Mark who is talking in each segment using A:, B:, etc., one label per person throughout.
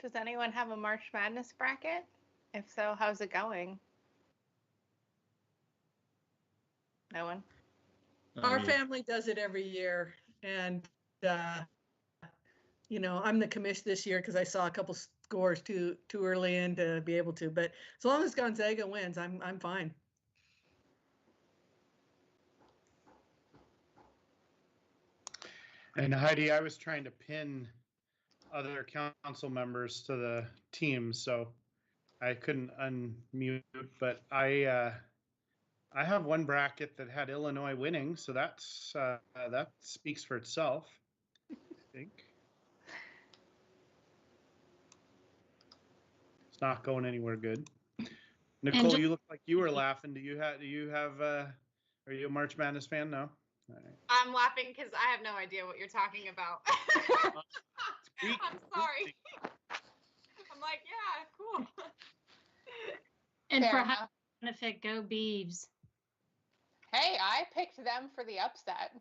A: Does anyone have a March Madness bracket? If so, how's it going? No one?
B: Our family does it every year, and you know, I'm the commish this year because I saw a couple scores too early in to be able to. But as long as Gonzaga wins, I'm fine.
C: And Heidi, I was trying to pin other council members to the team, so I couldn't unmute. But I have one bracket that had Illinois winning, so that's that speaks for itself, I think. It's not going anywhere good. Nicole, you look like you were laughing. Are you a March Madness fan? No. All right.
D: I'm laughing because I have no idea what you're talking about. I'm sorry. I'm like, yeah, cool.
E: And for how benefit, go Beavs.
F: Hey, I picked them for the upset.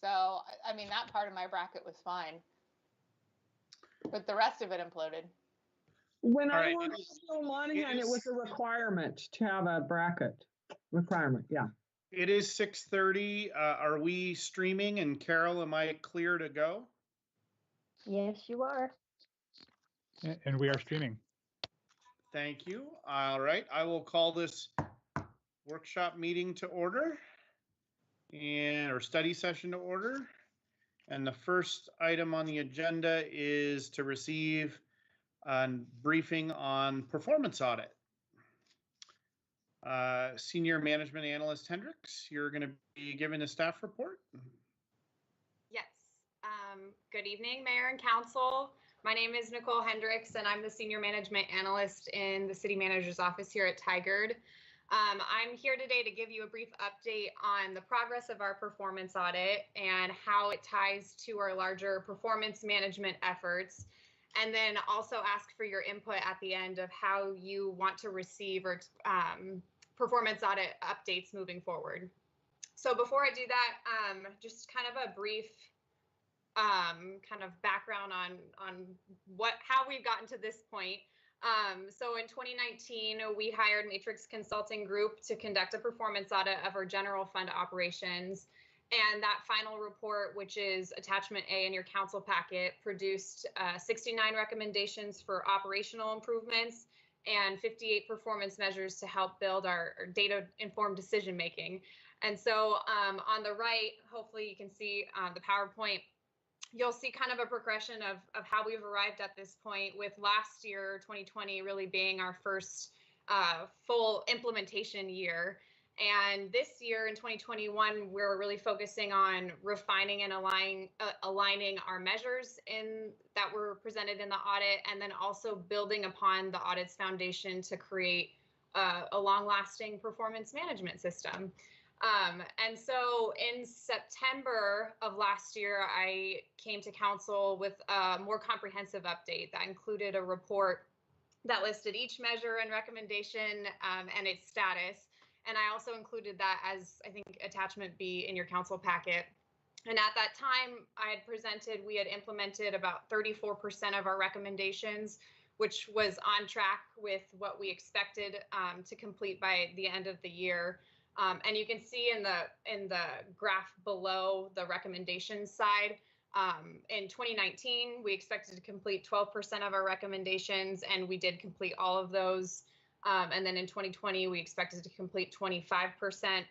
F: So, I mean, that part of my bracket was fine. But the rest of it imploded.
G: When I was still Monahan, it was a requirement to have a bracket. Requirement, yeah.
C: It is 6:30. Are we streaming? And Carol, am I clear to go?
H: Yes, you are.
I: And we are streaming.
C: Thank you. All right. I will call this workshop meeting to order or study session to order. And the first item on the agenda is to receive a briefing on performance audit. Senior Management Analyst Hendricks, you're going to be giving a staff report.
D: Yes. Good evening, Mayor and Council. My name is Nicole Hendricks, and I'm the Senior Management Analyst in the City Manager's Office here at Tigard. I'm here today to give you a brief update on the progress of our performance audit and how it ties to our larger performance management efforts, and then also ask for your input at the end of how you want to receive or performance audit updates moving forward. So before I do that, just kind of a brief kind of background on how we've gotten to this point. So in 2019, we hired Matrix Consulting Group to conduct a performance audit of our general fund operations. And that final report, which is attachment A in your council packet, produced 69 recommendations for operational improvements and 58 performance measures to help build our data-informed decision-making. And so on the right, hopefully you can see the PowerPoint. You'll see kind of a progression of how we've arrived at this point, with last year, 2020, really being our first full implementation year. And this year in 2021, we're really focusing on refining and aligning our measures that were presented in the audit, and then also building upon the audit's foundation to create a long-lasting performance management system. And so in September of last year, I came to council with a more comprehensive update that included a report that listed each measure and recommendation and its status. And I also included that as, I think, attachment B in your council packet. And at that time, we had implemented about 34% of our recommendations, which was on track with what we expected to complete by the end of the year. And you can see in the graph below the recommendations side, in 2019, we expected to complete 12% of our recommendations, and we did complete all of those. And then in 2020, we expected to complete 25%.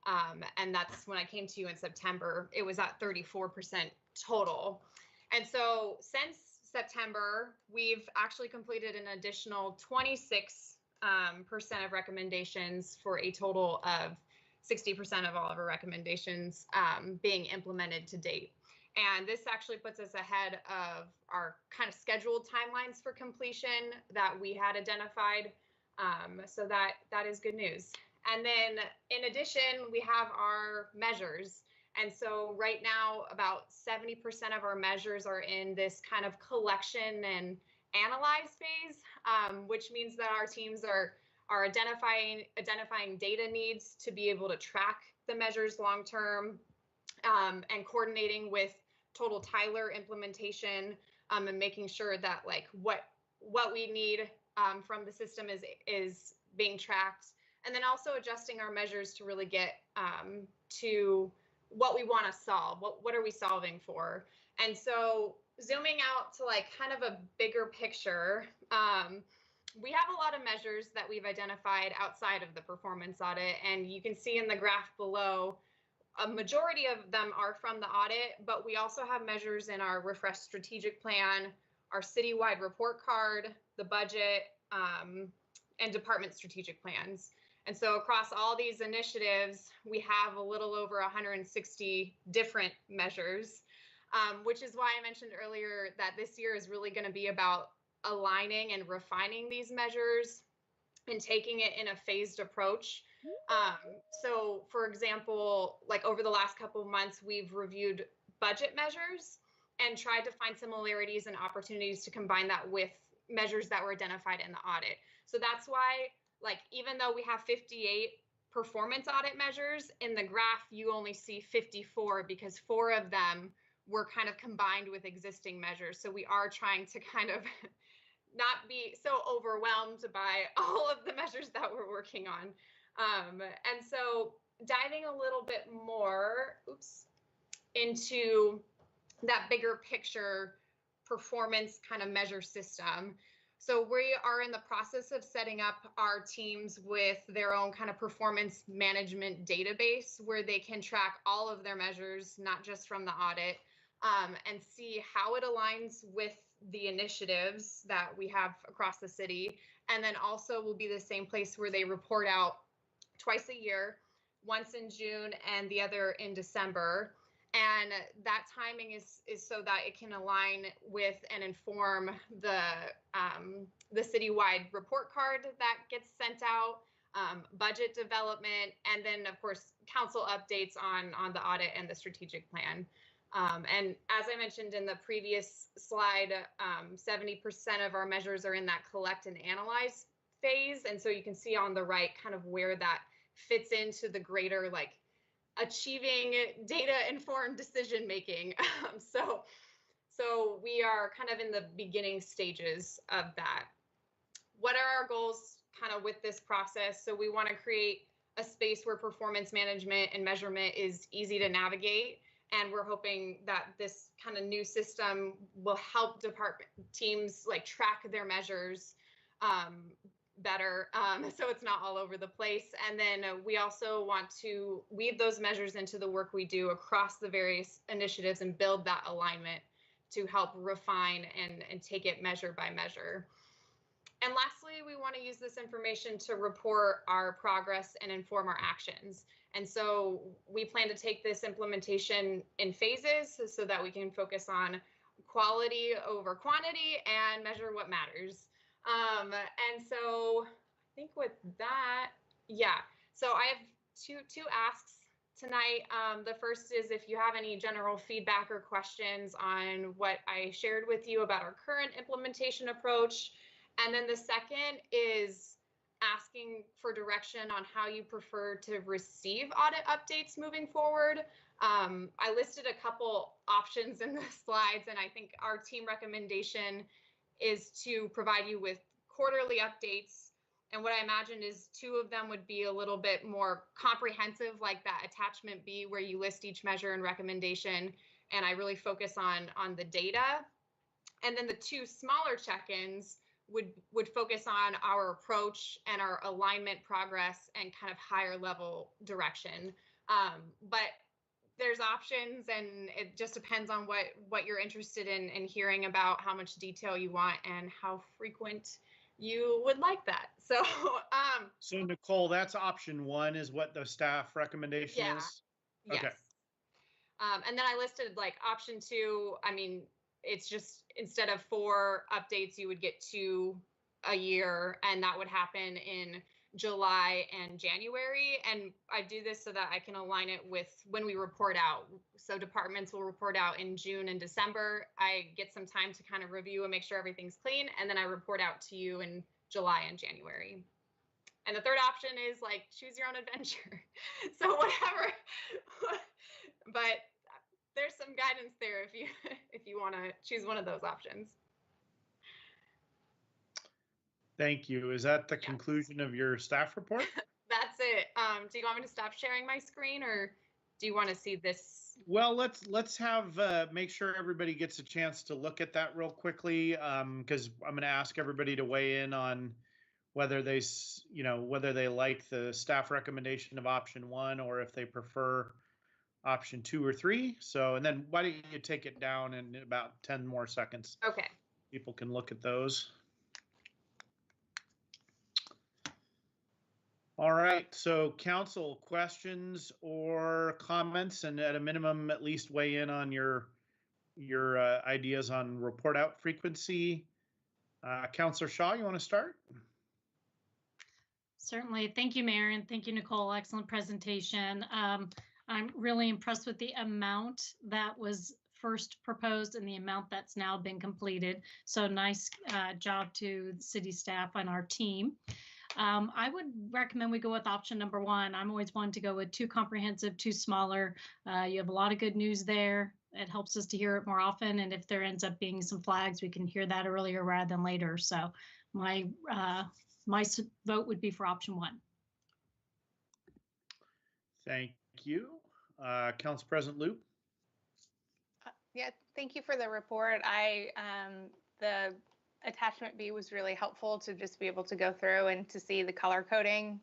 D: And that's when I came to you in September. It was at 34% total. And so since September, we've actually completed an additional 26% of recommendations, for a total of 60% of all of our recommendations being implemented to date. And this actually puts us ahead of our kind of scheduled timelines for completion that we had identified. So that is good news. And then in addition, we have our measures. And so right now, about 70% of our measures are in this kind of collection and analyze phase, which means that our teams are identifying data needs to be able to track the measures long term, and coordinating with Total Tyler implementation and making sure that like what we need from the system is being tracked, and then also adjusting our measures to really get to what we want to solve. What are we solving for? And so zooming out to like kind of a bigger picture, we have a lot of measures that we've identified outside of the performance audit, and you can see in the graph below, a majority of them are from the audit, but we also have measures in our refreshed strategic plan, our citywide report card, the budget, and department strategic plans. And so across all these initiatives, we have a little over 160 different measures, which is why I mentioned earlier that this year is really going to be about aligning and refining these measures and taking it in a phased approach. So for example, like over the last couple of months, we've reviewed budget measures and tried to find similarities and opportunities to combine that with measures that were identified in the audit. So that's why, like, even though we have 58 performance audit measures, in the graph, you only see 54 because 4 of them were kind of combined with existing measures. So we are trying to kind of not be so overwhelmed by all of the measures that we're working on. And so diving a little bit more, into that bigger picture performance kind of measure system. So we are in the process of setting up our teams with their own kind of performance management database where they can track all of their measures, not just from the audit, and see how it aligns with the initiatives that we have across the city. And then also will be the same place where they report out twice a year, once in June and the other in December. And that timing is so that it can align with and inform the citywide report card that gets sent out, budget development, and then of course council updates on the audit and the strategic plan. And as I mentioned in the previous slide, 70% of our measures are in that collect and analyze phase. And so you can see on the right kind of where that fits into the greater like achieving data-informed decision making. So we are kind of in the beginning stages of that. What are our goals kind of with this process? So we want to create a space where performance management and measurement is easy to navigate. And we're hoping that this kind of new system will help department teams like track their measures better, so it's not all over the place. And then we also want to weave those measures into the work we do across the various initiatives and build that alignment to help refine and take it measure by measure. And lastly, we want to use this information to report our progress and inform our actions. And so we plan to take this implementation in phases so that we can focus on quality over quantity and measure what matters. And so I think with that, yeah. So I have two asks tonight. The first is if you have any general feedback or questions on what I shared with you about our current implementation approach. And then the second is asking for direction on how you prefer to receive audit updates moving forward. I listed a couple options in the slides, and I think our team recommendation is to provide you with quarterly updates. And what I imagine is 2 of them would be a little bit more comprehensive, like that attachment B where you list each measure and recommendation, and I really focus on the data. And then the 2 smaller check-ins would focus on our approach and our alignment progress and kind of higher level direction. But there's options, and it just depends on what you're interested in hearing about, how much detail you want, and how frequent you would like that. So,
C: so Nicole, that's option 1 is what the staff recommendation is?
D: Yes.
C: Okay.
D: And then I listed like option 2, I mean, it's just instead of 4 updates, you would get 2 a year, and that would happen in July and January. And I do this so that I can align it with when we report out. So departments will report out in June and December. I get some time to kind of review and make sure everything's clean, and then I report out to you in July and January. And the third option is like choose your own adventure. So whatever. But there's some guidance there if you if you want to choose one of those options.
C: Thank you. Is that the conclusion of your staff report?
D: That's it. Do you want me to stop sharing my screen, or do you want to see this?
C: Well, let's have make sure everybody gets a chance to look at that real quickly, because I'm going to ask everybody to weigh in on whether they whether they like the staff recommendation of option 1 or if they prefer option 2 or 3. So, and then why don't you take it down in about 10 more seconds?
D: Okay.
C: People can look at those. All right, so council, questions or comments, and at a minimum, at least weigh in on your ideas on report out frequency. Councillor Shaw, you want to start?
E: Certainly. Thank you, Mayor, and thank you, Nicole. Excellent presentation. I'm really impressed with the amount that was first proposed and the amount that's now been completed. So nice job to the city staff and our team. I would recommend we go with option number 1. I'm always one to go with too comprehensive, too smaller. You have a lot of good news there. It helps us to hear it more often. And if there ends up being some flags, we can hear that earlier rather than later. So my vote would be for option 1.
C: Thank you. Council President Loop.
F: Yeah, thank you for the report. The attachment B was really helpful to just be able to go through and to see the color coding.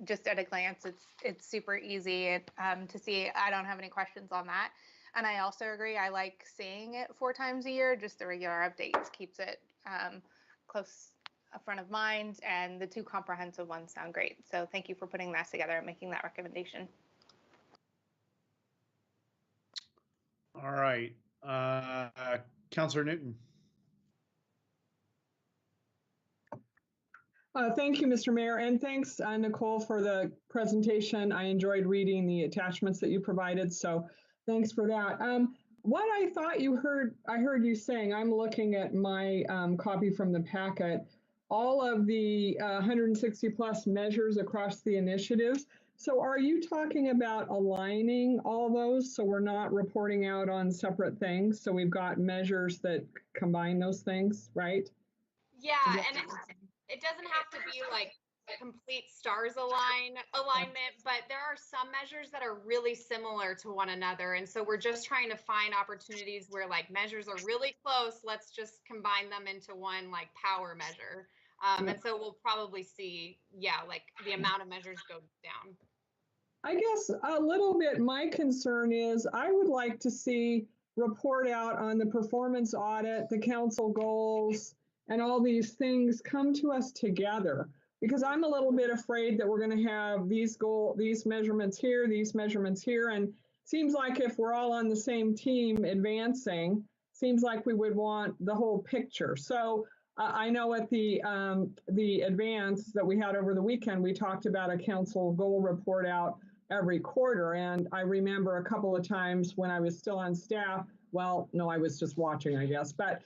F: Just at a glance, it's super easy to see. I don't have any questions on that. And I also agree, I like seeing it 4 times a year. Just the regular updates keeps it close front of mind, and the 2 comprehensive ones sound great. So thank you for putting that together and making that recommendation.
C: All right, Councillor Newton.
G: Thank you, Mr. Mayor, and thanks, Nicole, for the presentation. I enjoyed reading the attachments that you provided, so thanks for that. What I thought I heard you saying, I'm looking at my copy from the packet, all of the 160 plus measures across the initiatives. So are you talking about aligning all those so we're not reporting out on separate things? So we've got measures that combine those things, right?
D: Yeah, and it doesn't have to be like a complete stars alignment, but there are some measures that are really similar to one another. And so we're just trying to find opportunities where like measures are really close. Let's just combine them into one like power measure. And so we'll probably see, like the amount of measures go down.
G: I guess a little bit my concern is I would like to see report out on the performance audit, the council goals, and all these things come to us together, because I'm a little bit afraid that we're going to have these measurements here, and seems like if we're all on the same team advancing, seems like we would want the whole picture. So I know at the advance that we had over the weekend, we talked about a council goal report out every quarter. And I remember a couple of times when I was still on staff, well, no, I was just watching, I guess, but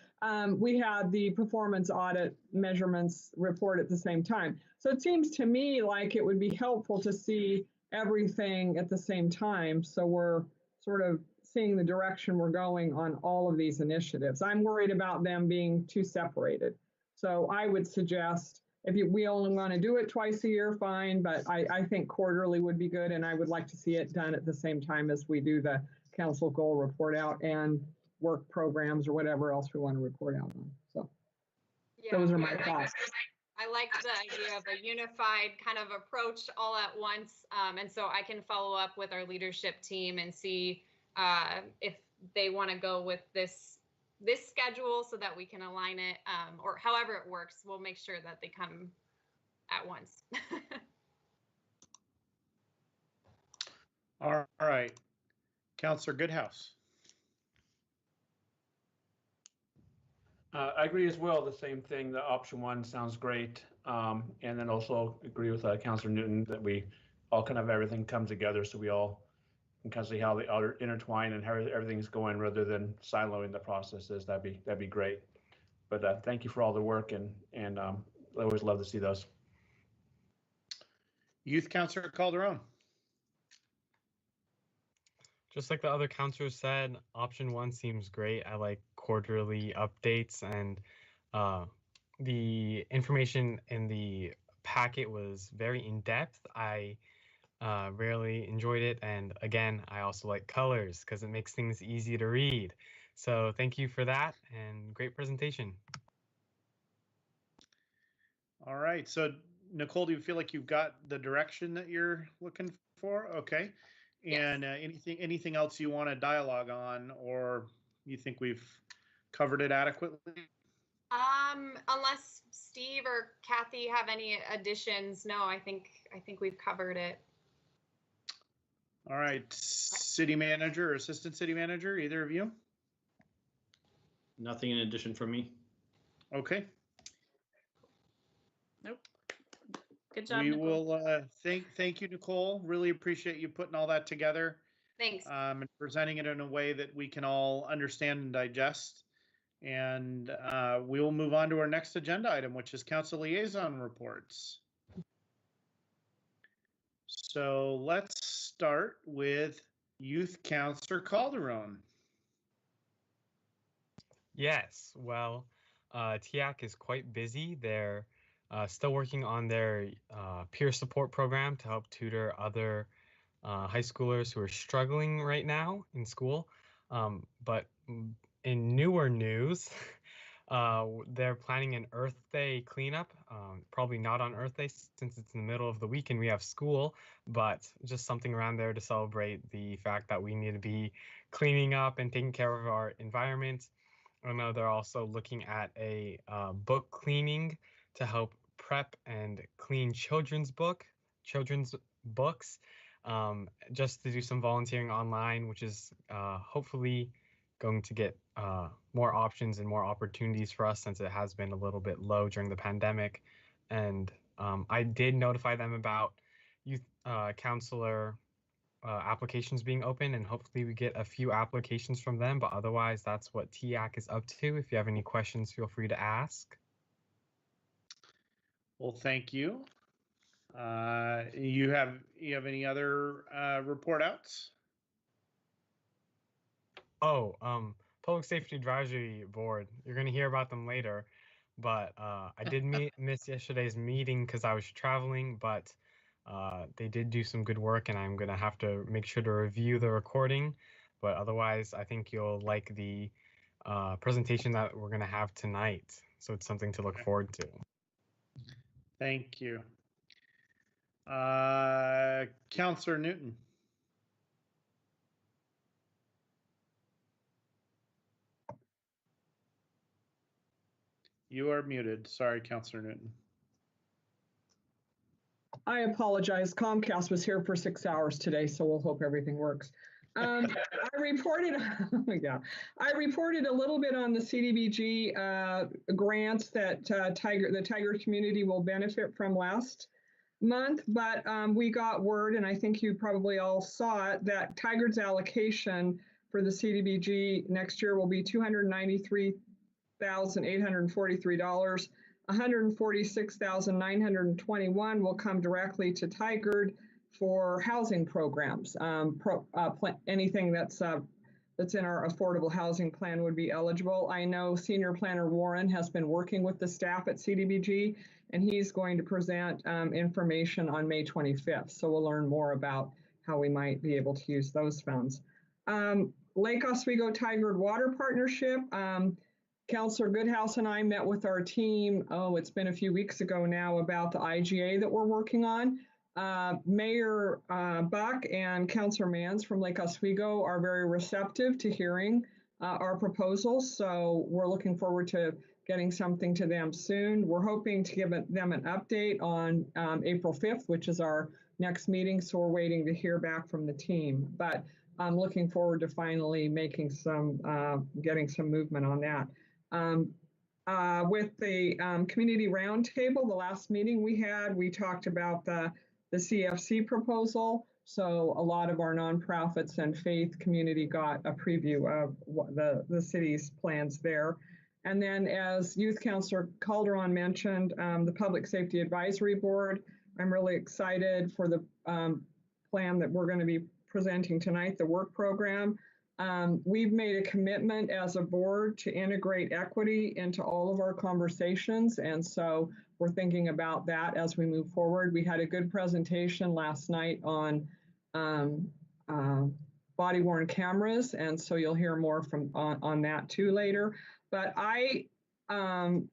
G: we had the performance audit measurements report at the same time. So it seems to me like it would be helpful to see everything at the same time. So we're sort of seeing the direction we're going on all of these initiatives. I'm worried about them being too separated. So I would suggest we only want to do it twice a year, fine, but I think quarterly would be good. And I would like to see it done at the same time as we do the council goal report out and work programs or whatever else we want to report out on. So those are my thoughts.
D: I like the idea of a unified kind of approach all at once. And so I can follow up with our leadership team and see if they want to go with this schedule so that we can align it, or however it works. We'll make sure that they come at once.
C: All right, Councillor Goodhouse.
J: I agree as well. The same thing. The option 1 sounds great, and then also agree with Councillor Newton that we all kind of everything come together, so we all can kind of see how they are intertwined and how everything's going, rather than siloing the processes. That'd be great. But thank you for all the work, and I always love to see those.
C: Youth Councillor Calderon.
K: just like the other counselors said, option one seems great. I like quarterly updates, and the information in the packet was very in depth. I really enjoyed it, and again, I also like colors because it makes things easy to read. So thank you for that, and great presentation.
C: All right. So Nicole, do you feel like you've got the direction that you're looking for? Okay. And anything else you want to dialogue on, or you think we've covered it adequately?
D: Unless Steve or Kathy have any additions, no, I think we've covered it.
C: All right, city manager or assistant city manager, either of you?
L: Nothing in addition from me.
C: Okay.
M: Nope. Good job,
C: We
M: Nicole.
C: will thank you, Nicole. Really appreciate you putting all that together.
D: Thanks.
C: And presenting it in a way that we can all understand and digest. And we will move on to our next agenda item, which is council liaison reports. So let's start with Youth Councilor Calderon.
K: Yes, well, TIAC is quite busy. They're still working on their peer support program to help tutor other high schoolers who are struggling right now in school. But in newer news, they're planning an Earth Day cleanup. Probably not on Earth Day since it's in the middle of the week and we have school, but just something around there to celebrate the fact that we need to be cleaning up and taking care of our environment. I know they're also looking at a book cleaning to help prep and clean children's books, just to do some volunteering online, which is hopefully going to get more options and more opportunities for us since it has been a little bit low during the pandemic. And I did notify them about youth counselor applications being open, and hopefully we get a few applications from them, but otherwise that's what TIAC is up to. If you have any questions, feel free to ask.
C: Well, thank you. You have any other report outs?
K: Oh, Public Safety Advisory Board, you're going to hear about them later, but I did miss yesterday's meeting because I was traveling, but they did do some good work, and I'm going to have to make sure to review the recording. But otherwise, I think you'll like the presentation that we're going to have tonight. So it's something to look forward to.
C: Thank you. Councillor Newton. You are muted. Sorry, Councillor Newton.
G: I apologize. Comcast was here for 6 hours today, so we'll hope everything works. I reported a little bit on the CDBG grants that the Tiger community will benefit from last month, but we got word, and I think you probably all saw it, that Tigard's allocation for the CDBG next year will be $293,843. $146,921 will come directly to Tigard for housing programs. Anything that's in our affordable housing plan would be eligible. I know Senior Planner Warren has been working with the staff at CDBG, and he's going to present information on May 25th. So we'll learn more about how we might be able to use those funds. Lake Oswego Tigard Water Partnership. Councillor Goodhouse and I met with our team, it's been a few weeks ago now, about the IGA that we're working on. Mayor Buck and Councillor Mans from Lake Oswego are very receptive to hearing our proposals, so we're looking forward to getting something to them soon. We're hoping to give them an update on April 5th, which is our next meeting, so we're waiting to hear back from the team. But I'm looking forward to finally making getting some movement on that. With the community roundtable, the last meeting we talked about the CFC proposal. So a lot of our nonprofits and faith community got a preview of what the city's plans there. And then, as Youth Councilor Calderon mentioned, the Public Safety Advisory Board, I'm really excited for the plan that we're going to be presenting tonight, the work program. We've made a commitment as a board to integrate equity into all of our conversations. And so we're thinking about that as we move forward. We had a good presentation last night on body-worn cameras. And so you'll hear more on that too later. But I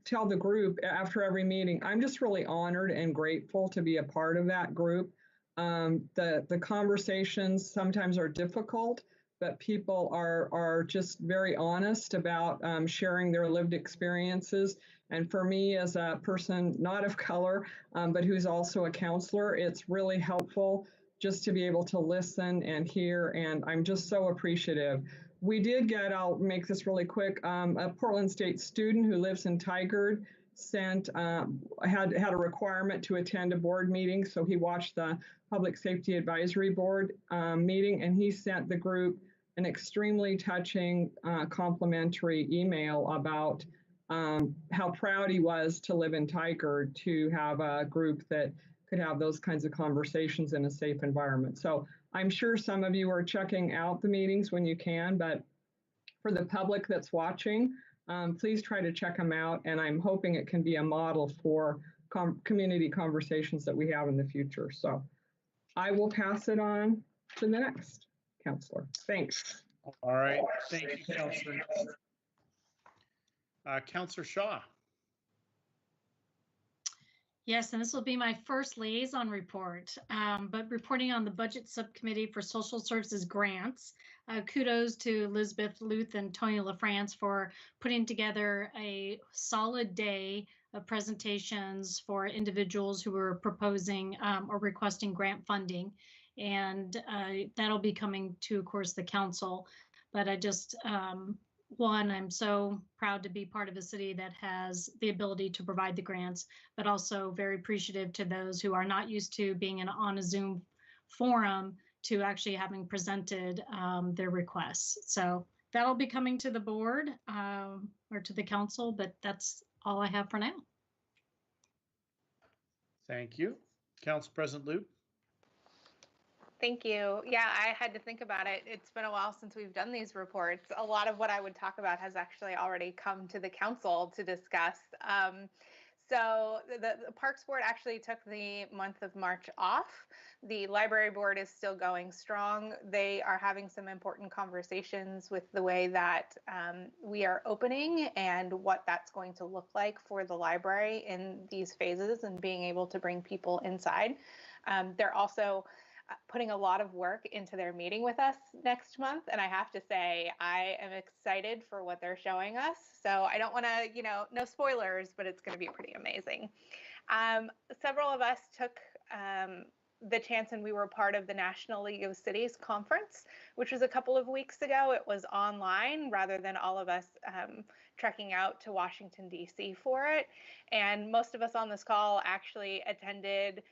G: tell the group after every meeting, I'm just really honored and grateful to be a part of that group. The conversations sometimes are difficult, but people are just very honest about sharing their lived experiences. And for me, as a person not of color, but who's also a counselor, it's really helpful just to be able to listen and hear. And I'm just so appreciative. We did get, I'll make this really quick, a Portland State student who lives in Tigard had a requirement to attend a board meeting. So he watched the Public Safety Advisory Board meeting, and he sent the group an extremely touching complimentary email about how proud he was to live in Tigard, to have a group that could have those kinds of conversations in a safe environment. So I'm sure some of you are checking out the meetings when you can, but for the public that's watching, please try to check them out. And I'm hoping it can be a model for community conversations that we have in the future. So I will pass it on to the next counselor. Thanks.
C: All right. Thank you, Counselor. Counselor Shaw.
E: Yes, and this will be my first liaison report, but reporting on the budget subcommittee for social services grants. Kudos to Elizabeth Luth and Tony LaFrance for putting together a solid day of presentations for individuals who were proposing or requesting grant funding. And that'll be coming to, of course, the council. But I just, one, I'm so proud to be part of a city that has the ability to provide the grants, but also very appreciative to those who are not used to being on a Zoom forum to actually having presented their requests. So that'll be coming to the board or to the council, but that's all I have for now.
C: Thank you. Council President Luke.
F: Thank you. Yeah, I had to think about it. It's been a while since we've done these reports. A lot of what I would talk about has actually already come to the council to discuss. So the Parks Board actually took the month of March off. The Library Board is still going strong. They are having some important conversations with the way that we are opening and what that's going to look like for the library in these phases and being able to bring people inside. They're also putting a lot of work into their meeting with us next month. And I have to say, I am excited for what they're showing us. So I don't want to, no spoilers, but it's going to be pretty amazing. Several of us took the chance and we were part of the National League of Cities conference, which was a couple of weeks ago. It was online rather than all of us trekking out to Washington, D.C. for it. And most of us on this call actually attended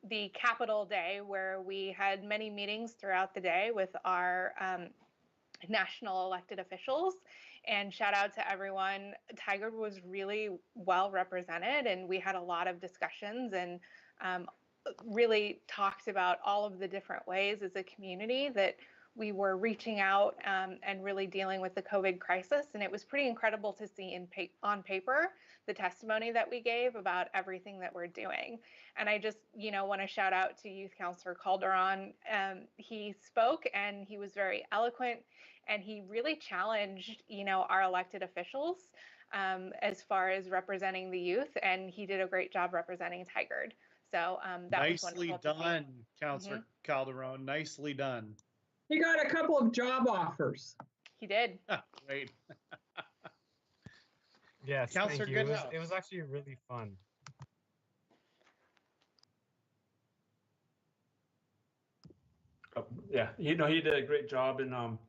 F: the Capitol Day, where we had many meetings throughout the day with our national elected officials. And shout out to everyone. Tigard was really well represented, and we had a lot of discussions and really talked about all of the different ways as a community that we were reaching out and really dealing with the COVID crisis. And it was pretty incredible to see on paper the testimony that we gave about everything that we're doing. And I just, want to shout out to Youth Councilor Calderon. He spoke and he was very eloquent, and he really challenged, our elected officials as far as representing the youth. And he did a great job representing Tigard. So that
C: Nicely
F: was
C: done, Councilor Calderon. Nicely done.
G: He got a couple of job offers.
F: He did.
C: Great.
K: Yes,
C: Councilor
K: thank you.
C: Goodhouse.
K: It was actually really fun.
J: Yeah, he did a great job, and I'm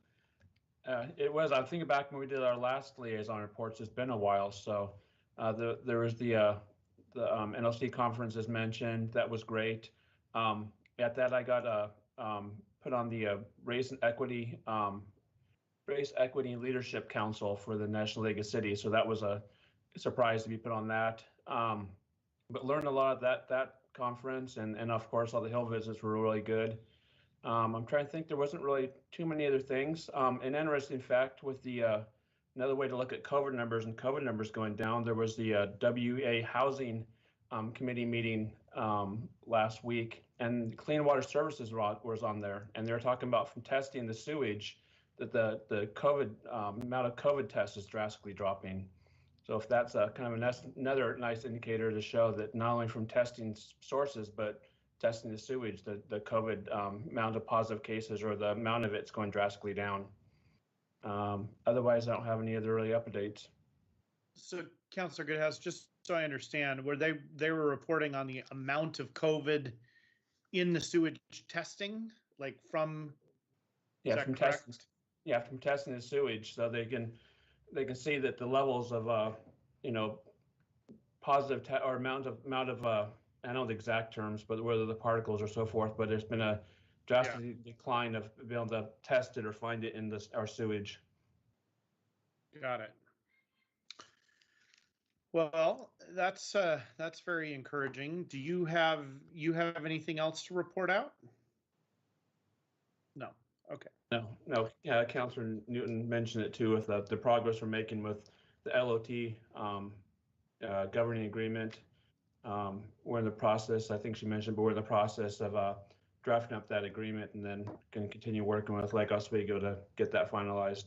J: thinking back when we did our last liaison reports. It's been a while, so there was the NLC conference as mentioned. That was great. At that, I got put on the Race Equity and Leadership Council for the National League of Cities. So that was a surprise to be put on that. But learned a lot of that conference, and of course all the Hill visits were really good. I'm trying to think, there wasn't really too many other things. An interesting fact with the another way to look at COVID numbers and COVID numbers going down, there was the WA Housing Committee meeting last week, and Clean Water Services was on there, and they were talking about from testing the sewage that the COVID amount of COVID tests is drastically dropping. So if that's a kind of another nice indicator to show that not only from testing sources, but testing the sewage, the COVID amount of positive cases or the amount of it's going drastically down. Otherwise, I don't have any other early updates.
C: So, Councilor Goodhouse, just so I understand, were they were reporting on the amount of COVID in the sewage testing, like from?
J: Yeah, from testing. Yeah, from testing the sewage, so they can see that the levels of you know, positive or amount of I don't know the exact terms, but whether the particles or so forth, but there's been a drastic decline of being able to test it or find it in our sewage.
C: Got it. Well, that's very encouraging. Do you have anything else to report out? No. Okay.
J: No. Yeah, Councilor Newton mentioned it too with the progress we're making with the LOT governing agreement. We're in the process, I think she mentioned, but we're in the process of drafting up that agreement and then can continue working with Lake Oswego to get that finalized.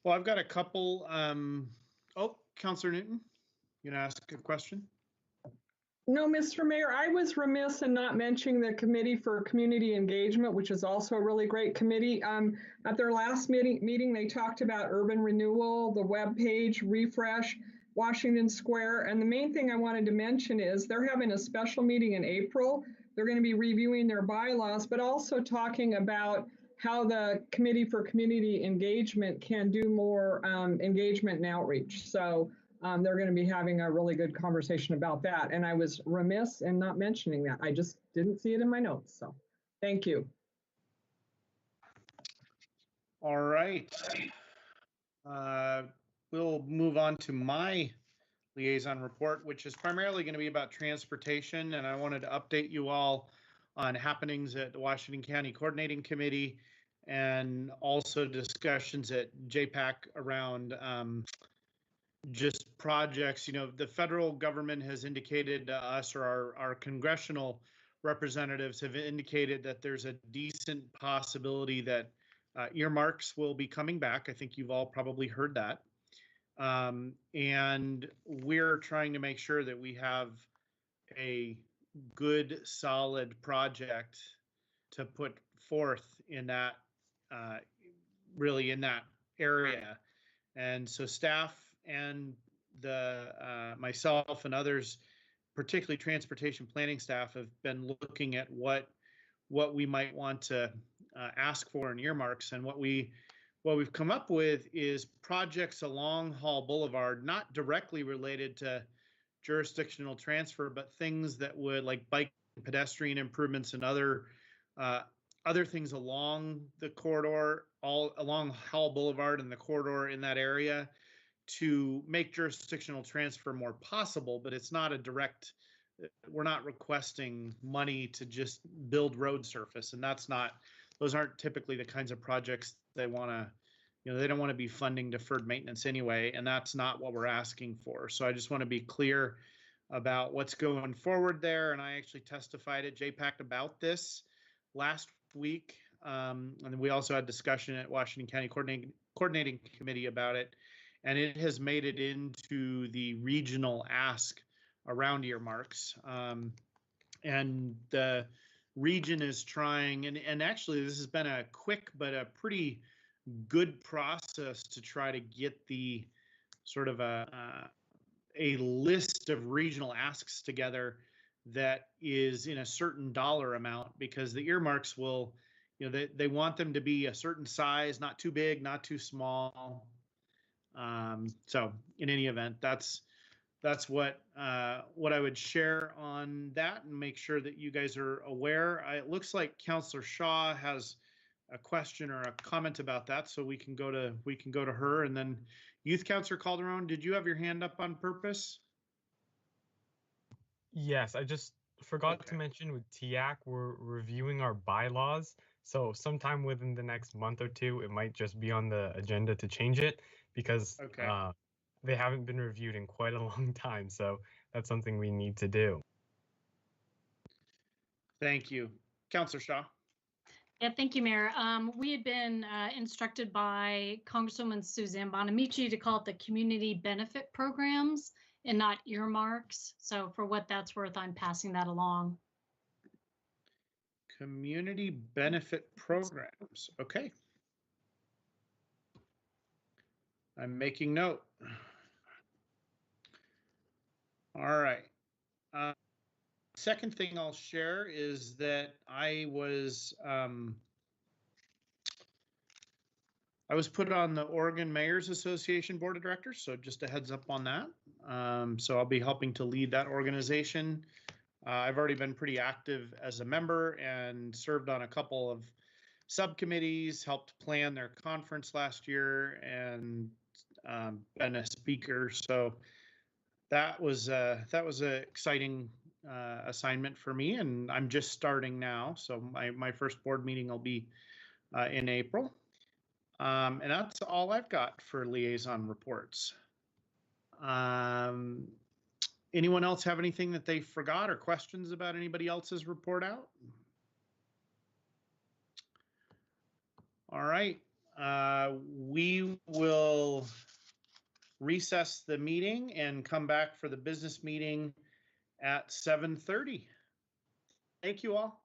C: Well, I've got a couple. Oh, Councilor Newton, you gonna ask a question?
G: No, Mr. Mayor, I was remiss in not mentioning the Committee for Community Engagement, which is also a really great committee. At their last meeting, they talked about urban renewal, the webpage refresh, Washington Square. And the main thing I wanted to mention is they're having a special meeting in April. They're going to be reviewing their bylaws, but also talking about how the Committee for Community Engagement can do more engagement and outreach. So they're going to be having a really good conversation about that. And I was remiss in not mentioning that. I just didn't see it in my notes. So thank you.
C: All right. We'll move on to my liaison report, which is primarily going to be about transportation. And I wanted to update you all on happenings at the Washington County Coordinating Committee and also discussions at JPAC around just projects. You know, the federal government has indicated to us, or our congressional representatives have indicated that there's a decent possibility that earmarks will be coming back. I think you've all probably heard that. And we're trying to make sure that we have a good, solid project to put forth in that, really in that area. And so staff and myself and others, particularly transportation planning staff, have been looking at what we might want to ask for in earmarks. And what we've come up with is projects along Hall Boulevard, not directly related to jurisdictional transfer, but things that would, like bike and pedestrian improvements and other things along the corridor, all along Hall Boulevard and the corridor in that area, to make jurisdictional transfer more possible. But it's not a direct, we're not requesting money to just build road surface, and those aren't typically the kinds of projects they want to, they don't want to be funding deferred maintenance anyway, and that's not what we're asking for. So I just want to be clear about what's going forward there. And I actually testified at JPAC about this last week. And we also had discussion at Washington County Coordinating Committee about it. And it has made it into the regional ask around earmarks. And the region is trying, and actually this has been a quick but a pretty good process to try to get the sort of a list of regional asks together that is in a certain dollar amount, because the earmarks will, they want them to be a certain size, not too big, not too small. So in any event, that's what I would share on that, and make sure that you guys are aware. It looks like Councilor Shaw has a question or a comment about that, so we can go to her. And then Youth Councilor Calderon, did you have your hand up on purpose?
K: Yes, I just forgot to
C: Okay.
K: mention with TIAC, we're reviewing our bylaws. So sometime within the next month or two, it might just be on the agenda to change it because
C: Okay.
K: they haven't been reviewed in quite a long time. So that's something we need to do.
C: Thank you. Councillor Shaw.
E: Yeah, thank you, Mayor. We had been instructed by Congresswoman Suzanne Bonamici to call it the community benefit programs and not earmarks. So for what that's worth, I'm passing that along.
C: Community benefit programs. Okay. I'm making note. All right. Second thing I'll share is that I was put on the Oregon Mayors Association Board of Directors, so just a heads up on that. So I'll be helping to lead that organization. I've already been pretty active as a member and served on a couple of subcommittees, helped plan their conference last year, and been a speaker. So that was an exciting assignment for me, and I'm just starting now. So my first board meeting will be in April. And that's all I've got for liaison reports. Anyone else have anything that they forgot or questions about anybody else's report out? All right, we will recess the meeting and come back for the business meeting at 7:30. Thank you all.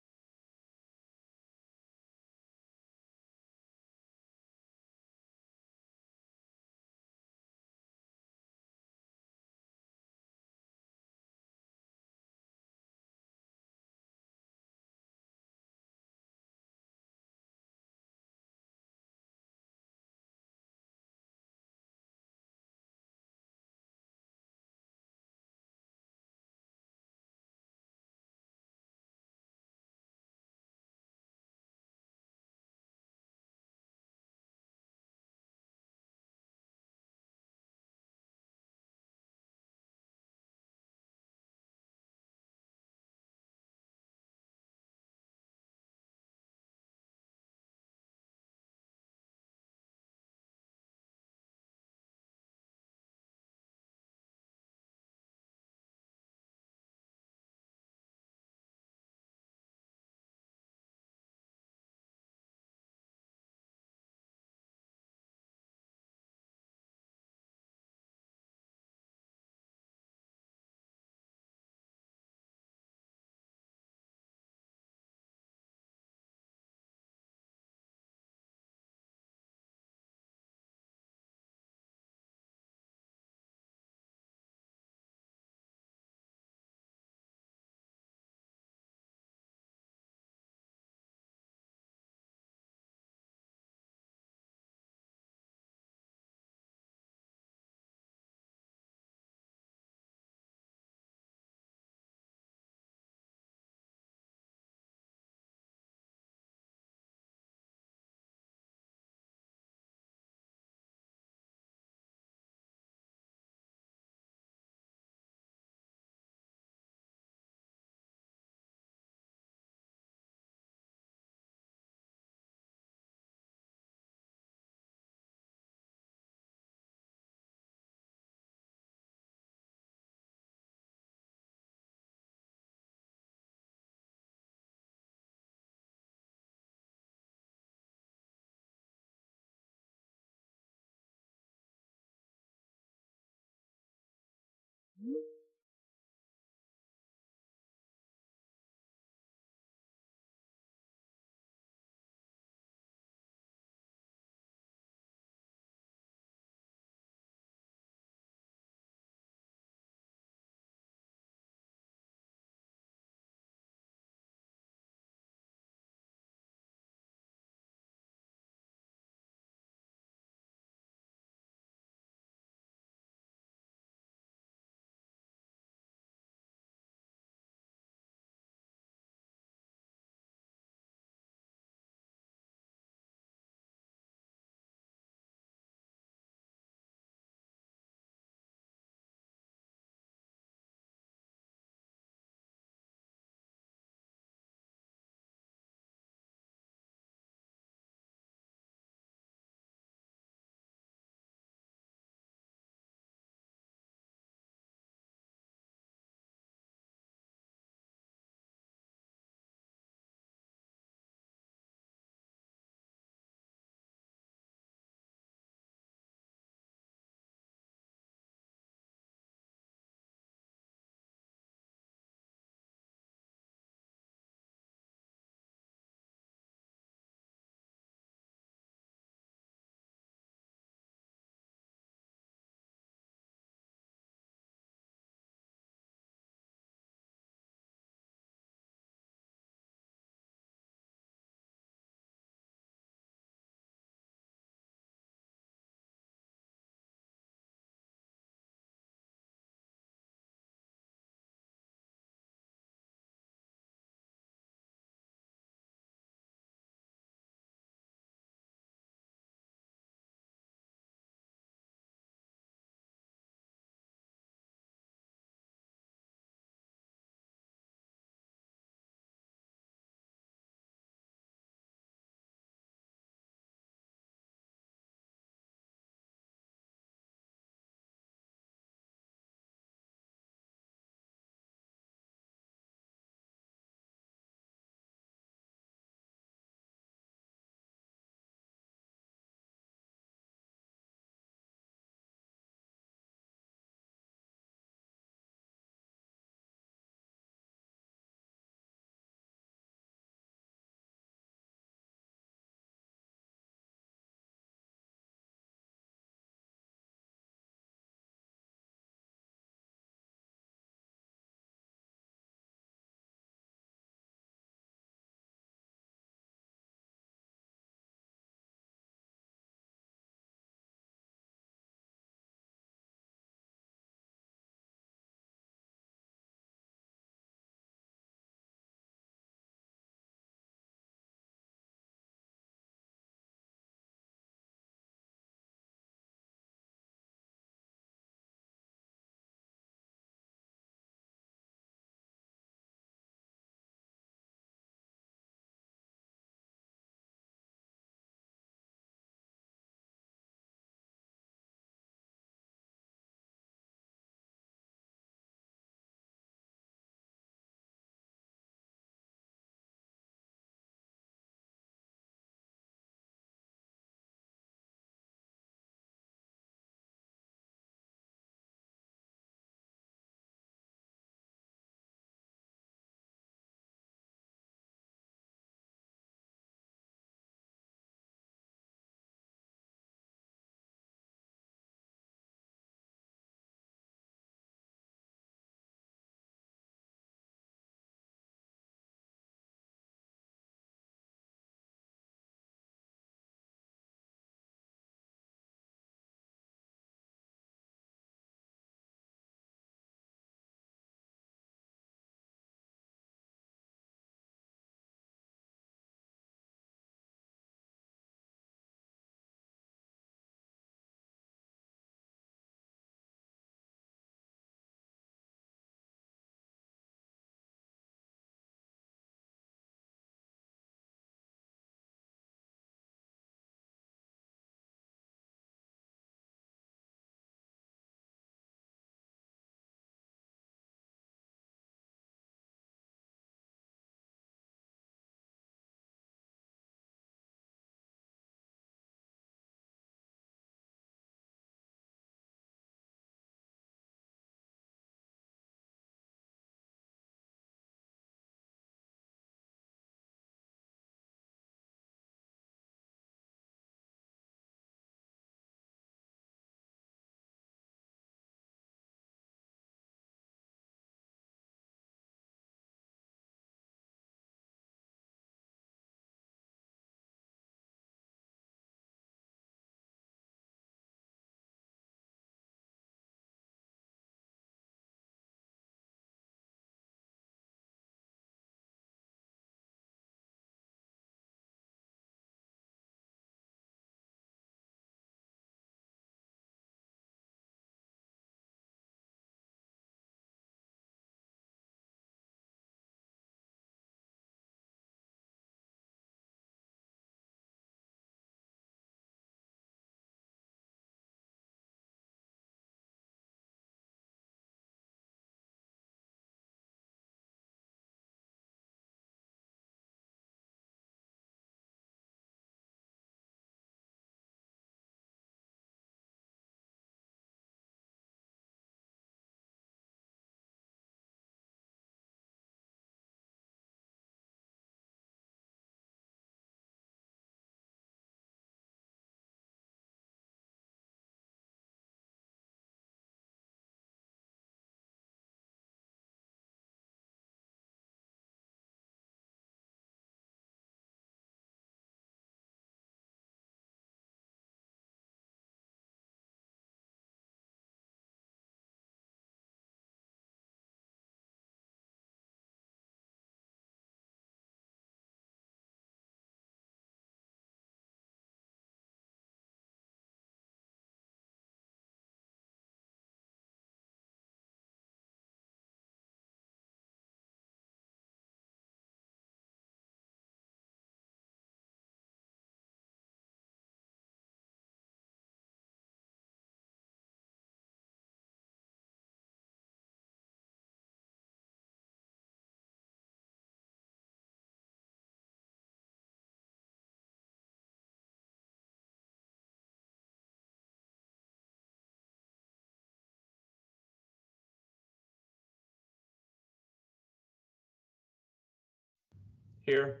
J: Here.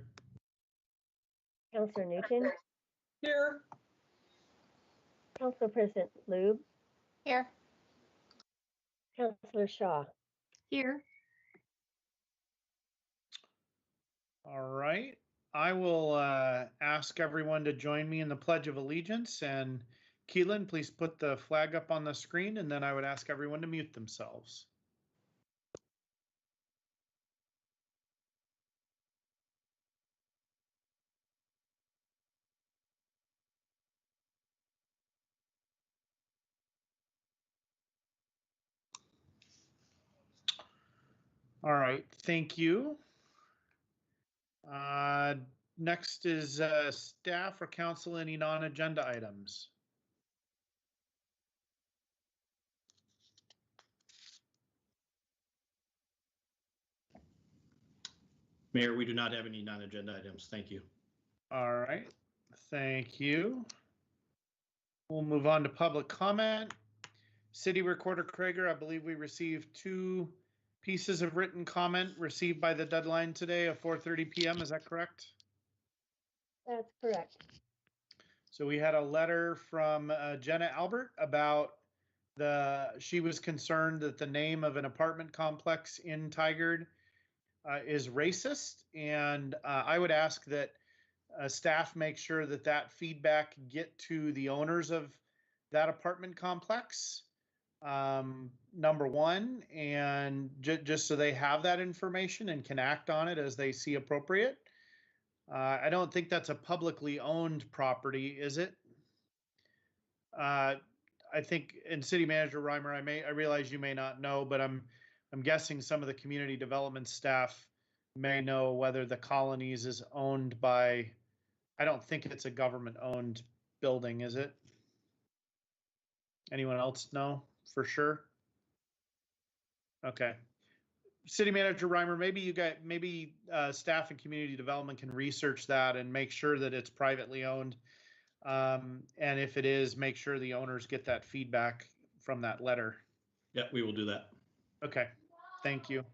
H: Counselor Newton,
G: Here.
H: Council President Lube,
F: Here.
H: Counselor Shaw.
E: Here.
C: All right. I will ask everyone to join me in the Pledge of Allegiance. And Keelan, please put the flag up on the screen, and then I would ask everyone to mute themselves. All right, thank you. Next is staff or council, any non-agenda items?
L: Mayor, we do not have any non-agenda items. Thank you.
C: All right, thank you. We'll move on to public comment. City Recorder Krager, I believe we received 2 pieces of written comment received by the deadline today of 4:30 p.m. Is that correct?
H: That's correct.
C: So we had a letter from Jenna Albert about she was concerned that the name of an apartment complex in Tigard is racist. And I would ask that staff make sure that that feedback get to the owners of that apartment complex, number one, and just so they have that information and can act on it as they see appropriate. I don't think that's a publicly owned property, is it? I think, and City Manager Reimer, I realize you may not know, but I'm guessing some of the community development staff may know whether the Colonies is owned by, I don't think it's a government-owned building, is it? Anyone else know for sure? Okay. City Manager Reimer, maybe staff and community development can research that and make sure that it's privately owned. And if it is, make sure the owners get that feedback from that letter.
L: Yeah, we will do that.
C: Okay, thank you.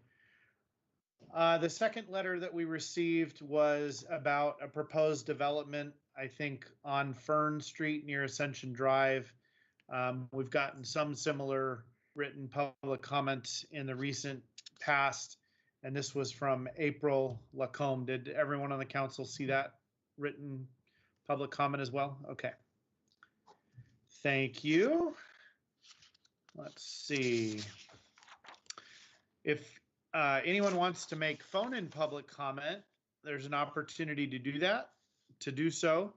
C: The second letter that we received was about a proposed development, I think, on Fern Street near Ascension Drive. We've gotten some similar written public comments in the recent past, and this was from April Lacombe. Did everyone on the council see that written public comment as well? Okay. Thank you. Let's see. If anyone wants to make phone-in public comment, there's an opportunity to do that. To do so,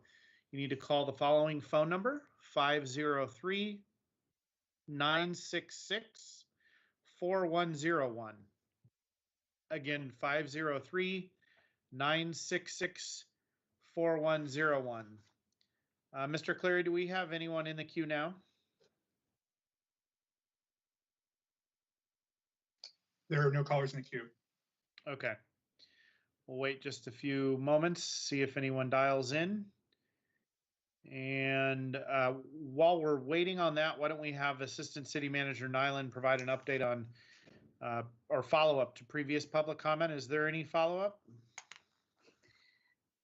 C: you need to call the following phone number, 503-966-4101. Again, 503-966-4101. Mr. Cleary, do we have anyone in the queue now?
I: There are no callers in the queue.
C: Okay. We'll wait just a few moments, see if anyone dials in. And while we're waiting on that, why don't we have Assistant City Manager Nyland provide an update on or follow-up to previous public comment. Is there any follow-up?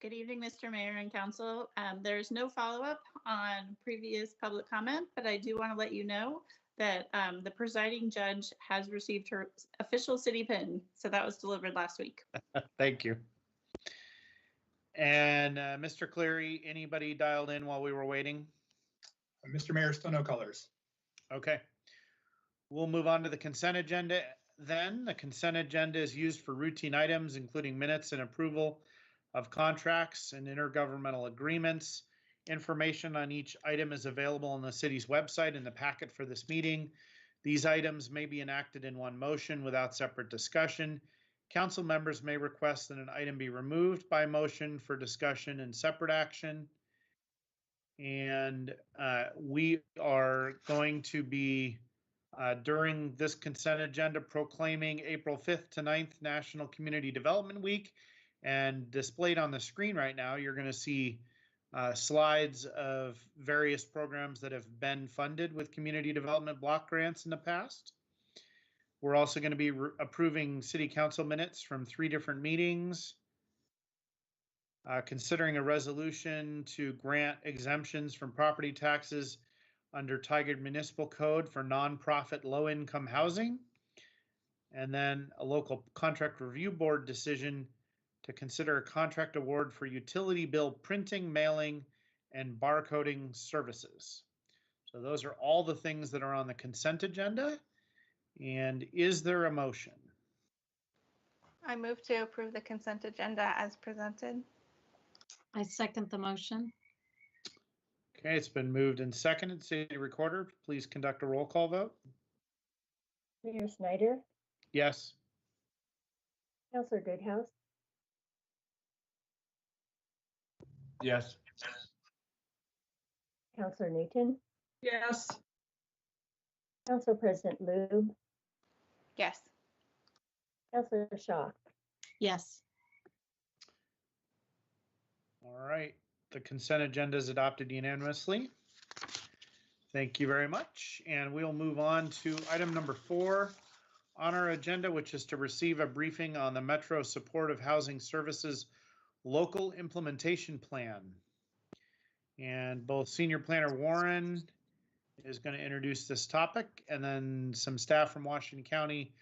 M: Good evening, Mr. Mayor and Council. There's no follow-up on previous public comment, but I do want to let you know that the presiding judge has received her official city pin. So that was delivered last week.
C: Thank you. And Mr. Cleary, anybody dialed in while we were waiting?
I: Mr. Mayor, still no callers.
C: Okay. We'll move on to the consent agenda then. The consent agenda is used for routine items, including minutes and approval of contracts and intergovernmental agreements. Information on each item is available on the city's website in the packet for this meeting. These items may be enacted in one motion without separate discussion. Council members may request that an item be removed by motion for discussion and separate action. And we are going to be, during this consent agenda, proclaiming April 5th to 9th National Community Development Week. And displayed on the screen right now, you're going to see slides of various programs that have been funded with community development block grants in the past. We're also going to be approving city council minutes from 3 different meetings. Considering a resolution to grant exemptions from property taxes under Tigard Municipal Code for nonprofit low-income housing. And then a local contract review board decision to consider a contract award for utility bill printing, mailing, and barcoding services. So those are all the things that are on the consent agenda. And is there a motion?
F: I move to approve the consent agenda as presented.
E: I second the motion.
C: Okay, it's been moved and seconded. City Recorder, please conduct a roll call vote.
H: Mayor Snyder,
C: Yes.
H: Councilor Goodhouse,
J: Yes.
H: Councilor Newton,
G: Yes.
H: Council President Lube,
F: Yes.
H: Councilor Shaw.
E: Yes.
C: All right, the consent agenda is adopted unanimously. Thank you very much. And we'll move on to item number 4 on our agenda, which is to receive a briefing on the Metro Supportive Housing Services Local Implementation Plan. And both Senior Planner Warren is going to introduce this topic, and then some staff from Washington County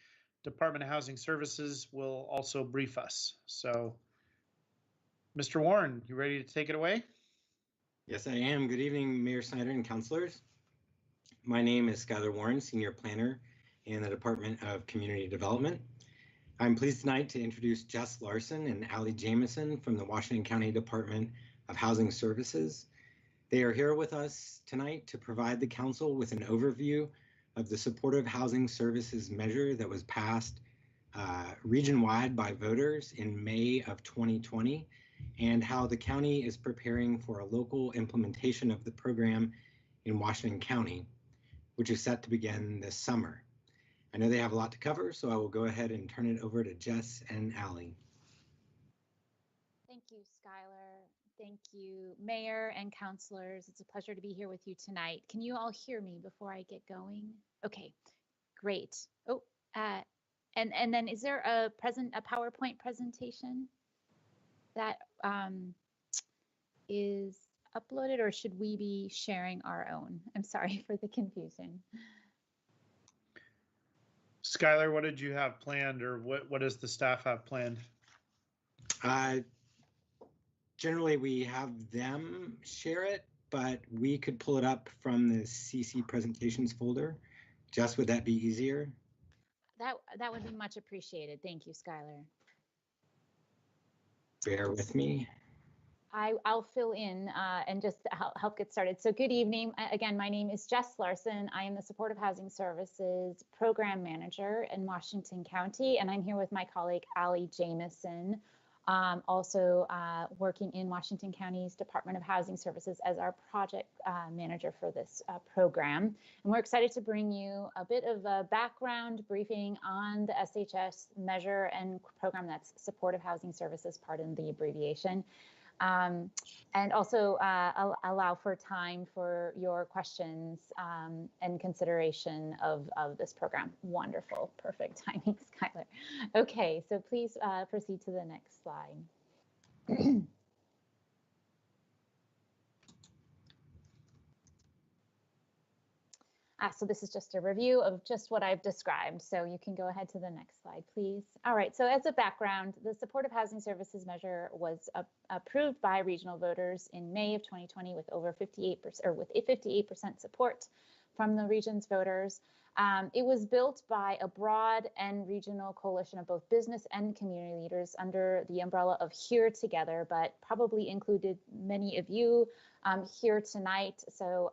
C: Department of Housing Services will also brief us. So, Mr. Warren, you ready to take it away?
N: Yes, I am. Good evening, Mayor Snyder and councilors. My name is Skylar Warren, Senior Planner in the Department of Community Development. I'm pleased tonight to introduce Jess Larson and Allie Jamison from the Washington County Department of Housing Services. They are here with us tonight to provide the council with an overview of the Supportive Housing Services measure that was passed region-wide by voters in May of 2020, and how the county is preparing for a local implementation of the program in Washington County, which is set to begin this summer. I know they have a lot to cover, so I will go ahead and turn it over to Jess and Allie.
O: Thank you, Skylar. Thank you, Mayor and councilors. It's a pleasure to be here with you tonight. Can you all hear me before I get going? Okay, great. Oh, and then is there a PowerPoint presentation that is uploaded, or should we be sharing our own? I'm sorry for the confusion.
C: Skylar, what did you have planned, or what does the staff have planned?
N: Generally, we have them share it, but we could pull it up from the CC presentations folder. Jess, would that be easier?
O: That would be much appreciated. Thank you, Skylar.
N: Bear with me.
O: I'll fill in and just help get started. So good evening. Again, my name is Jess Larson. I am the Supportive Housing Services Program Manager in Washington County, and I'm here with my colleague, Allie Jamison, also working in Washington County's Department of Housing Services as our project manager for this program. And we're excited to bring you a bit of a background briefing on the SHS measure and program. That's Supportive Housing Services, pardon the abbreviation. And also allow for time for your questions and consideration of this program. Wonderful, perfect timing, Skylar. Okay, so please proceed to the next slide. So this is just a review of just what I've described. So you can go ahead to the next slide, please. All right, so as a background, the Supportive Housing Services measure was approved by regional voters in May of 2020 with over 58%, or with 58% support from the region's voters. It was built by a broad and regional coalition of both business and community leaders under the umbrella of Here Together, but probably included many of you here tonight. So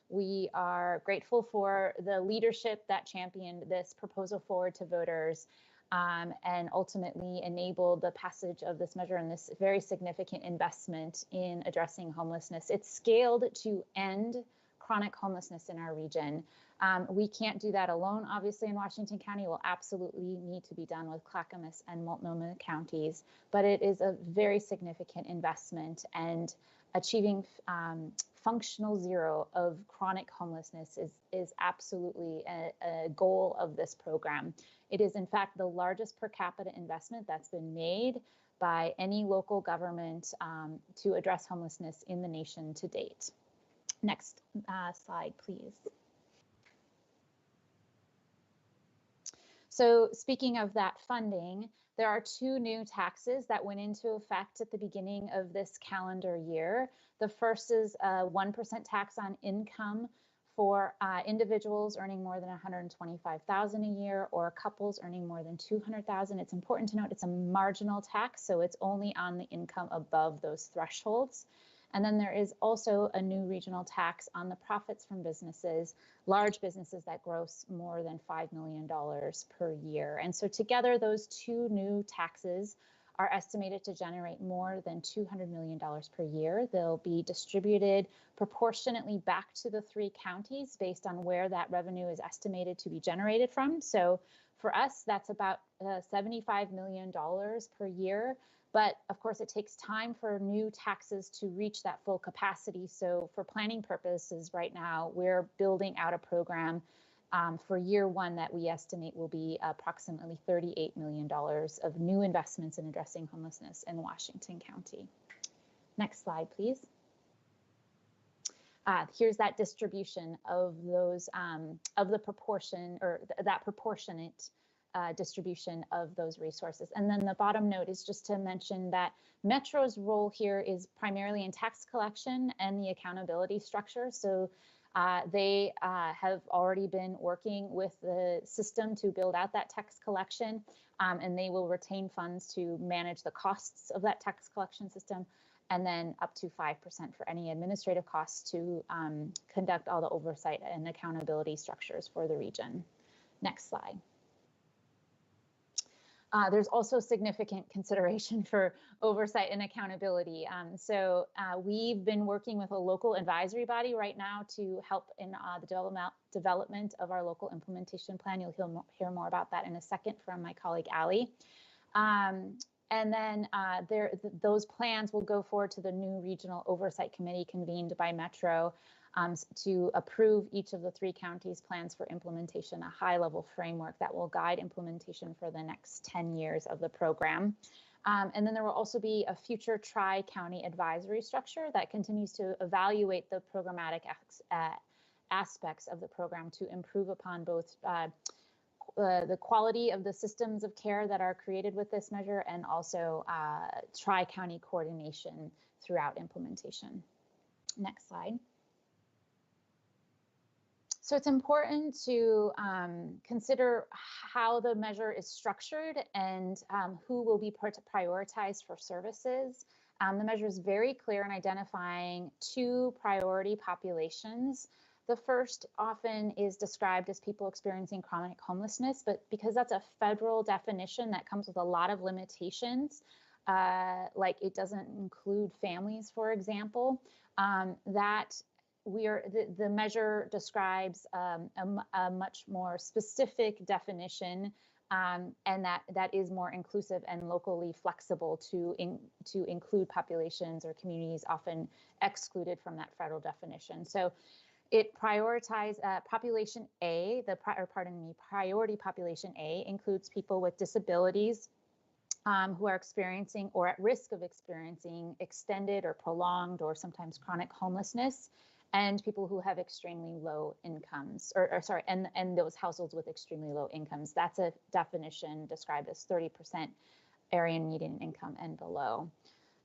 O: we are grateful for the leadership that championed this proposal forward to voters and ultimately enabled the passage of this measure and this very significant investment in addressing homelessness. It's scaled to end chronic homelessness in our region. We can't do that alone, obviously, in Washington County. It will absolutely need to be done with Clackamas and Multnomah counties, but it is a very significant investment, and achieving functional zero of chronic homelessness is absolutely a goal of this program. It is, in fact, the largest per capita investment that's been made by any local government to address homelessness in the nation to date. Next slide, please. So speaking of that funding, there are two new taxes that went into effect at the beginning of this calendar year. The first is a 1% tax on income for individuals earning more than $125,000 a year or couples earning more than $200,000. It's important to note it's a marginal tax, so it's only on the income above those thresholds. And then there is also a new regional tax on the profits from businesses, large businesses that gross more than $5 million per year. And so together, those two new taxes are estimated to generate more than $200 million per year. They'll be distributed proportionately back to the 3 counties based on where that revenue is estimated to be generated from. So for us, that's about $75 million per year. But of course, it takes time for new taxes to reach that full capacity. So for planning purposes right now, we're building out a program for year 1 that we estimate will be approximately $38 million of new investments in addressing homelessness in Washington County. Next slide, please. Here's that distribution of those, of the proportion or that proportionate distribution of those resources. And then the bottom note is just to mention that Metro's role here is primarily in tax collection and the accountability structure. So they have already been working with the system to build out that tax collection, and they will retain funds to manage the costs of that tax collection system, and then up to 5% for any administrative costs to conduct all the oversight and accountability structures for the region. Next slide. There's also significant consideration for oversight and accountability. So we've been working with a local advisory body right now to help in the development of our local implementation plan. You'll hear more about that in a second from my colleague, Allie. And then those plans will go forward to the new regional oversight committee convened by Metro to approve each of the 3 counties' plans for implementation, a high-level framework that will guide implementation for the next 10 years of the program. And then there will also be a future tri-county advisory structure that continues to evaluate the programmatic aspects of the program to improve upon both the quality of the systems of care that are created with this measure and also tri-county coordination throughout implementation. Next slide. So it's important to consider how the measure is structured and who will be prioritized for services. The measure is very clear in identifying 2 priority populations. The first often is described as people experiencing chronic homelessness, but because that's a federal definition that comes with a lot of limitations, like it doesn't include families, for example, the measure describes a much more specific definition, and that is more inclusive and locally flexible to include populations or communities often excluded from that federal definition. So it prioritizes population A, priority population A includes people with disabilities who are experiencing or at risk of experiencing extended or prolonged or sometimes chronic homelessness, and people who have extremely low incomes, and those households with extremely low incomes. That's a definition described as 30% area median income and below.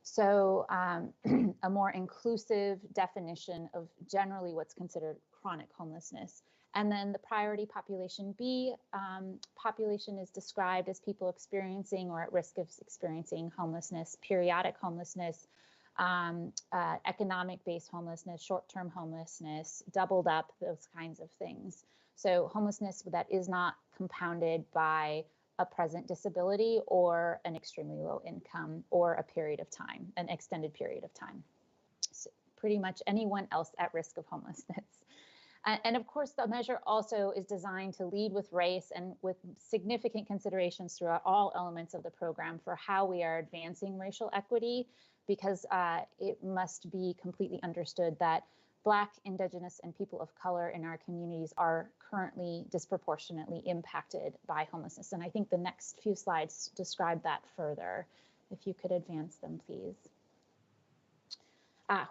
O: So a more inclusive definition of generally what's considered chronic homelessness. And then the priority population B population is described as people experiencing or at risk of experiencing homelessness, periodic homelessness, economic-based homelessness, short-term homelessness, doubled up, those kinds of things. So homelessness that is not compounded by a present disability or an extremely low income or a period of time, an extended period of time. So pretty much anyone else at risk of homelessness. And of course, the measure also is designed to lead with race and with significant considerations throughout all elements of the program for how we are advancing racial equity, because it must be completely understood that Black, Indigenous, and people of color in our communities are currently disproportionately impacted by homelessness. And I think the next few slides describe that further. If you could advance them, please.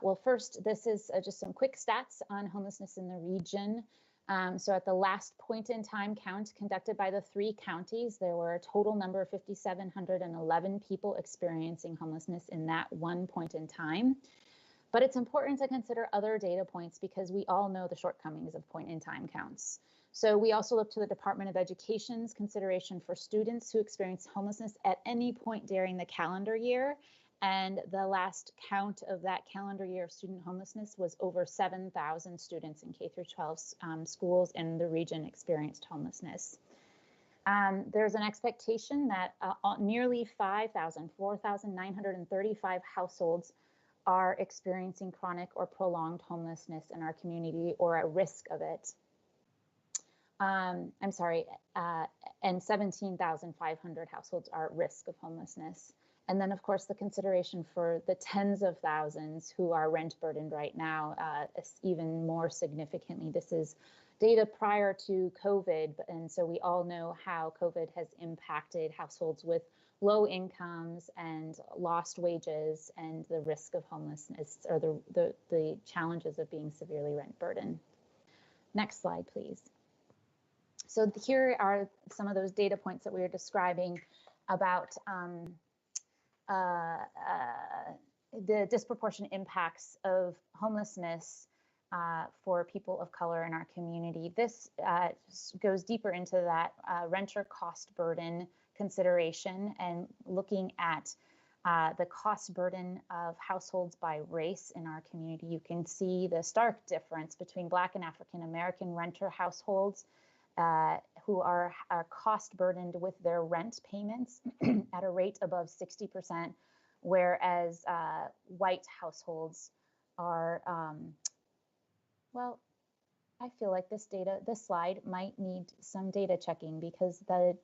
O: Well, first, this is just some quick stats on homelessness in the region. So at the last point in time count conducted by the 3 counties, there were a total number of 5,711 people experiencing homelessness in that one point in time. But it's important to consider other data points because we all know the shortcomings of point in time counts. So we also look to the Department of Education's consideration for students who experience homelessness at any point during the calendar year. And the last count of that calendar year of student homelessness was over 7,000 students in K-12 schools in the region experienced homelessness. There's an expectation that nearly 4,935 households are experiencing chronic or prolonged homelessness in our community or at risk of it. And 17,500 households are at risk of homelessness. And then, of course, the consideration for the tens of thousands who are rent burdened right now, even more significantly. This is data prior to COVID. And so we all know how COVID has impacted households with low incomes and lost wages and the risk of homelessness or the challenges of being severely rent burdened. Next slide, please. So here are some of those data points that we were describing about the disproportionate impacts of homelessness for people of color in our community. This goes deeper into that renter cost burden consideration and looking at the cost burden of households by race in our community. You can see the stark difference between Black and African American renter households who are cost burdened with their rent payments at a rate above 60%, whereas white households are, well, I feel like this slide might need some data checking because the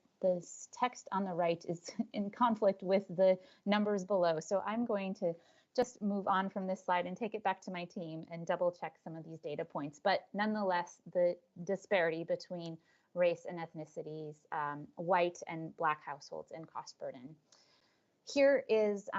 O: text on the right is in conflict with the numbers below. So I'm going to just move on from this slide and take it back to my team and double check some of these data points. But nonetheless, the disparity between race and ethnicities, white and Black households in cost burden. Here is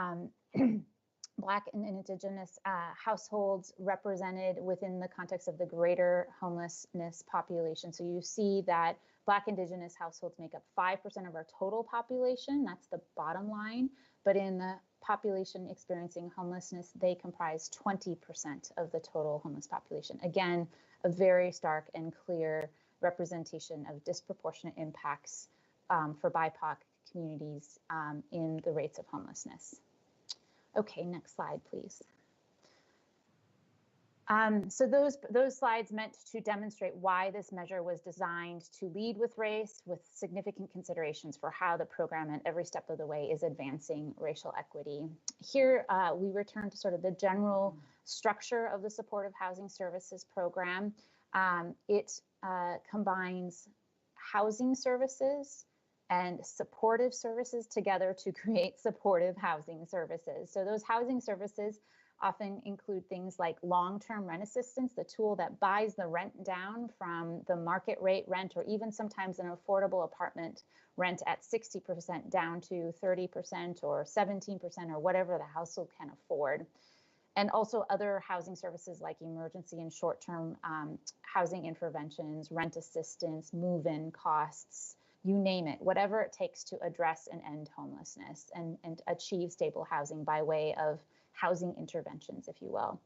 O: Black and Indigenous households represented within the context of the greater homelessness population. So you see that Black Indigenous households make up 5% of our total population. That's the bottom line. But in the population experiencing homelessness, they comprise 20% of the total homeless population. Again, a very stark and clear representation of disproportionate impacts for BIPOC communities in the rates of homelessness. Okay, next slide, please. So those slides meant to demonstrate why this measure was designed to lead with race, with significant considerations for how the program at every step of the way is advancing racial equity. Here, we return to sort of the general structure of the supportive housing services program. It combines housing services and supportive services together to create supportive housing services. So those housing services often include things like long-term rent assistance, the tool that buys the rent down from the market rate rent, or even sometimes an affordable apartment rent at 60% down to 30% or 17% or whatever the household can afford. And also other housing services like emergency and short-term housing interventions, rent assistance, move-in costs, you name it, whatever it takes to address and end homelessness and achieve stable housing by way of housing interventions, if you will.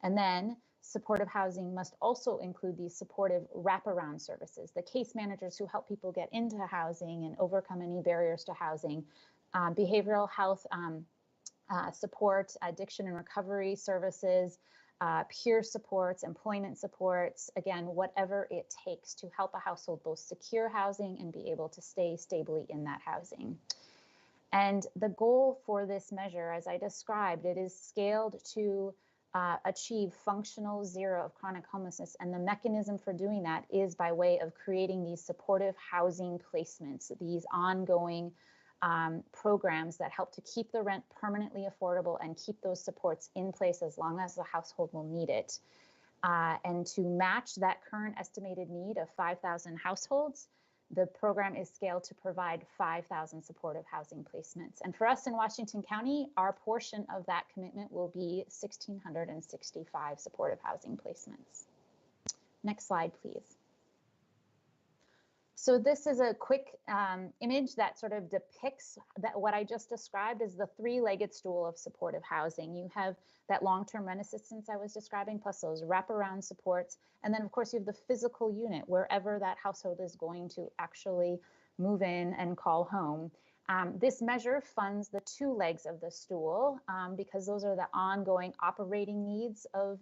O: And then supportive housing must also include these supportive wraparound services, the case managers who help people get into housing and overcome any barriers to housing, behavioral health support, addiction and recovery services, peer supports, employment supports, again, whatever it takes to help a household both secure housing and be able to stay stably in that housing. And the goal for this measure, as I described, it is scaled to achieve functional zero of chronic homelessness. And the mechanism for doing that is by way of creating these supportive housing placements, these ongoing programs that help to keep the rent permanently affordable and keep those supports in place as long as the household will need it. And to match that current estimated need of 5,000 households, The program is scaled to provide 5,000 supportive housing placements. And for us in Washington County, our portion of that commitment will be 1,665 supportive housing placements. Next slide, please. So this is a quick image that sort of depicts that what I just described is the three-legged stool of supportive housing. You have that long-term rent assistance I was describing, plus those wraparound supports. And then of course you have the physical unit wherever that household is going to actually move in and call home. This measure funds the two legs of the stool because those are the ongoing operating needs of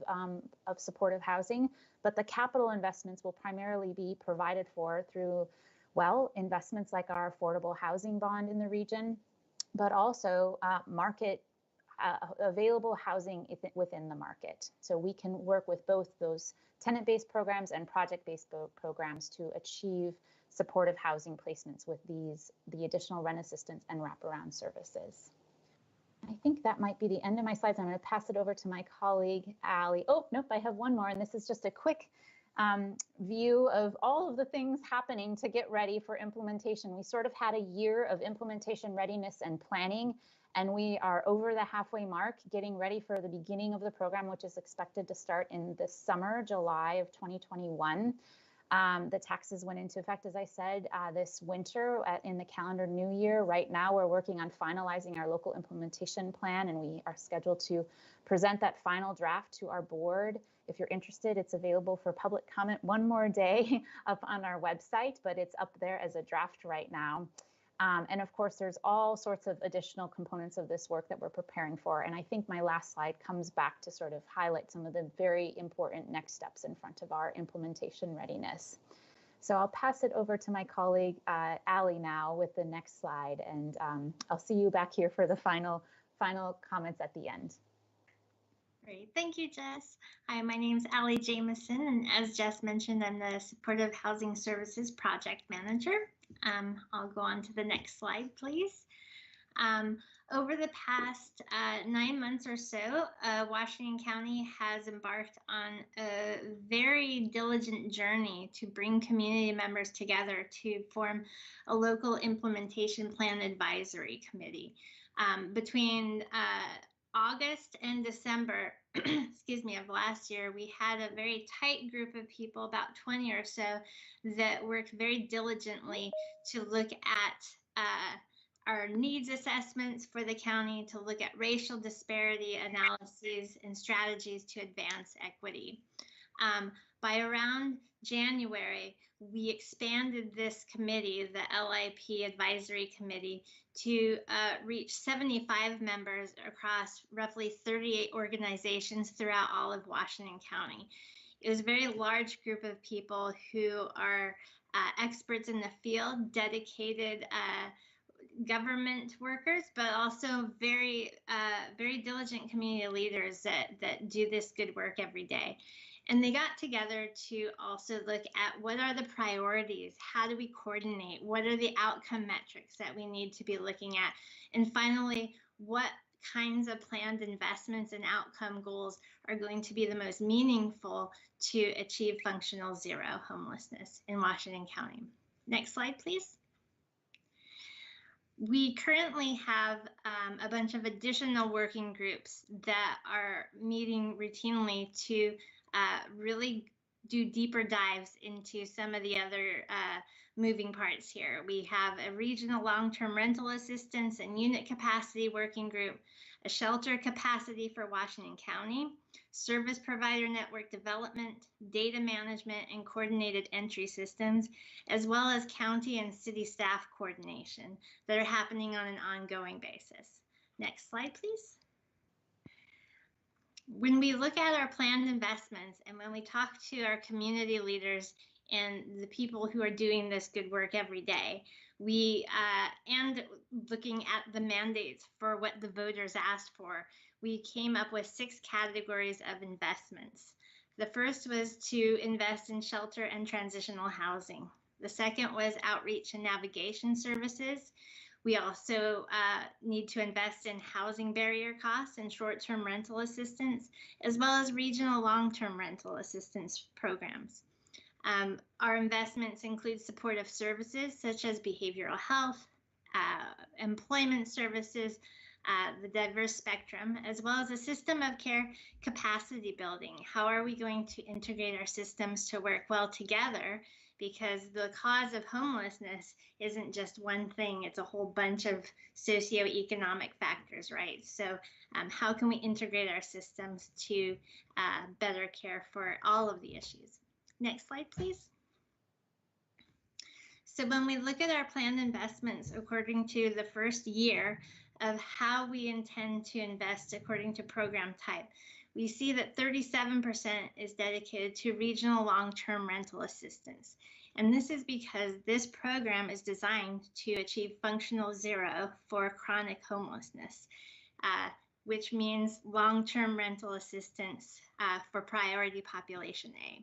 O: supportive housing. But the capital investments will primarily be provided for through, well, investments like our affordable housing bond in the region, but also market available housing within the market. So we can work with both those tenant-based programs and project-based programs to achieve supportive housing placements with the additional rent assistance and wraparound services. I think that might be the end of my slides. I'm going to pass it over to my colleague, Allie. Oh, nope, I have one more, and this is just a quick view of all of the things happening to get ready for implementation. We sort of had a year of implementation readiness and planning, and we are over the halfway mark, getting ready for the beginning of the program, which is expected to start in the summer, July of 2021. The taxes went into effect, as I said, this winter in the calendar new year. Right now, we're working on finalizing our local implementation plan, and we are scheduled to present that final draft to our board. If you're interested, it's available for public comment one more day up on our website, but it's up there as a draft right now. And of course, there's all sorts of additional components of this work that we're preparing for. And I think my last slide comes back to sort of highlight some of the very important next steps in front of our implementation readiness. So I'll pass it over to my colleague, Allie, now with the next slide. And I'll see you back here for the final comments at the end.
P: Great. Thank you, Jess. Hi, my name is Allie Jameson, and as Jess mentioned, I'm the Supportive Housing Services Project Manager. I'll go on to the next slide, please. Over the past 9 months or so, Washington County has embarked on a very diligent journey to bring community members together to form a local implementation plan advisory committee. Between August and December, excuse me, of last year, we had a very tight group of people, about 20 or so, that worked very diligently to look at our needs assessments for the county, to look at racial disparity analyses and strategies to advance equity. By around January, we expanded this committee, the LIP Advisory Committee, to reach 75 members across roughly 38 organizations throughout all of Washington County. It was a very large group of people who are experts in the field, dedicated government workers, but also very diligent community leaders that do this good work every day. And they got together to also look at what are the priorities, how do we coordinate, what are the outcome metrics that we need to be looking at, and finally, what kinds of planned investments and outcome goals are going to be the most meaningful to achieve functional zero homelessness in Washington County. Next slide, please. We currently have a bunch of additional working groups that are meeting routinely to really do deeper dives into some of the other moving parts here. We have a regional long-term rental assistance and unit capacity working group, a shelter capacity for Washington County, service provider network development, data management, and coordinated entry systems, as well as county and city staff coordination that are happening on an ongoing basis. Next slide, please. When we look at our planned investments and when we talk to our community leaders and the people who are doing this good work every day, and looking at the mandates for what the voters asked for, we came up with 6 categories of investments. The first was to invest in shelter and transitional housing. The second was outreach and navigation services. We also need to invest in housing barrier costs and short-term rental assistance, as well as regional long-term rental assistance programs. Our investments include supportive services such as behavioral health, employment services, the diverse spectrum, as well as a system of care capacity building. How are we going to integrate our systems to work well together? Because the cause of homelessness isn't just one thing, it's a whole bunch of socioeconomic factors, right? So how can we integrate our systems to better care for all of the issues? Next slide, please. So when we look at our planned investments according to the first year of how we intend to invest according to program type, we see that 37% is dedicated to regional long-term rental assistance. And this is because this program is designed to achieve functional zero for chronic homelessness, which means long-term rental assistance for priority population A.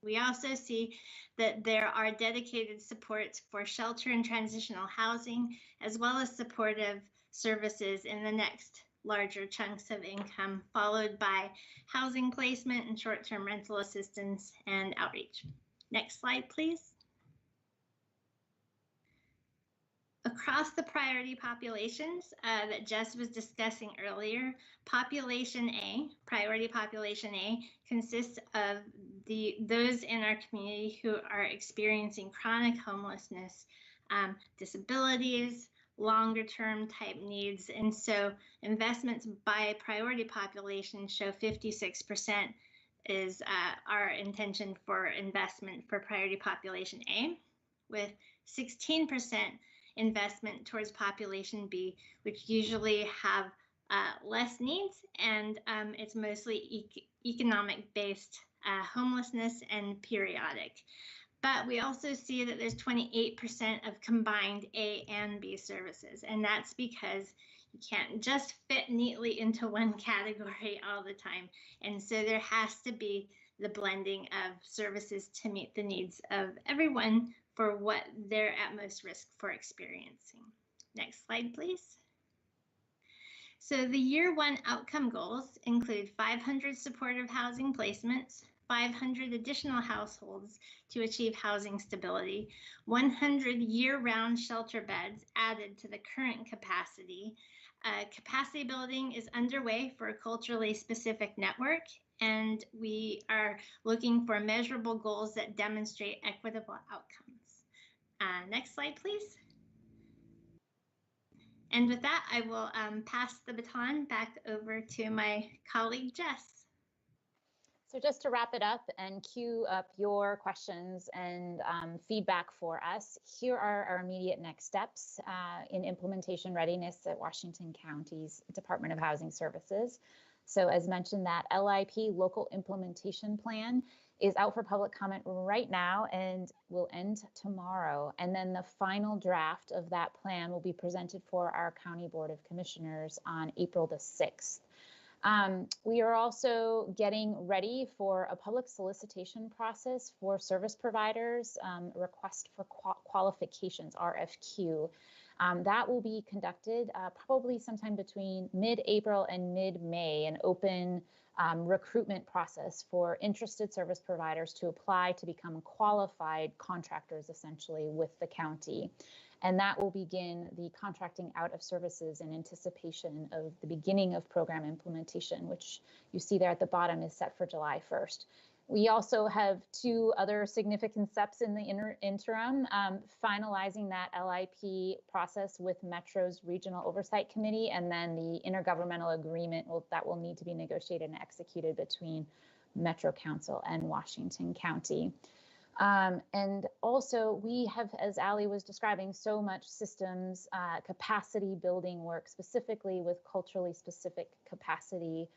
P: We also see that there are dedicated supports for shelter and transitional housing, as well as supportive services in the next larger chunks of income, followed by housing placement and short-term rental assistance and outreach. Next slide, please. Across the priority populations that Jess was discussing earlier, population A, priority population A, consists of those in our community who are experiencing chronic homelessness, disabilities, longer term type needs. And so investments by priority population show 56% is our intention for investment for priority population A, with 16% investment towards population B, which usually have less needs, and it's mostly economic based homelessness and periodic. But we also see that there's 28% of combined A and B services, and that's because you can't just fit neatly into one category all the time. And so there has to be the blending of services to meet the needs of everyone for what they're at most risk for experiencing. Next slide, please. So the year one outcome goals include 500 supportive housing placements, 500 additional households to achieve housing stability, 100 year-round shelter beds added to the current capacity. Capacity building is underway for a culturally specific network, and we are looking for measurable goals that demonstrate equitable outcomes. Next slide, please. And with that, I will pass the baton back over to my colleague, Jess.
O: So just to wrap it up and queue up your questions and feedback for us, here are our immediate next steps in implementation readiness at Washington County's Department of Housing Services. So as mentioned, that LIP, Local Implementation Plan, is out for public comment right now and will end tomorrow. And then the final draft of that plan will be presented for our County Board of Commissioners on April the 6th. We are also getting ready for a public solicitation process for service providers, request for qualifications, RFQ. That will be conducted probably sometime between mid-April and mid-May, an open recruitment process for interested service providers to apply to become qualified contractors, essentially, with the county. And that will begin the contracting out of services in anticipation of the beginning of program implementation, which you see there at the bottom is set for July 1st. We also have two other significant steps in the interim, finalizing that LIP process with Metro's Regional Oversight Committee, and then the intergovernmental agreement that will need to be negotiated and executed between Metro Council and Washington County. And also we have, as Ali was describing, so much systems capacity building work, specifically with culturally specific capacity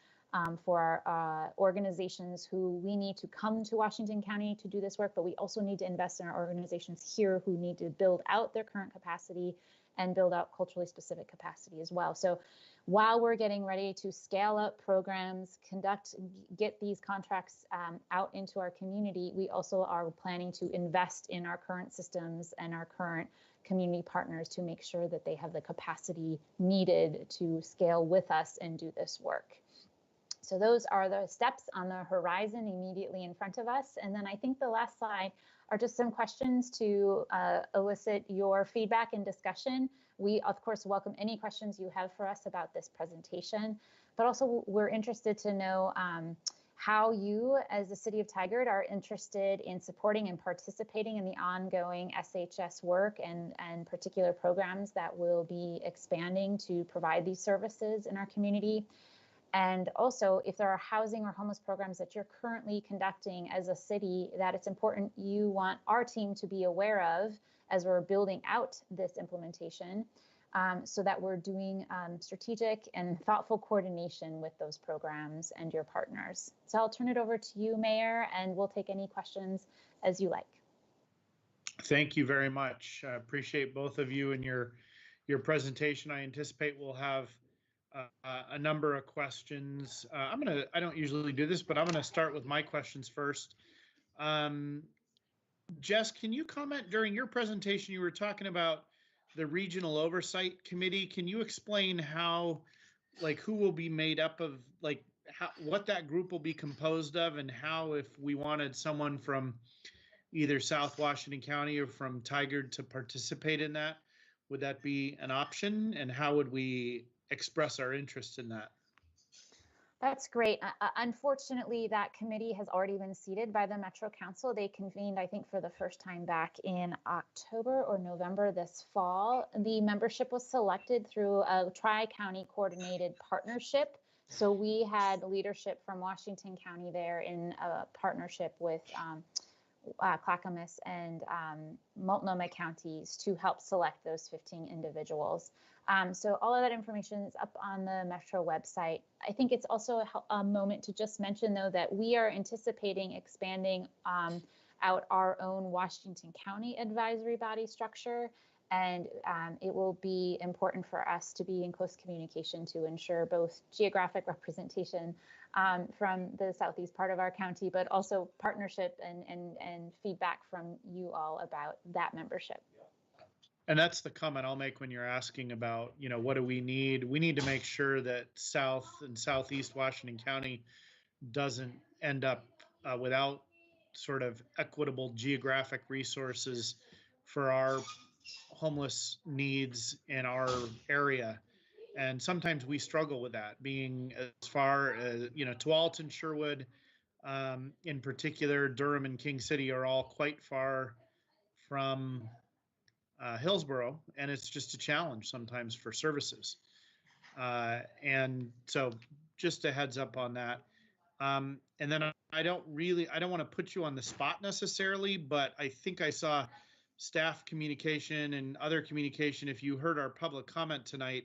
O: for our organizations who we need to come to Washington County to do this work, but we also need to invest in our organizations here who need to build out their current capacity and build out culturally specific capacity as well. So while we're getting ready to scale up programs, get these contracts out into our community, we also are planning to invest in our current systems and our current community partners to make sure that they have the capacity needed to scale with us and do this work. So those are the steps on the horizon immediately in front of us. And then I think the last slide are just some questions to elicit your feedback and discussion. We, of course, welcome any questions you have for us about this presentation, but also we're interested to know how you, as the City of Tigard, are interested in supporting and participating in the ongoing SHS work and particular programs that will be expanding to provide these services in our community. And also, if there are housing or homeless programs that you're currently conducting as a city that it's important you want our team to be aware of as we're building out this implementation, so that we're doing strategic and thoughtful coordination with those programs and your partners. So I'll turn it over to you, Mayor, and we'll take any questions as you like.
C: Thank you very much. I appreciate both of you and your presentation. I anticipate we'll have a number of questions. I don't usually do this, but I'm gonna start with my questions first. Jess, can you comment during your presentation, you were talking about the Regional Oversight Committee. Can you explain how, like, who will be made up of, like, what that group will be composed of, and how, if we wanted someone from either South Washington County or from Tigard to participate in that, would that be an option? And how would we express our interest in that?
O: That's great. Unfortunately, that committee has already been seated by the Metro Council. They convened, I think, for the first time back in October or November this fall. The membership was selected through a tri-county coordinated partnership. So we had leadership from Washington County there in a partnership with Clackamas and Multnomah counties to help select those 15 individuals. So all of that information is up on the Metro website. I think it's also a moment to just mention, though, that we are anticipating expanding out our own Washington County advisory body structure. And it will be important for us to be in close communication to ensure both geographic representation from the southeast part of our county, but also partnership and feedback from you all about that membership.
C: And that's the comment I'll make when you're asking about, you know, what do we need? We need to make sure that South and Southeast Washington County doesn't end up without sort of equitable geographic resources for our homeless needs in our area. And sometimes we struggle with that, being as far as, you know, Tualatin, Sherwood, in particular, Durham and King City are all quite far from Hillsborough, and it's just a challenge sometimes for services. And so just a heads up on that. And then I don't want to put you on the spot necessarily, but I think I saw staff communication and other communication. If you heard our public comment tonight,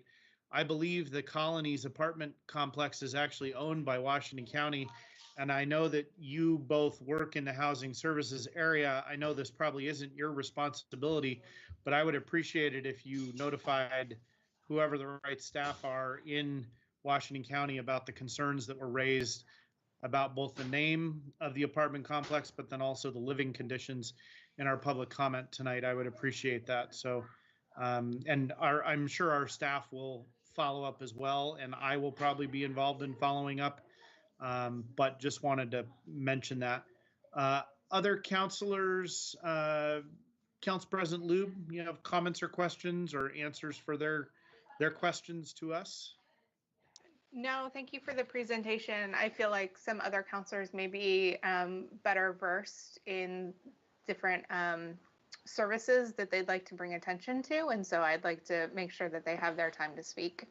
C: I believe the Colonies apartment complex is actually owned by Washington County. And I know that you both work in the housing services area. I know this probably isn't your responsibility, but I would appreciate it if you notified whoever the right staff are in Washington County about the concerns that were raised about both the name of the apartment complex, but then also the living conditions in our public comment tonight. I would appreciate that. So, and I'm sure our staff will follow up as well, and I will probably be involved in following up. But just wanted to mention that. Other councilors, Council President Lube, you have comments or questions or answers for their questions to us?
F: No, thank you for the presentation. I feel like some other counselors may be better versed in different services that they'd like to bring attention to. And so I'd like to make sure that they have their time to speak.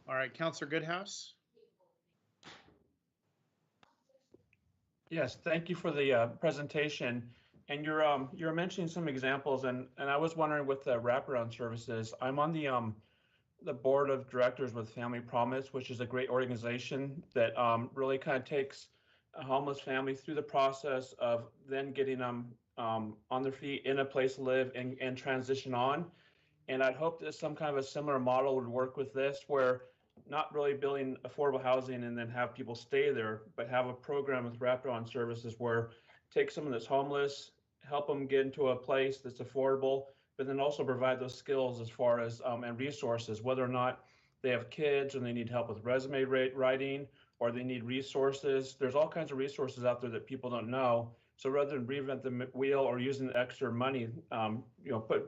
C: All right, Councilor Goodhouse.
J: Yes, thank you for the presentation. And you're mentioning some examples, and I was wondering with the wraparound services, I'm on the board of directors with Family Promise, which is a great organization that really kind of takes a homeless family through the process of then getting them on their feet in a place to live and transition on. And I'd hope that some kind of a similar model would work with this, where not really building affordable housing and then have people stay there, but have a program with wraparound services where take someone that's homeless, help them get into a place that's affordable, but then also provide those skills as far as and resources, whether or not they have kids and they need help with resume writing, or they need resources. There's all kinds of resources out there that people don't know. So rather than reinvent the wheel or using the extra money,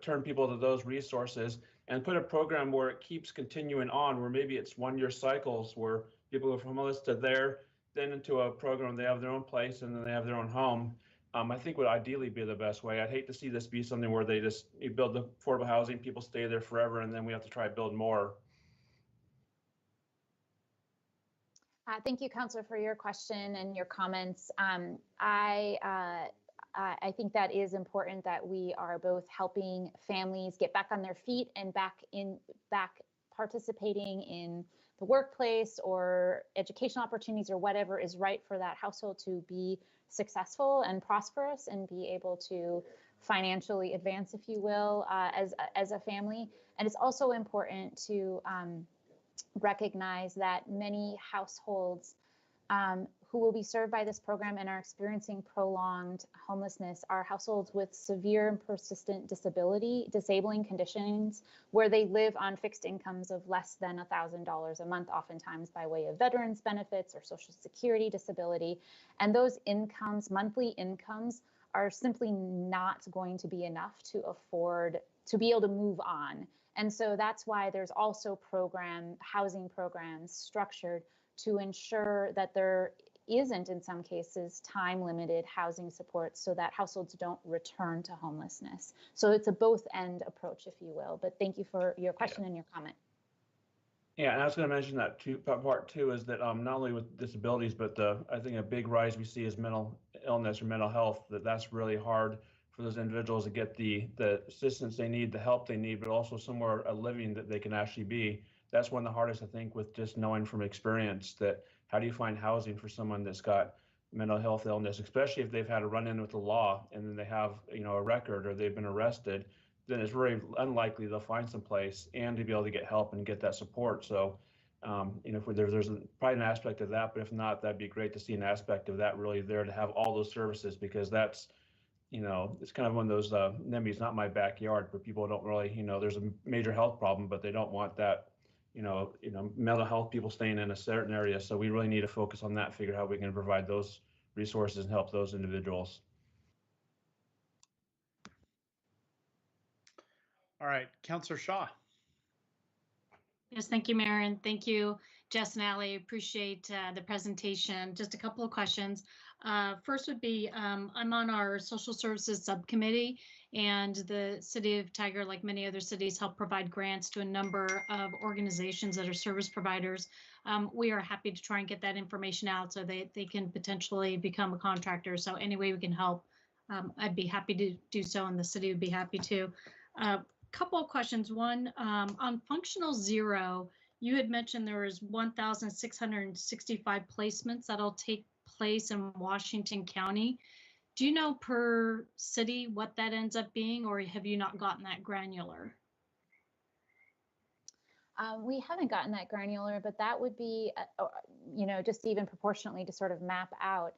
J: turn people to those resources and put a program where it keeps continuing on, where maybe it's 1-year cycles where people go from homeless to there, then into a program, they have their own place and then they have their own home. I think would ideally be the best way. I'd hate to see this be something where you build the affordable housing, people stay there forever, and then we have to try to build more.
O: Thank you, Councilor, for your question and your comments. I think that is important that we are both helping families get back on their feet and back participating in the workplace or educational opportunities or whatever is right for that household to be successful and prosperous and be able to financially advance, if you will, as a family. And it's also important to recognize that many households who will be served by this program and are experiencing prolonged homelessness are households with severe and persistent disabling conditions where they live on fixed incomes of less than $1,000 a month, oftentimes by way of veterans benefits or Social Security disability. And those incomes, monthly incomes, are simply not going to be enough to afford to be able to move on. And so that's why there's also housing programs structured to ensure that there isn't, in some cases, time-limited housing support so that households don't return to homelessness. So it's a both-end approach, if you will. But thank you for your question and your comment.
J: Yeah, and I was going to mention that too. Part two is that not only with disabilities, but I think a big rise we see is mental illness or mental health. That's really hard for those individuals to get the assistance they need, the help they need, but also somewhere a living that they can actually be. That's one of the hardest, I think, with just knowing from experience that how do you find housing for someone that's got mental health illness, especially if they've had a run-in with the law and then they have a record or they've been arrested, then it's very unlikely they'll find some place and to be able to get help and get that support. So, if there's probably an aspect of that, but if not, that'd be great to see an aspect of that really there to have all those services, because that's, it's kind of one of those NIMBYs, not my backyard, where people don't really, there's a major health problem, but they don't want that, mental health people staying in a certain area. So we really need to focus on that, figure out how we can provide those resources and help those individuals.
C: All right, Councillor Shaw.
E: Yes, thank you, Mayor, and thank you, Jess and Allie. Appreciate the presentation. Just a couple of questions. First would be, I'm on our social services subcommittee, and the city of Tiger, like many other cities, help provide grants to a number of organizations that are service providers. We are happy to try and get that information out so they can potentially become a contractor. So any way we can help, I'd be happy to do so, and the city would be happy to. Couple of questions. One, on functional zero, you had mentioned there was 1,665 placements that'll take place in Washington County. Do you know per city what that ends up being, or have you not gotten that granular?
O: We haven't gotten that granular, but that would be, just even proportionately to sort of map out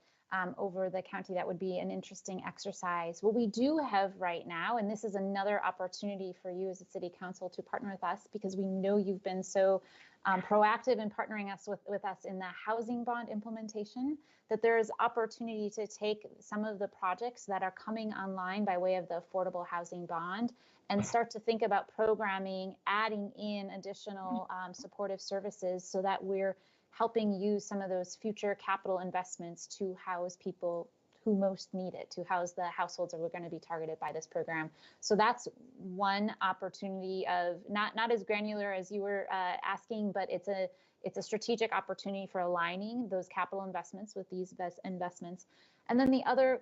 O: over the county, that would be an interesting exercise. What we do have right now, and this is another opportunity for you as a city council to partner with us, because we know you've been so proactive in partnering with us in the housing bond implementation, that there is opportunity to take some of the projects that are coming online by way of the affordable housing bond and start to think about programming, adding in additional supportive services so that we're helping use some of those future capital investments to house people who most need it, to house the households that are going to be targeted by this program. So that's one opportunity of not as granular as you were asking, but it's a strategic opportunity for aligning those capital investments with these investments. And then the other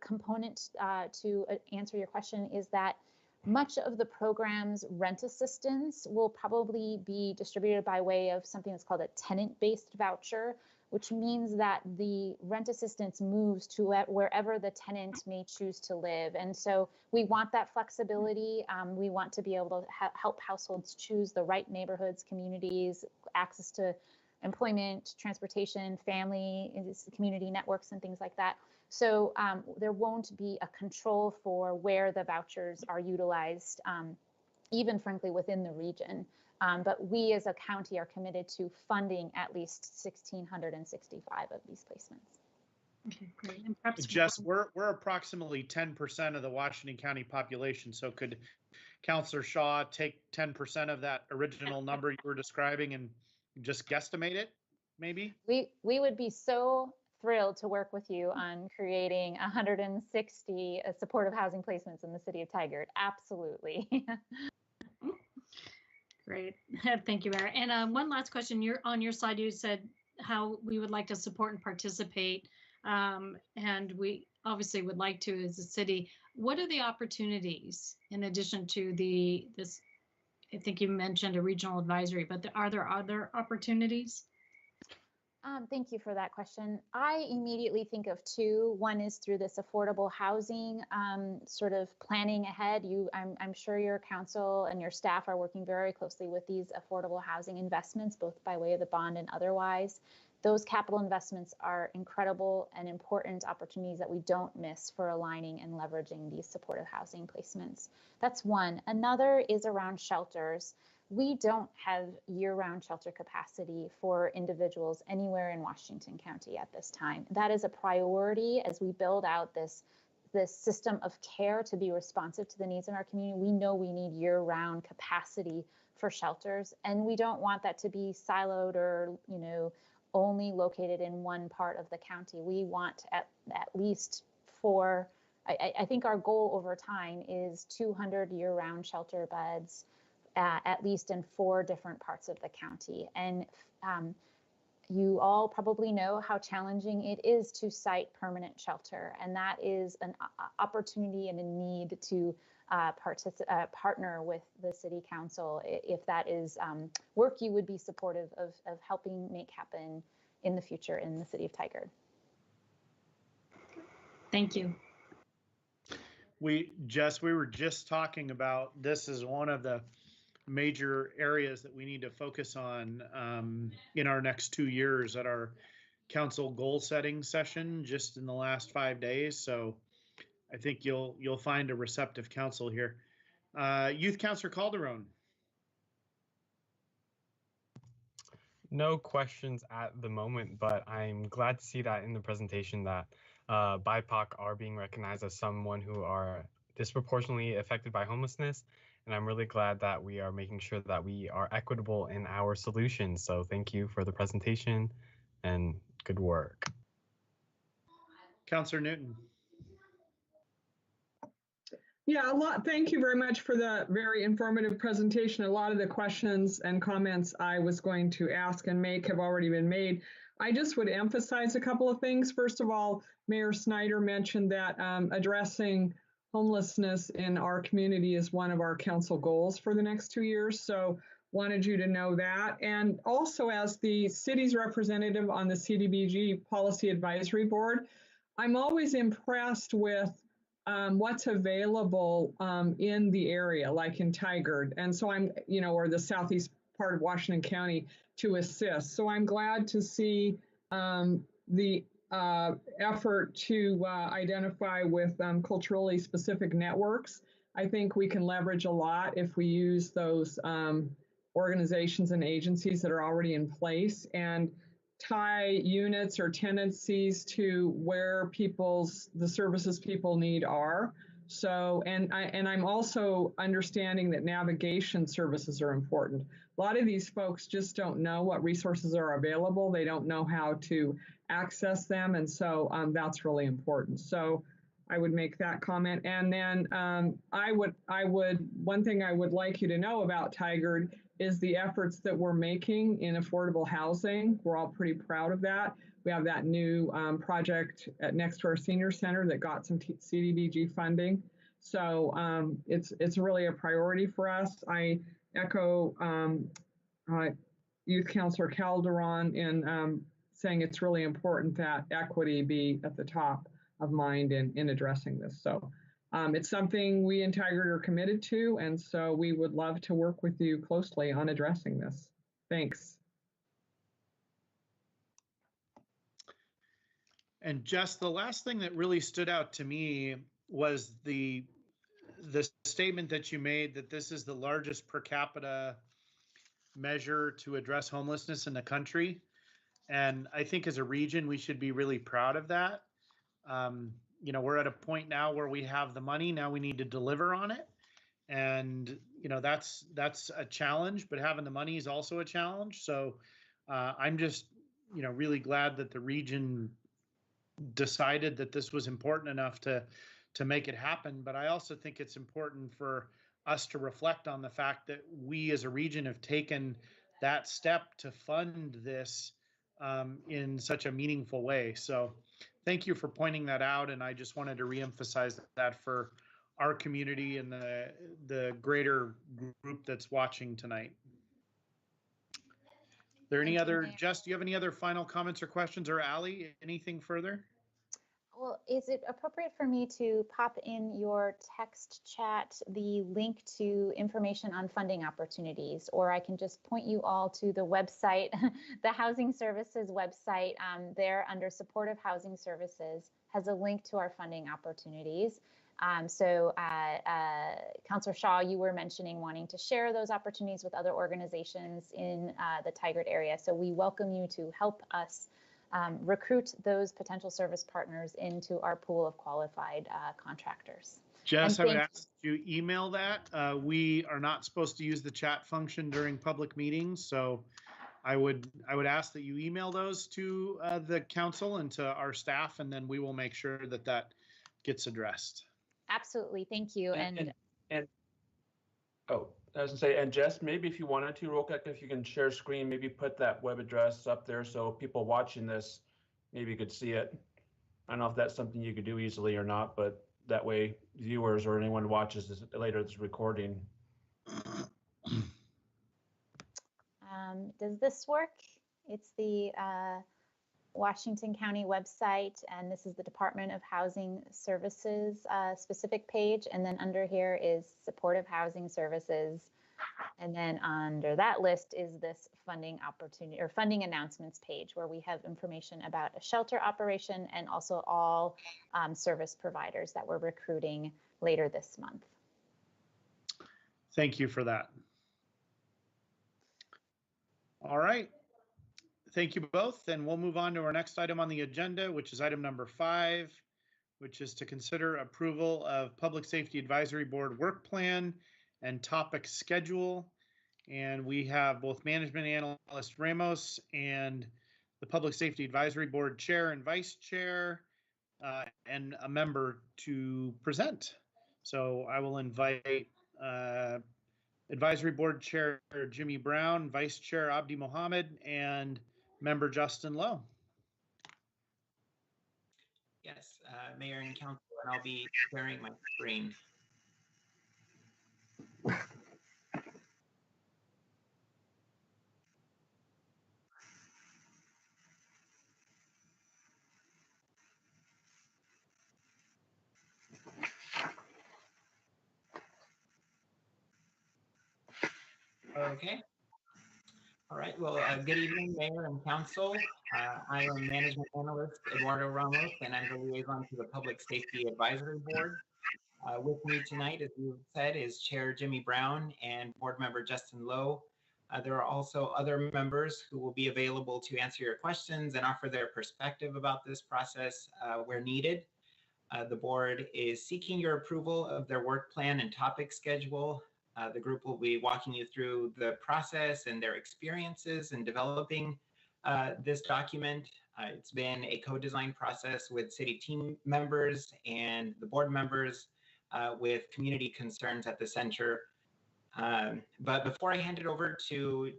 O: component to answer your question is that much of the program's rent assistance will probably be distributed by way of something that's called a tenant-based voucher, which means that the rent assistance moves to wherever the tenant may choose to live. And so we want that flexibility. We want to be able to help households choose the right neighborhoods, communities, access to employment, transportation, family, community networks, and things like that. So there won't be a control for where the vouchers are utilized, even frankly within the region. But we as a county are committed to funding at least 1,665 of these placements.
E: Okay, great. And perhaps
C: Jess, we're approximately 10% of the Washington County population. So could Councillor Shaw take 10% of that original number you were describing and just guesstimate it, maybe?
O: We would be so thrilled to work with you on creating 160 supportive housing placements in the city of Tigard. Absolutely.
E: Great. Thank you, Mayor. And one last question. On your slide, you said how we would like to support and participate. And we obviously would like to as a city. What are the opportunities in addition to this? I think you mentioned a regional advisory, but are there other opportunities?
O: Thank you for that question. I immediately think of two. One is through this affordable housing sort of planning ahead. I'm sure your council and your staff are working very closely with these affordable housing investments, both by way of the bond and otherwise. Those capital investments are incredible and important opportunities that we don't miss for aligning and leveraging these supportive housing placements. That's one. Another is around shelters. We don't have year-round shelter capacity for individuals anywhere in Washington County at this time. That is a priority as we build out this system of care to be responsive to the needs of our community. We know we need year-round capacity for shelters, and we don't want that to be siloed or, only located in one part of the county. We want at least 4, I think our goal over time is 200 year-round shelter beds, at least in 4 different parts of the county. And you all probably know how challenging it is to site permanent shelter. And that is an opportunity and a need to partner with the city council if that is work you would be supportive of helping make happen in the future in the city of Tigard.
E: Thank you.
C: Jess, we were just talking about this as one of the major areas that we need to focus on in our next 2 years at our council goal setting session just in the last 5 days. So I think you'll find a receptive council here. Youth Councillor Calderon.
K: No questions at the moment, but I'm glad to see that in the presentation that BIPOC are being recognized as someone who are disproportionately affected by homelessness. And I'm really glad that we are making sure that we are equitable in our solutions. So thank you for the presentation and good work.
C: Councillor Newton.
G: Yeah, thank you very much for the very informative presentation. A lot of the questions and comments I was going to ask and make have already been made. I just would emphasize a couple of things. First of all, Mayor Snyder mentioned that addressing homelessness in our community is one of our council goals for the next 2 years. So wanted you to know that. And also as the city's representative on the CDBG Policy Advisory Board, I'm always impressed with what's available in the area, like in Tigard. And so I'm, or the southeast part of Washington County to assist. So I'm glad to see the effort to identify with culturally specific networks. I think we can leverage a lot if we use those organizations and agencies that are already in place and tie units or tenancies to where the services people need are. So, and I'm also understanding that navigation services are important. A lot of these folks just don't know what resources are available. They don't know how to access them. And so that's really important. So I would make that comment. And then one thing I would like you to know about Tigard is the efforts that we're making in affordable housing. We're all pretty proud of that. We have that new project next to our senior center that got some CDBG funding. So it's really a priority for us. I echo Youth Councillor Calderon in saying it's really important that equity be at the top of mind in addressing this. So it's something we in Tigard are committed to, and so we would love to work with you closely on addressing this. Thanks.
C: And just the last thing that really stood out to me was the statement that you made that this is the largest per capita measure to address homelessness in the country. And I think as a region, we should be really proud of that. You know, we're at a point now where we have the money. Now we need to deliver on it. And, you know, that's a challenge, but having the money is also a challenge. So I'm just, you know, really glad that the region decided that this was important enough to make it happen. But I also think it's important for us to reflect on the fact that we as a region have taken that step to fund this in such a meaningful way. So thank you for pointing that out. And I just wanted to reemphasize that for our community and the greater group that's watching tonight. Are there any other, Jess, do you have any other final comments or questions, or Allie, anything further?
O: Well, is it appropriate for me to pop in your text chat the link to information on funding opportunities, or I can just point you all to the website, the Housing Services website there under Supportive Housing Services has a link to our funding opportunities. Councilor Shaw, you were mentioning wanting to share those opportunities with other organizations in the Tigard area. So we welcome you to help us recruit those potential service partners into our pool of qualified contractors.
C: Jess, I would ask you email that. We are not supposed to use the chat function during public meetings, so I would ask that you email those to the council and to our staff, and then we will make sure that that gets addressed.
O: Absolutely, thank you. And
J: oh, I was gonna say, and Jess, maybe if you wanted to, real quick, if you can share screen, maybe put that web address up there so people watching this maybe could see it. I don't know if that's something you could do easily or not, but that way viewers or anyone who watches this later this recording.
O: Does this work? It's the Washington County website, and this is the Department of Housing Services specific page, and then under here is Supportive Housing Services, and then under that list is this funding opportunity or funding announcements page where we have information about a shelter operation and also all service providers that we're recruiting later this month.
C: Thank you for that. All right. Thank you both, and we'll move on to our next item on the agenda, which is item number 5, which is to consider approval of Public Safety Advisory Board work plan and topic schedule. And we have both Management Analyst Ramos and the Public Safety Advisory Board Chair and Vice Chair and a member to present. So I will invite Advisory Board Chair Jimmy Brown, Vice Chair Abdi Mohammed, and Member Justin Lowe.
Q: Yes, Mayor and Council, and I'll be sharing my screen. Okay. All right. Well, good evening, Mayor and Council. I am Management Analyst Eduardo Ramos, and I'm the liaison to the Public Safety Advisory Board. With me tonight, as you said, is Chair Jimmy Brown and Board Member Justin Lowe. There are also other members who will be available to answer your questions and offer their perspective about this process where needed. The board is seeking your approval of their work plan and topic schedule. The group will be walking you through the process and their experiences in developing this document. It's been a co-design process with city team members and the board members with community concerns at the center. But before I hand it over to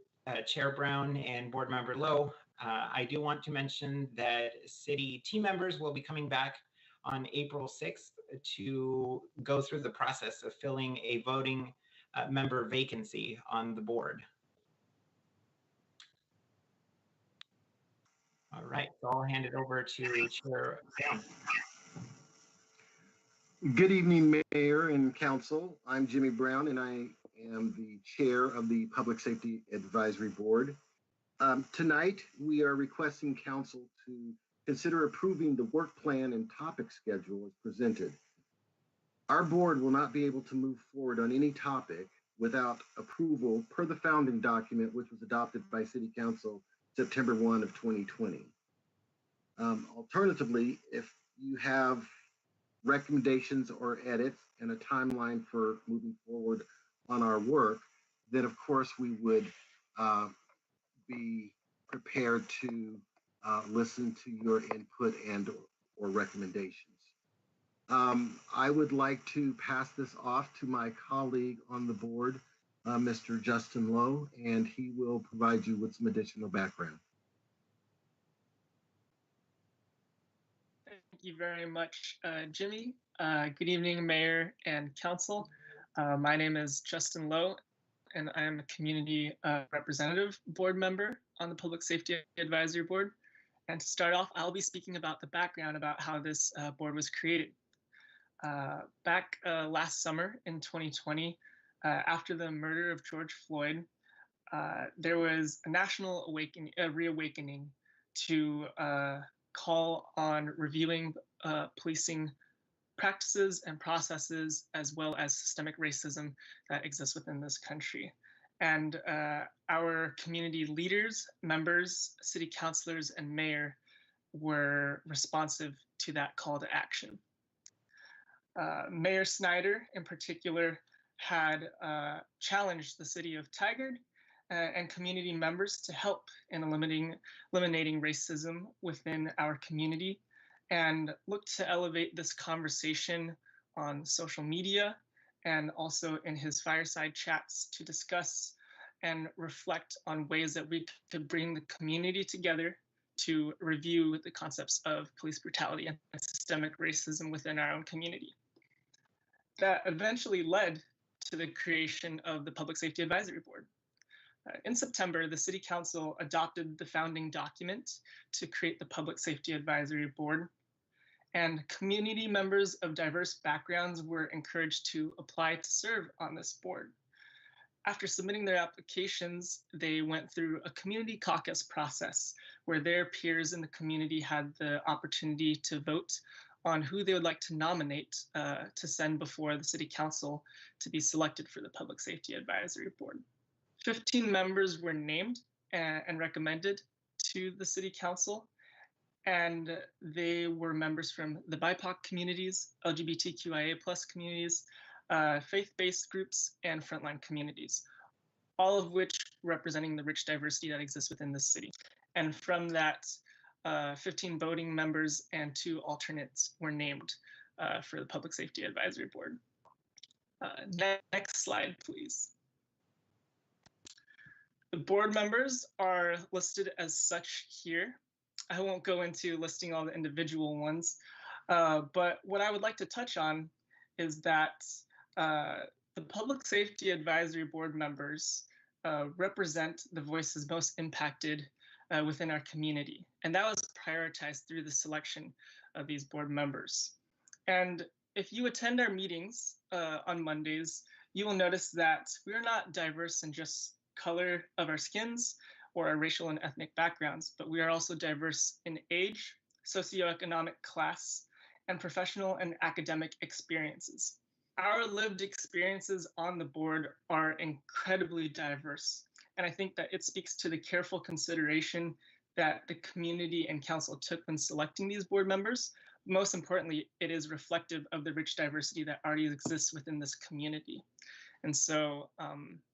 Q: Chair Brown and Board Member Lowe, I do want to mention that city team members will be coming back on April 6th to go through the process of filling a voting member vacancy on the board. All right, so I'll hand it over to Chair Brown.
R: Good evening, Mayor and Council. I'm Jimmy Brown, and I am the Chair of the Public Safety Advisory Board. Tonight, we are requesting Council to consider approving the work plan and topic schedule as presented. Our board will not be able to move forward on any topic without approval per the founding document, which was adopted by City Council September 1 of 2020. Alternatively, if you have recommendations or edits and a timeline for moving forward on our work, then of course we would be prepared to listen to your input and or recommendations. I would like to pass this off to my colleague on the board, Mr. Justin Lowe, and he will provide you with some additional background.
S: Thank you very much, Jimmy. Good evening, Mayor and Council. My name is Justin Lowe, and I am a Community Representative Board Member on the Public Safety Advisory Board. And to start off, I'll be speaking about the background about how this board was created. Back last summer in 2020, after the murder of George Floyd, there was a national reawakening to call on reviewing policing practices and processes, as well as systemic racism that exists within this country. And our community leaders, members, city councilors, and mayor were responsive to that call to action. Mayor Snyder, in particular, had challenged the city of Tigard and community members to help in eliminating racism within our community, and looked to elevate this conversation on social media and also in his fireside chats to discuss and reflect on ways that we could bring the community together to review the concepts of police brutality and systemic racism within our own community. That eventually led to the creation of the Public Safety Advisory Board. In September, the City Council adopted the founding document to create the Public Safety Advisory Board, and community members of diverse backgrounds were encouraged to apply to serve on this board. After submitting their applications, they went through a community caucus process where their peers in the community had the opportunity to vote on who they would like to nominate to send before the City Council to be selected for the Public Safety Advisory Board. 15 members were named and recommended to the City Council, and they were members from the BIPOC communities, LGBTQIA+ communities, faith-based groups, and frontline communities, all of which representing the rich diversity that exists within the city. And from that, 15 voting members and 2 alternates were named for the Public Safety Advisory Board. Next slide, please. The board members are listed as such here. I won't go into listing all the individual ones, but what I would like to touch on is that the Public Safety Advisory Board members represent the voices most impacted within our community. And that was prioritized through the selection of these board members. And if you attend our meetings on Mondays, you will notice that we are not diverse in just color of our skins or our racial and ethnic backgrounds, but we are also diverse in age, socioeconomic class, and professional and academic experiences. Our lived experiences on the board are incredibly diverse, and I think that it speaks to the careful consideration that the community and council took when selecting these board members. Most importantly, it is reflective of the rich diversity that already exists within this community. And so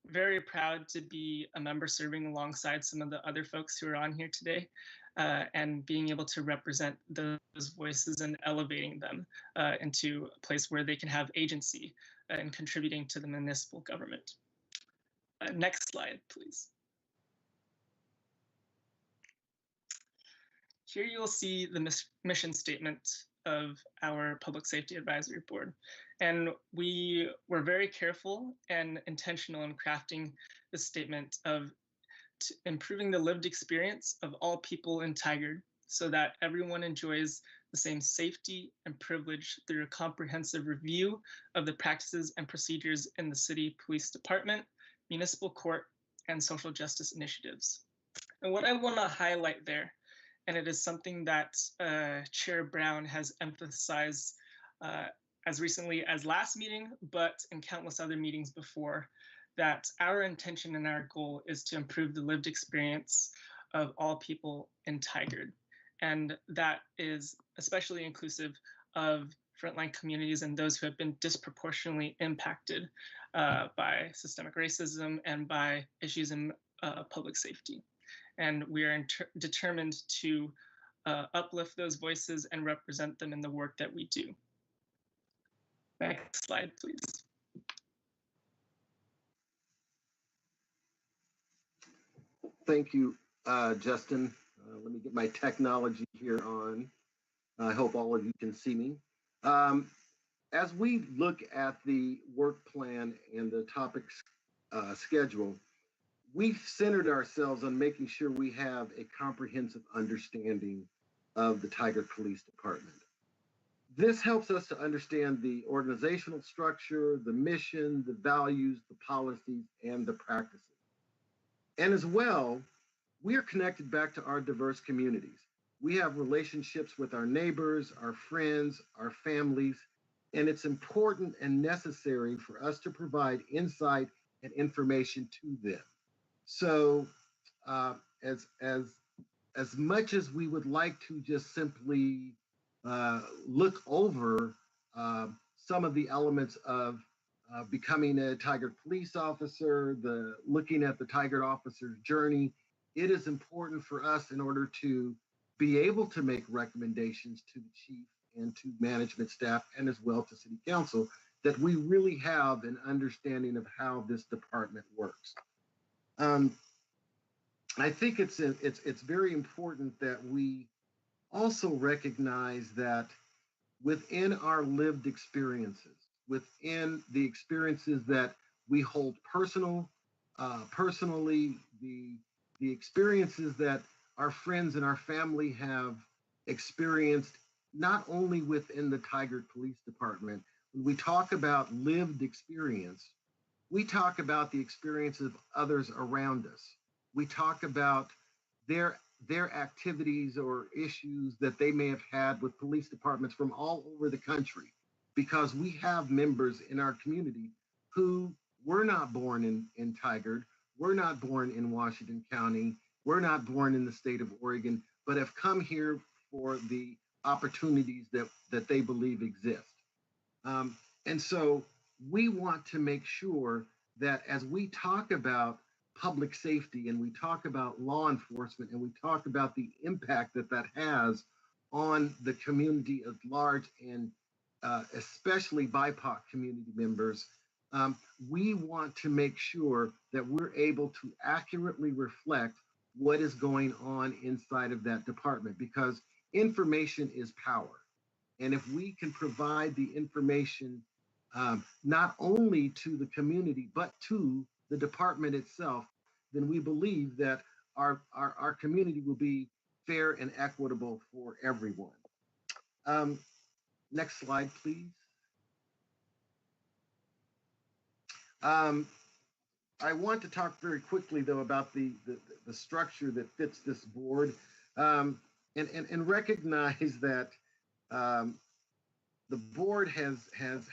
S: very proud to be a member serving alongside some of the other folks who are on here today and being able to represent those voices and elevating them into a place where they can have agency and contributing to the municipal government. Next slide, please. Here you will see the mission statement of our Public Safety Advisory Board. And we were very careful and intentional in crafting the statement of improving the lived experience of all people in Tigard so that everyone enjoys the same safety and privilege through a comprehensive review of the practices and procedures in the city police department, municipal court, and social justice initiatives. And what I want to highlight there, and it is something that Chair Brown has emphasized as recently as last meeting, but in countless other meetings before, that our intention and our goal is to improve the lived experience of all people in Tigard. And that is especially inclusive of frontline communities and those who have been disproportionately impacted by systemic racism and by issues in public safety. And we are determined to uplift those voices and represent them in the work that we do. Next slide, please.
R: Thank you, Justin. Let me get my technology here on. I hope all of you can see me. As we look at the work plan and the topics schedule, we've centered ourselves on making sure we have a comprehensive understanding of the Tigard Police Department. This helps us to understand the organizational structure, the mission, the values, the policies, and the practices. And as well, we are connected back to our diverse communities. We have relationships with our neighbors, our friends, our families, and it's important and necessary for us to provide insight and information to them. So as much as we would like to just simply look over some of the elements of becoming a Tigard police officer, looking at the Tigard officer's journey, it is important for us in order to be able to make recommendations to the chief and to management staff and as well to city council that we really have an understanding of how this department works. I think it's very important that we also recognize that within our lived experiences, within the experiences that we hold personally, the experiences that our friends and our family have experienced, not only within the Tigard Police Department. When we talk about lived experience, we talk about the experiences of others around us. We talk about their activities or issues that they may have had with police departments from all over the country, because we have members in our community who were not born in Tigard, were not born in Washington County, were not born in the state of Oregon, but have come here for the opportunities that they believe exist. And so we want to make sure that as we talk about public safety and we talk about law enforcement and we talk about the impact that has on the community at large and especially BIPOC community members, we want to make sure that we're able to accurately reflect what is going on inside of that department, because information is power. And if we can provide the information not only to the community, but to the department itself, then we believe that our community will be fair and equitable for everyone. Next slide, please. I want to talk very quickly, though, about the structure that fits this board, and recognize that the board has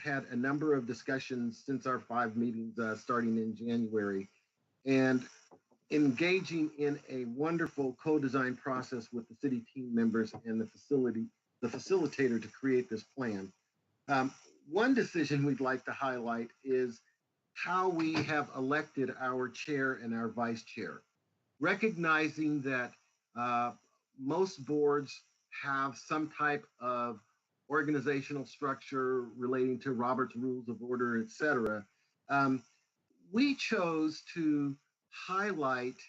R: had a number of discussions since our 5 meetings starting in January, and engaging in a wonderful co-design process with the city team members and the facilitator to create this plan. One decision we'd like to highlight is how we have elected our chair and our vice chair, recognizing that most boards have some type of organizational structure relating to Robert's Rules of Order, et cetera. We chose to highlight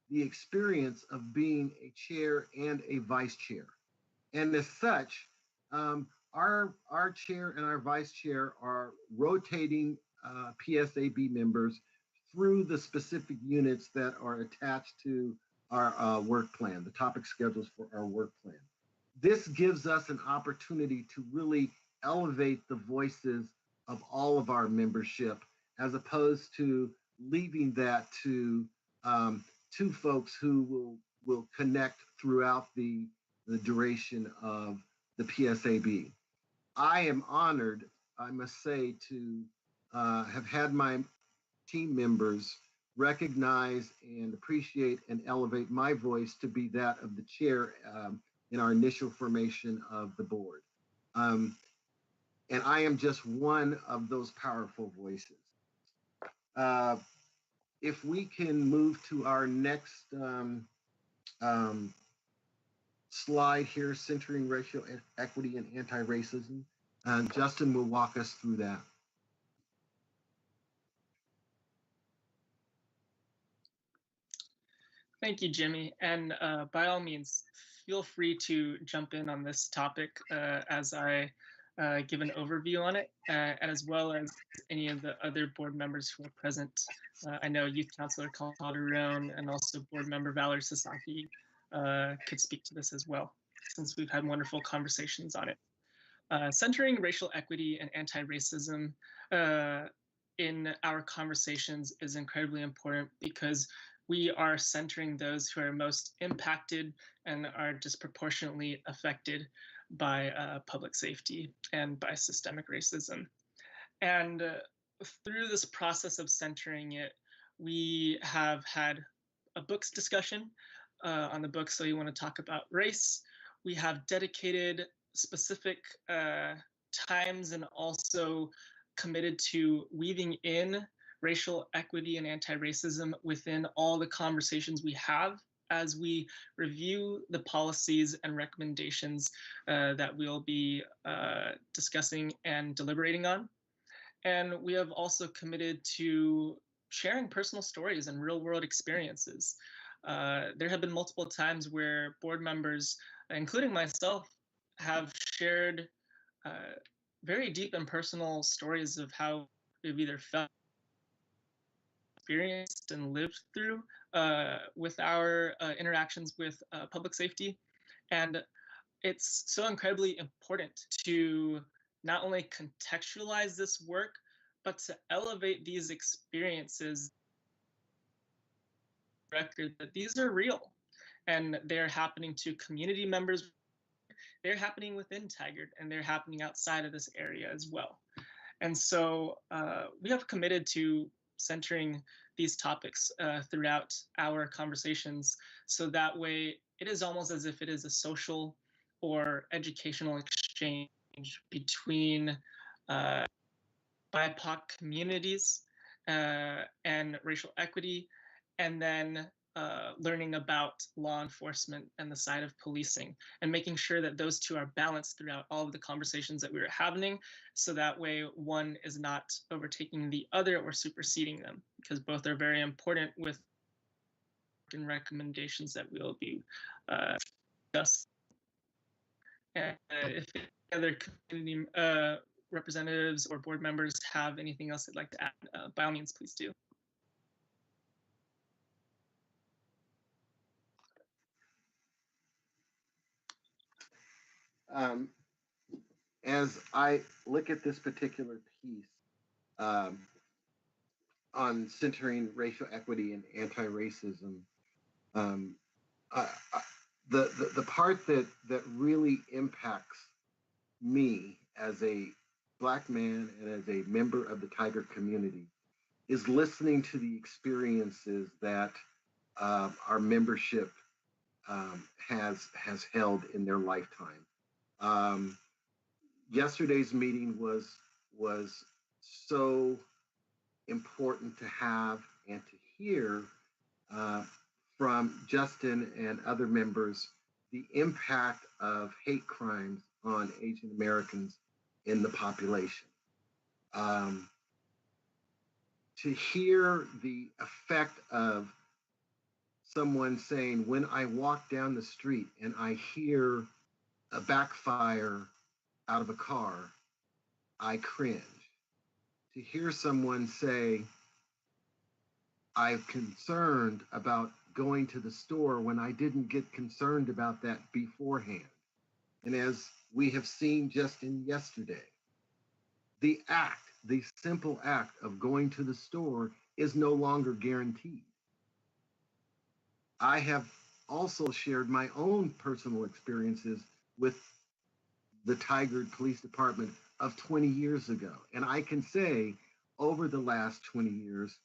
R: the experience of being a chair and a vice chair. And as such, our chair and our vice chair are rotating PSAB members through the specific units that are attached to our work plan, the topic schedules for our work plan. This gives us an opportunity to really elevate the voices of all of our membership, as opposed to leaving that to folks who will connect throughout the duration of the PSAB. I am honored, I must say, to have had my team members recognize and appreciate and elevate my voice to be that of the chair in our initial formation of the board. And I am just one of those powerful voices. If we can move to our next slide here, centering racial equity and anti-racism, Justin will walk us through that.
S: Thank you, Jimmy. And by all means, feel free to jump in on this topic as I give an overview on it, and as well as any of the other board members who are present. I know Youth Councilor Calderon and also Board Member Valerie Sasaki could speak to this as well, since we've had wonderful conversations on it. Centering racial equity and anti-racism in our conversations is incredibly important because we are centering those who are most impacted and are disproportionately affected by public safety and by systemic racism. And through this process of centering it, we have had a books discussion on the book. So you want to talk about race. We have dedicated specific times and also committed to weaving in racial equity and anti-racism within all the conversations we have as we review the policies and recommendations that we'll be discussing and deliberating on. And we have also committed to sharing personal stories and real-world experiences. There have been multiple times where board members, including myself, have shared very deep and personal stories of how they've either felt, experienced, and lived through with our interactions with public safety. And it's so incredibly important to not only contextualize this work, but to elevate these experiences, record that these are real and they're happening to community members. They're happening within Tigard and they're happening outside of this area as well. And so we have committed to centering these topics throughout our conversations. So that way it is almost as if it is a social or educational exchange between BIPOC communities and racial equity, and then learning about law enforcement and the side of policing, and making sure that those two are balanced throughout all of the conversations that we were having, so that way one is not overtaking the other or superseding them, because both are very important with recommendations that we'll be discussing. And if other community representatives or board members have anything else they'd like to add, by all means, please do.
R: As I look at this particular piece on centering racial equity and anti-racism, the part that really impacts me as a Black man and as a member of the Tigard community is listening to the experiences that our membership has held in their lifetime. Yesterday's meeting was so important to have and to hear from Justin and other members the impact of hate crimes on Asian Americans in the population. To hear the effect of someone saying, when I walk down the street and I hear a backfire out of a car, I cringe. To hear someone say, I'm concerned about going to the store when I didn't get concerned about that beforehand. And as we have seen just in yesterday, the simple act of going to the store is no longer guaranteed. I have also shared my own personal experiences with the Tigard Police Department of 20 years ago. And I can say over the last 20 years,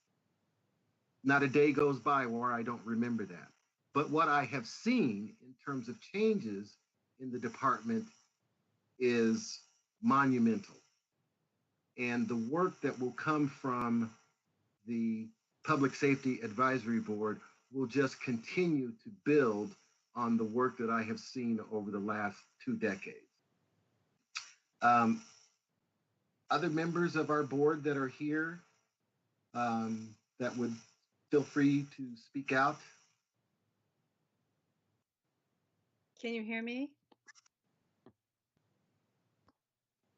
R: Not a day goes by where I don't remember that. But what I have seen in terms of changes in the department is monumental. And the work that will come from the Public Safety Advisory Board will just continue to build on the work that I have seen over the last 2 decades. Other members of our board that are here that would feel free to speak out.
T: Can you hear me?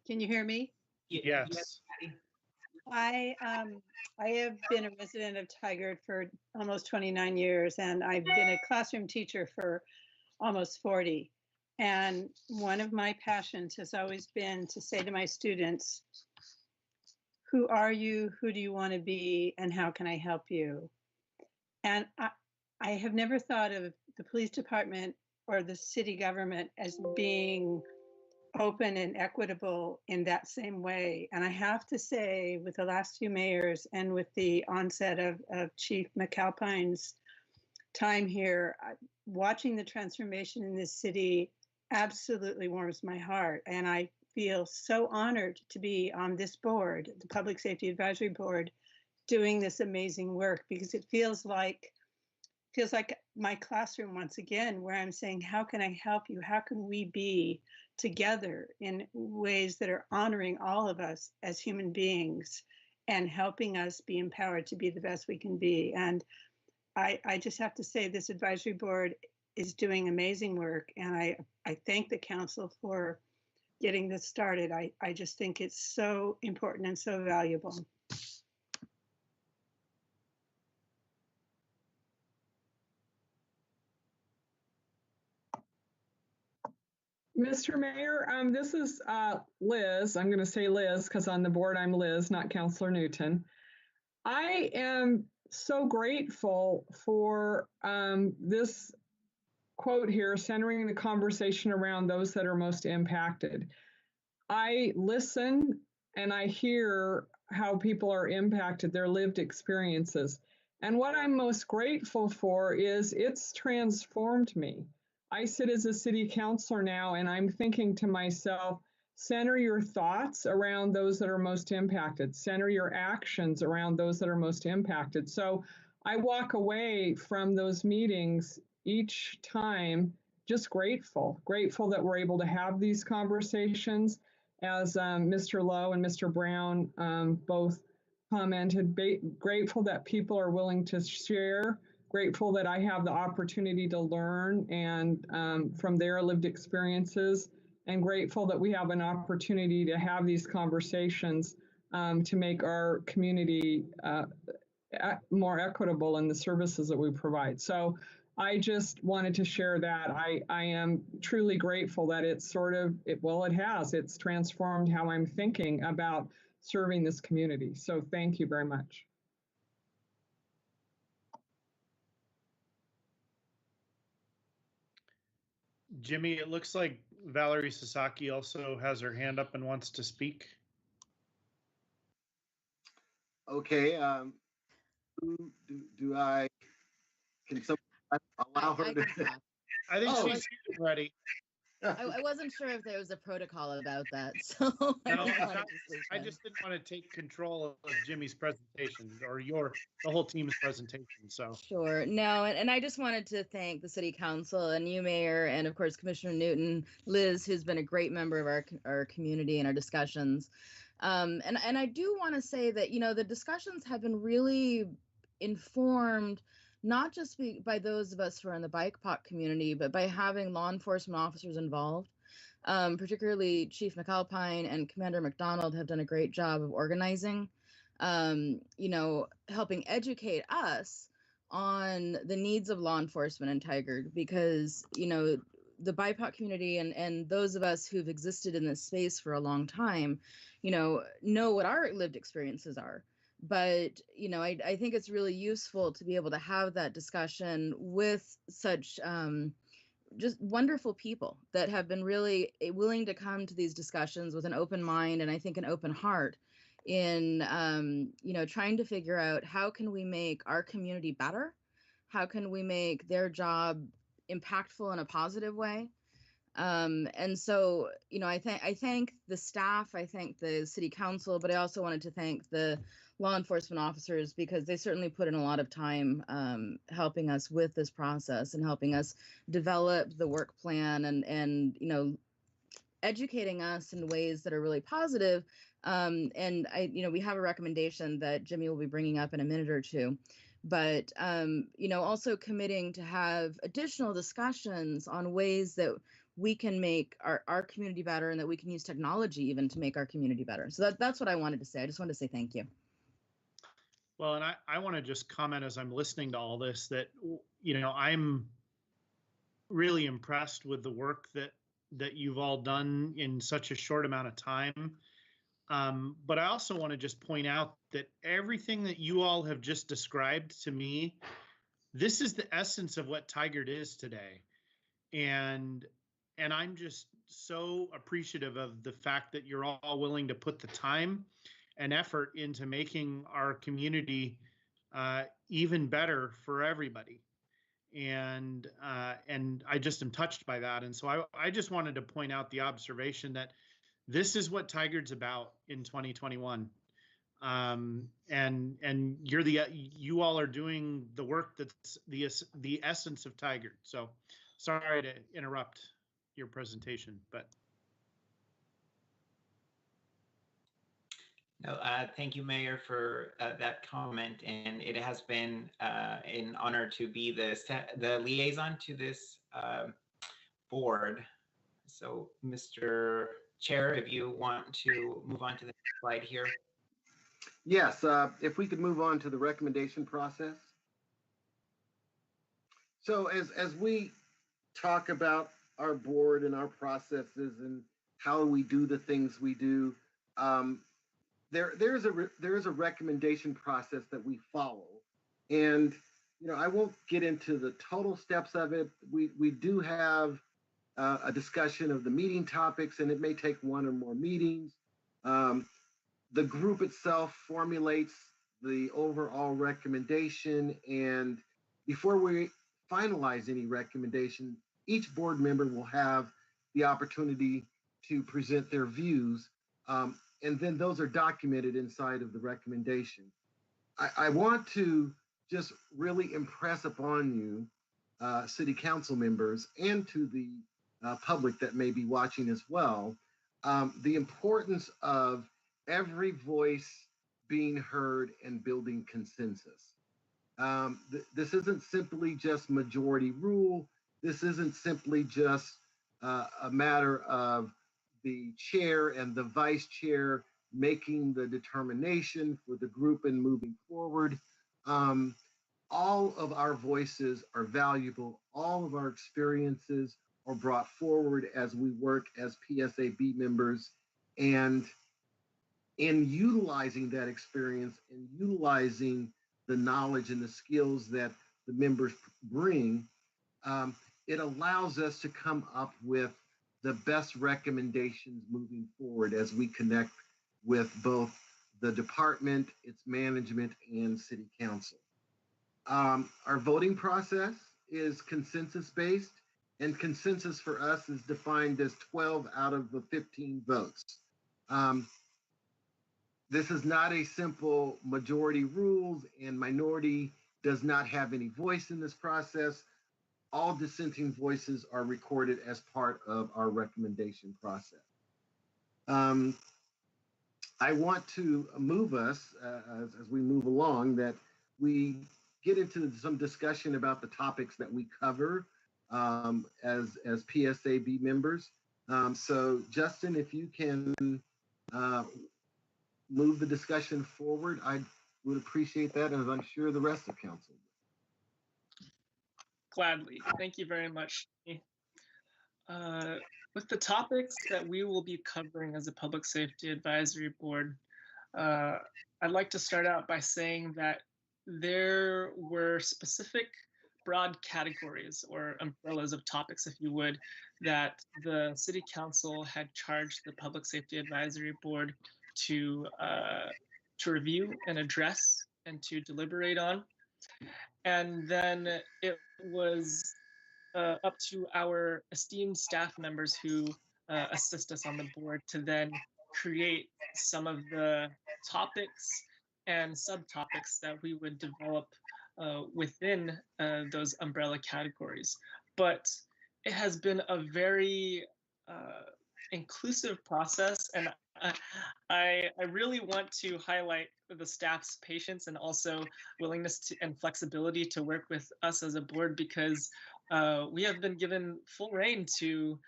T: Can you hear me?
C: Yes.
T: I have been a resident of Tigard for almost 29 years, and I've been a classroom teacher for almost 40. And one of my passions has always been to say to my students, who are you? Who do you want to be? And how can I help you? And I have never thought of the police department or the city government as being open and equitable in that same way. And I have to say, with the last 2 mayors and with the onset of Chief McAlpine's time here, watching the transformation in this city absolutely warms my heart. And I feel so honored to be on this board, the Public Safety Advisory Board, doing this amazing work, because it feels like my classroom once again, where I'm saying, how can I help you? How can we be together in ways that are honoring all of us as human beings and helping us be empowered to be the best we can be? And I just have to say, this advisory board is doing amazing work, and I thank the council for getting this started. I just think it's so important and so valuable.
G: Mr. Mayor, this is Liz. I'm going to say Liz because on the board I'm Liz, not Councilor Newton. I am so grateful for this quote here, centering the conversation around those that are most impacted. I listen and I hear how people are impacted, their lived experiences. And what I'm most grateful for is it's transformed me. I sit as a city councilor now, and I'm thinking to myself, center your thoughts around those that are most impacted, center your actions around those that are most impacted. So I walk away from those meetings each time just grateful that we're able to have these conversations. As Mr. Lowe and Mr. Brown both commented, grateful that people are willing to share, grateful that I have the opportunity to learn and from their lived experiences, and grateful that we have an opportunity to have these conversations to make our community more equitable in the services that we provide. So I just wanted to share that. I am truly grateful that it's it's transformed how I'm thinking about serving this community. So thank you very much.
C: Jimmy, it looks like Valerie Sasaki also has her hand up and wants to speak.
R: Okay, can someone allow her to?
C: I think she's ready.
U: I wasn't sure if there was a protocol about that, so
C: I just didn't want to take control of Jimmy's presentation or the whole team's presentation. So
U: sure, no, and I just wanted to thank the City Council and you, Mayor, and of course Commissioner Newton, Liz, who's been a great member of our community and our discussions. And I do want to say that the discussions have been really informed, not just by those of us who are in the BIPOC community, but by having law enforcement officers involved. Particularly Chief McAlpine and Commander McDonald have done a great job of organizing, helping educate us on the needs of law enforcement in Tigard, because, the BIPOC community and those of us who've existed in this space for a long time, know what our lived experiences are. But, I think it's really useful to be able to have that discussion with such just wonderful people that have been really willing to come to these discussions with an open mind and I think an open heart in trying to figure out how can we make our community better, how can we make their job impactful in a positive way. And so, I thank the staff, I thank the city council, but I also wanted to thank the law enforcement officers because they certainly put in a lot of time helping us with this process and helping us develop the work plan and educating us in ways that are really positive. And we have a recommendation that Jimmy will be bringing up in a minute or two. But, also committing to have additional discussions on ways that we can make our community better and that we can use technology even to make our community better. So that's what I wanted to say. I just wanted to say thank you.
C: Well, and I want to just comment as I'm listening to all this that, I'm really impressed with the work that you've all done in such a short amount of time. But I also want to just point out that everything that you all have just described to me, this is the essence of what Tigard is today. And I'm just so appreciative of the fact that you're all willing to put the time and effort into making our community even better for everybody. And I just am touched by that. And so I just wanted to point out the observation that this is what Tigard's about in 2021. And you all are doing the work that's the essence of Tigard. So sorry to interrupt your presentation, but.
Q: No, thank you, Mayor, for that comment. And it has been an honor to be the liaison to this board. So, Mr. Chair, if you want to move on to the next slide here.
R: Yes, if we could move on to the recommendation process. So as we talk about our board and our processes and how we do the things we do, there's a recommendation process that we follow. And, I won't get into the total steps of it. We do have a discussion of the meeting topics, and it may take one or more meetings. The group itself formulates the overall recommendation, and before we finalize any recommendation, each board member will have the opportunity to present their views, and then those are documented inside of the recommendation. I want to just really impress upon you, city council members, and to the public that may be watching as well, the importance of every voice being heard and building consensus. This isn't simply just majority rule. This isn't simply just a matter of the chair and the vice chair making the determination for the group and moving forward. All of our voices are valuable. All of our experiences are brought forward as we work as PSAB members. And in utilizing that experience and utilizing the knowledge and the skills that the members bring, it allows us to come up with the best recommendations moving forward as we connect with both the department, its management, and city council. Our voting process is consensus-based, and consensus for us is defined as 12 out of the 15 votes. This is not a simple majority rules and minority does not have any voice in this process. All dissenting voices are recorded as part of our recommendation process. I want to move us as we move along that we get into some discussion about the topics that we cover as PSAB members. So Justin, if you can move the discussion forward, I would appreciate that, and I'm sure the rest of council.
S: Gladly. Thank you very much. With the topics that we will be covering as a Public Safety Advisory Board, I'd like to start out by saying that there were specific broad categories or umbrellas of topics, if you would, that the City Council had charged the Public Safety Advisory Board to review and address and to deliberate on. And then it was up to our esteemed staff members who assist us on the board to then create some of the topics and subtopics that we would develop within those umbrella categories. But it has been a very inclusive process, and I really want to highlight the staff's patience and also willingness to, and flexibility to work with us as a board, because we have been given full reign to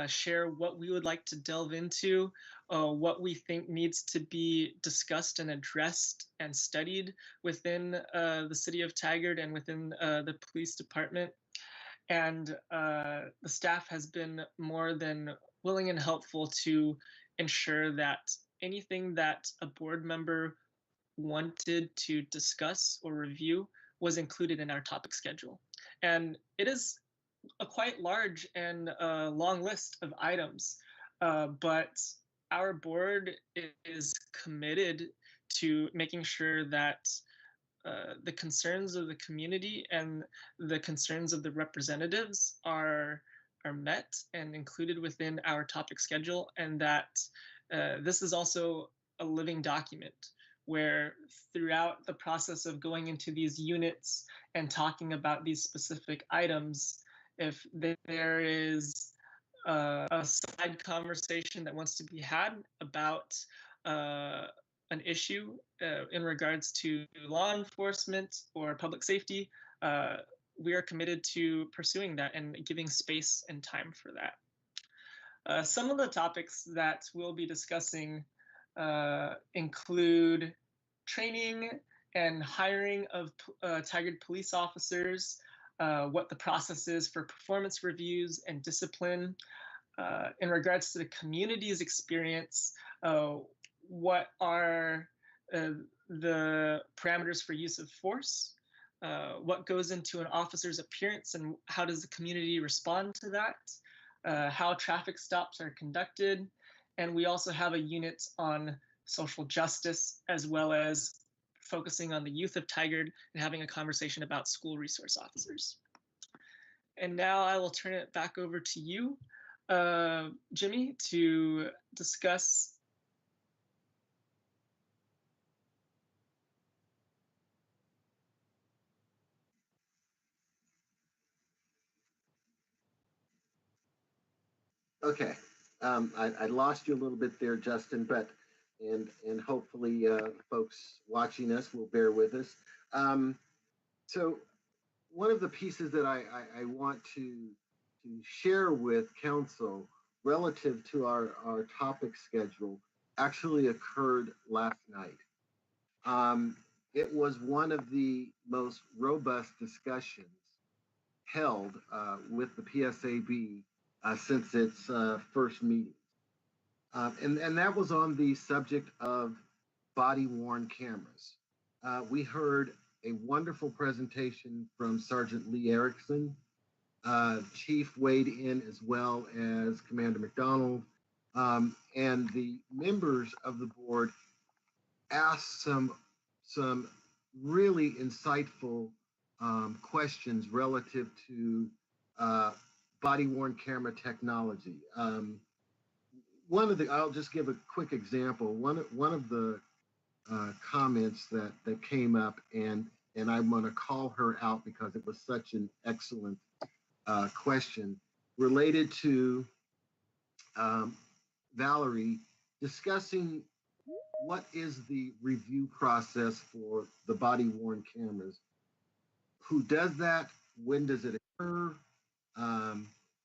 S: share what we would like to delve into, what we think needs to be discussed and addressed and studied within the city of Tigard and within the police department. And the staff has been more than willing and helpful to ensure that anything that a board member wanted to discuss or review was included in our topic schedule. And it is a quite large and long list of items, but our board is committed to making sure that the concerns of the community and the concerns of the representatives are met and included within our topic schedule, and that this is also a living document where throughout the process of going into these units and talking about these specific items, if there is a side conversation that wants to be had about an issue in regards to law enforcement or public safety, we are committed to pursuing that and giving space and time for that. Some of the topics that we'll be discussing include training and hiring of Tigard police officers, what the process is for performance reviews and discipline. In regards to the community's experience, what are the parameters for use of force? What goes into an officer's appearance and how does the community respond to that? How traffic stops are conducted. And we also have a unit on social justice, as well as focusing on the youth of Tigard and having a conversation about school resource officers. And now I will turn it back over to you, Jimmy, to discuss.
R: Okay, I lost you a little bit there, Justin, but and hopefully folks watching us will bear with us. So one of the pieces that I want to share with council relative to our topic schedule actually occurred last night. It was one of the most robust discussions held with the PSAB since its first meeting. And that was on the subject of body-worn cameras. We heard a wonderful presentation from Sergeant Lee Erickson. Chief weighed in as well as Commander McDonald. And the members of the board asked some really insightful questions relative to body-worn camera technology. I'll just give a quick example. One of the comments that came up, and I'm going to call her out because it was such an excellent question, related to Valerie discussing what is the review process for the body-worn cameras. Who does that? When does it occur?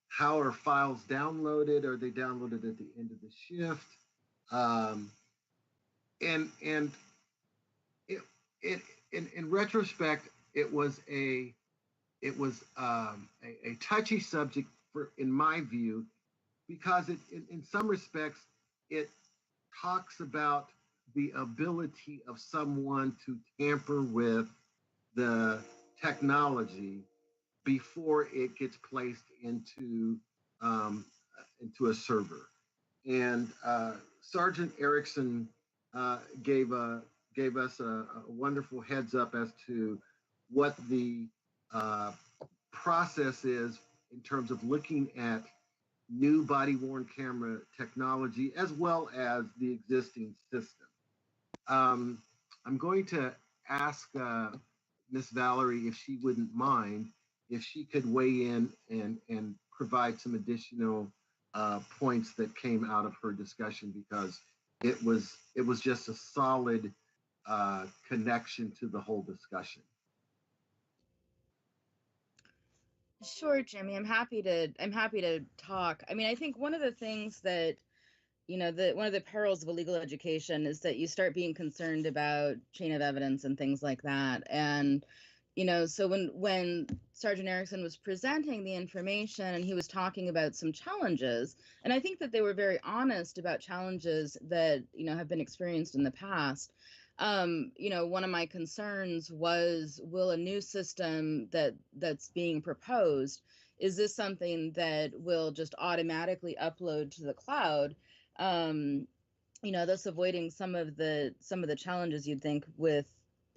R: How are files downloaded? Are they downloaded at the end of the shift? And in retrospect, it was a touchy subject in my view, because in some respects it talks about the ability of someone to tamper with the technology before it gets placed into a server. And Sergeant Erickson gave us a wonderful heads up as to what the process is in terms of looking at new body-worn camera technology as well as the existing system. I'm going to ask Miss Valerie if she wouldn't mind if she could weigh in and provide some additional points that came out of her discussion, because it was just a solid connection to the whole discussion.
U: Sure, Jimmy. I'm happy to talk. I mean, I think one of the things that, one of the perils of illegal education is that you start being concerned about chain of evidence and things like that. And, so when Sergeant Erickson was presenting the information and he was talking about some challenges, and I think that they were very honest about challenges that, have been experienced in the past. One of my concerns was, will a new system that's being proposed, is this something that will just automatically upload to the cloud? Thus avoiding some of the challenges you'd think with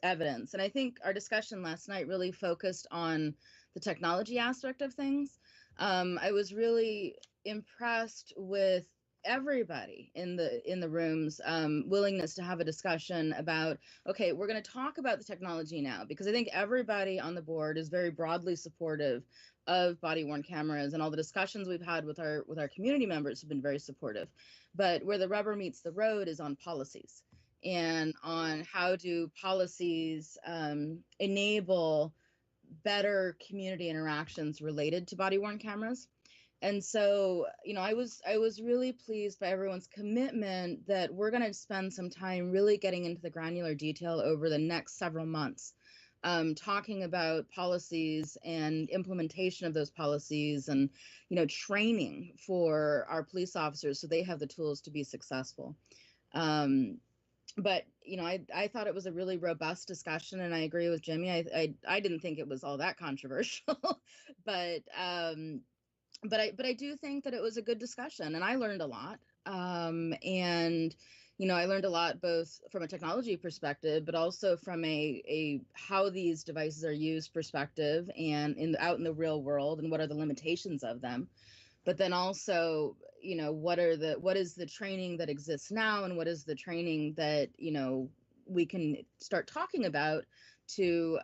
U: evidence. And I think our discussion last night really focused on the technology aspect of things. I was really impressed with everybody in the room's willingness to have a discussion about, okay, we're going to talk about the technology now, because I think everybody on the board is very broadly supportive of body-worn cameras, and all the discussions we've had with our community members have been very supportive. But where the rubber meets the road is on policies, and on how do policies enable better community interactions related to body-worn cameras. And so, I was really pleased by everyone's commitment that we're going to spend some time really getting into the granular detail over the next several months, talking about policies and implementation of those policies, and, training for our police officers so they have the tools to be successful. But, I thought it was a really robust discussion, and I agree with Jimmy. I didn't think it was all that controversial, but I do think that it was a good discussion, and I learned a lot. And I learned a lot both from a technology perspective, but also from a how these devices are used perspective, and out in the real world, and what are the limitations of them. But then also, what is the training that exists now, and what is the training that we can start talking about to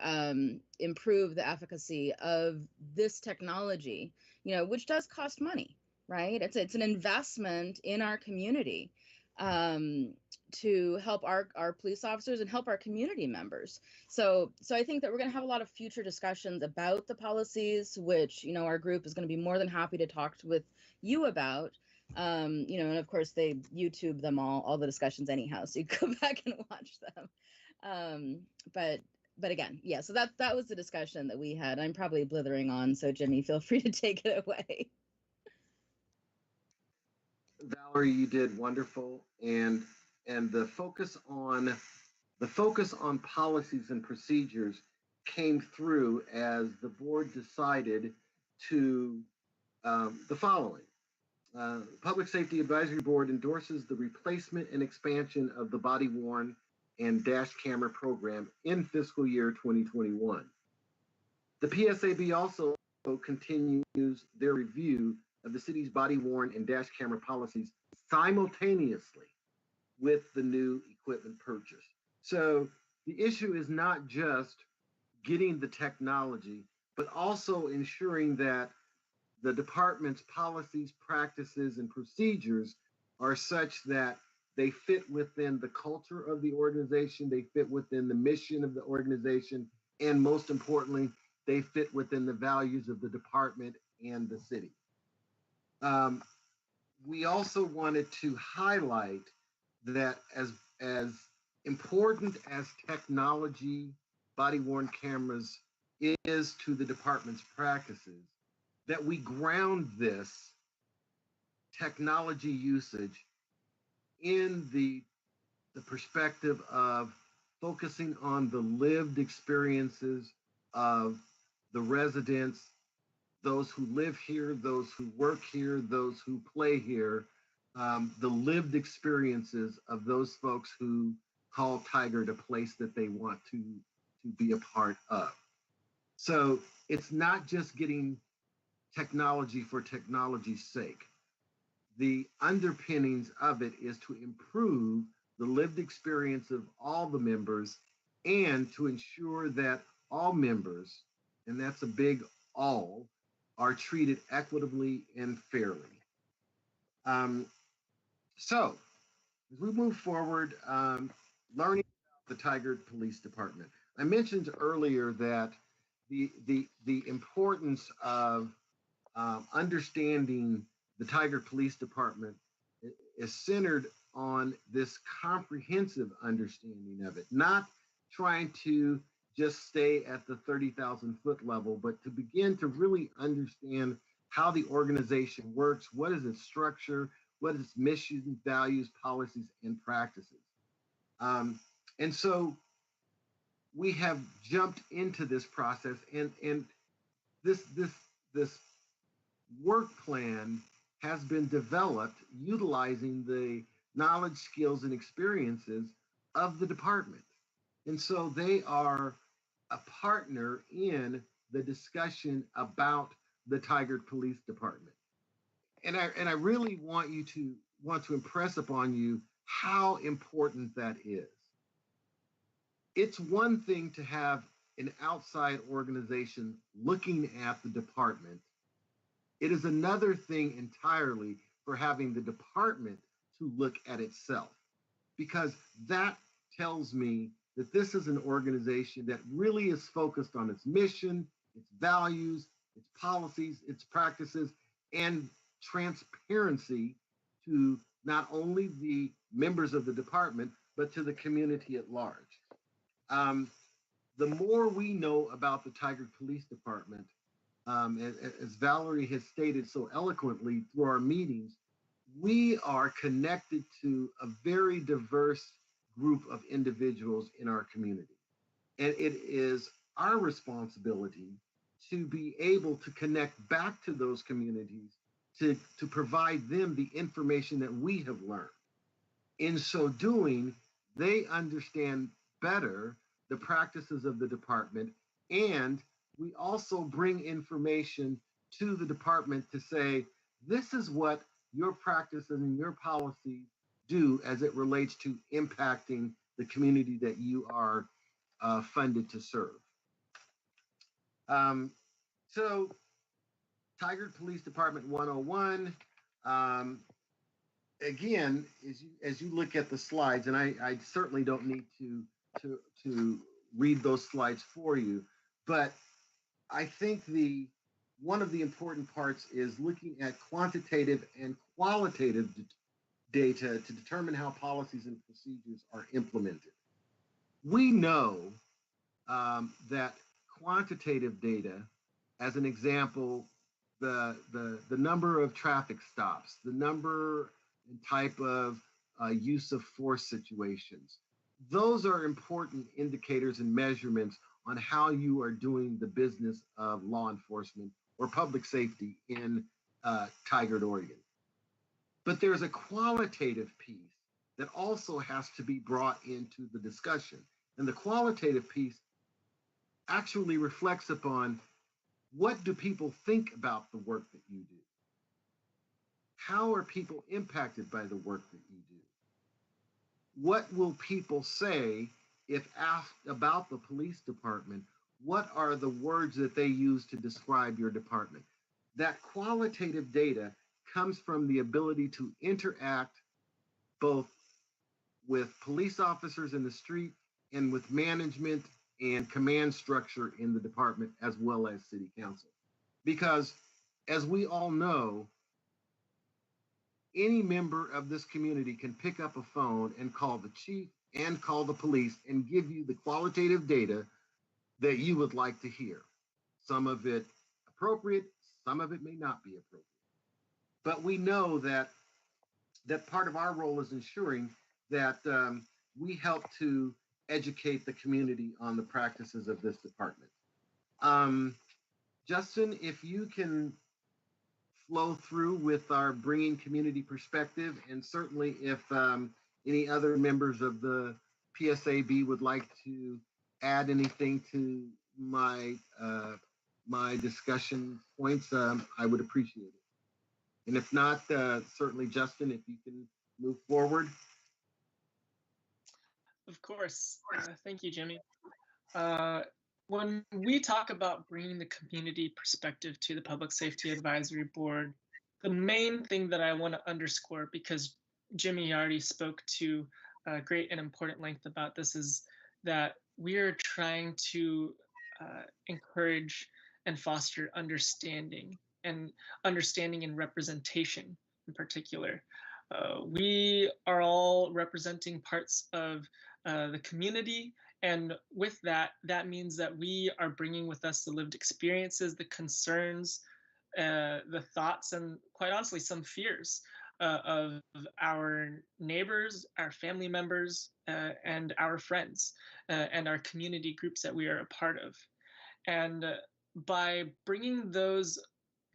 U: improve the efficacy of this technology, which does cost money, right? It's an investment in our community to help our police officers and help our community members. So I think that we're going to have a lot of future discussions about the policies, which, our group is going to be more than happy to talk with you about. And of course they YouTube them all the discussions anyhow, so you go back and watch them. But again, yeah, so that was the discussion that we had. I'm probably blithering on, so Jimmy, feel free to take it away.
R: Valerie, you did wonderful, and the focus on policies and procedures came through as the board decided to the following. Public Safety Advisory Board endorses the replacement and expansion of the body-worn and dash camera program in fiscal year 2021. The PSAB also continues their review of the city's body-worn and dash camera policies simultaneously with the new equipment purchase. So the issue is not just getting the technology, but also ensuring that the department's policies, practices, and procedures are such that they fit within the culture of the organization, they fit within the mission of the organization, and most importantly, they fit within the values of the department and the city. We also wanted to highlight that as important as technology, body-worn cameras is to the department's practices, that we ground this technology usage in the perspective of focusing on the lived experiences of the residents, those who live here, those who work here, those who play here, the lived experiences of those folks who call Tigard a place that they want to be a part of. So it's not just getting technology for technology's sake. The underpinnings of it is to improve the lived experience of all the members and to ensure that all members, and that's a big all, are treated equitably and fairly. So as we move forward, learning about the Tigard Police Department. I mentioned earlier that the importance of understanding the Tigard Police Department is centered on this comprehensive understanding of it, not trying to just stay at the 30,000 foot level, but to begin to really understand how the organization works, what is its structure, what is its mission, values, policies, and practices. And so we have jumped into this process, and this work plan has been developed utilizing the knowledge, skills, and experiences of the department. And so they are a partner in the discussion about the Tigard Police Department. And I really want to impress upon you how important that is. It's one thing to have an outside organization looking at the department. It is another thing entirely for having the department to look at itself, because that tells me that this is an organization that really is focused on its mission, its values, its policies, its practices, and transparency to not only the members of the department, but to the community at large. The more we know about the Tigard Police Department, as Valerie has stated so eloquently through our meetings, we are connected to a very diverse group of individuals in our community. And it is our responsibility to be able to connect back to those communities to provide them the information that we have learned. In so doing, they understand better the practices of the department, and we also bring information to the department to say, this is what your practices and your policies do as it relates to impacting the community that you are funded to serve. So Tigard Police Department 101, again, as you look at the slides, and I certainly don't need to read those slides for you, but I think one of the important parts is looking at quantitative and qualitative data to determine how policies and procedures are implemented. We know that quantitative data, as an example, the number of traffic stops, the number and type of use of force situations, those are important indicators and measurements on how you are doing the business of law enforcement or public safety in Tigard, Oregon. But there's a qualitative piece that also has to be brought into the discussion. And the qualitative piece actually reflects upon, what do people think about the work that you do? How are people impacted by the work that you do? What will people say if asked about the police department? What are the words that they use to describe your department? That qualitative data comes from the ability to interact both with police officers in the street and with management and command structure in the department, as well as city council. Because as we all know, any member of this community can pick up a phone and call the chief and call the police and give you the qualitative data that you would like to hear. Some of it appropriate, some of it may not be appropriate. But we know that part of our role is ensuring that we help to educate the community on the practices of this department. Justin, if you can flow through with our bringing community perspective. And certainly if any other members of the PSAB would like to add anything to my my discussion points, I would appreciate it. And if not, certainly Justin, if you can move forward.
S: Of course. Thank you, Jimmy. When we talk about bringing the community perspective to the Public Safety Advisory Board, the main thing that I want to underscore, because Jimmy already spoke to great and important length about this, is that we are trying to encourage and foster understanding and representation in particular. We are all representing parts of the community, and with that, that means that we are bringing with us the lived experiences, the concerns, the thoughts, and quite honestly, some fears of our neighbors, our family members, and our friends, and our community groups that we are a part of. And by bringing those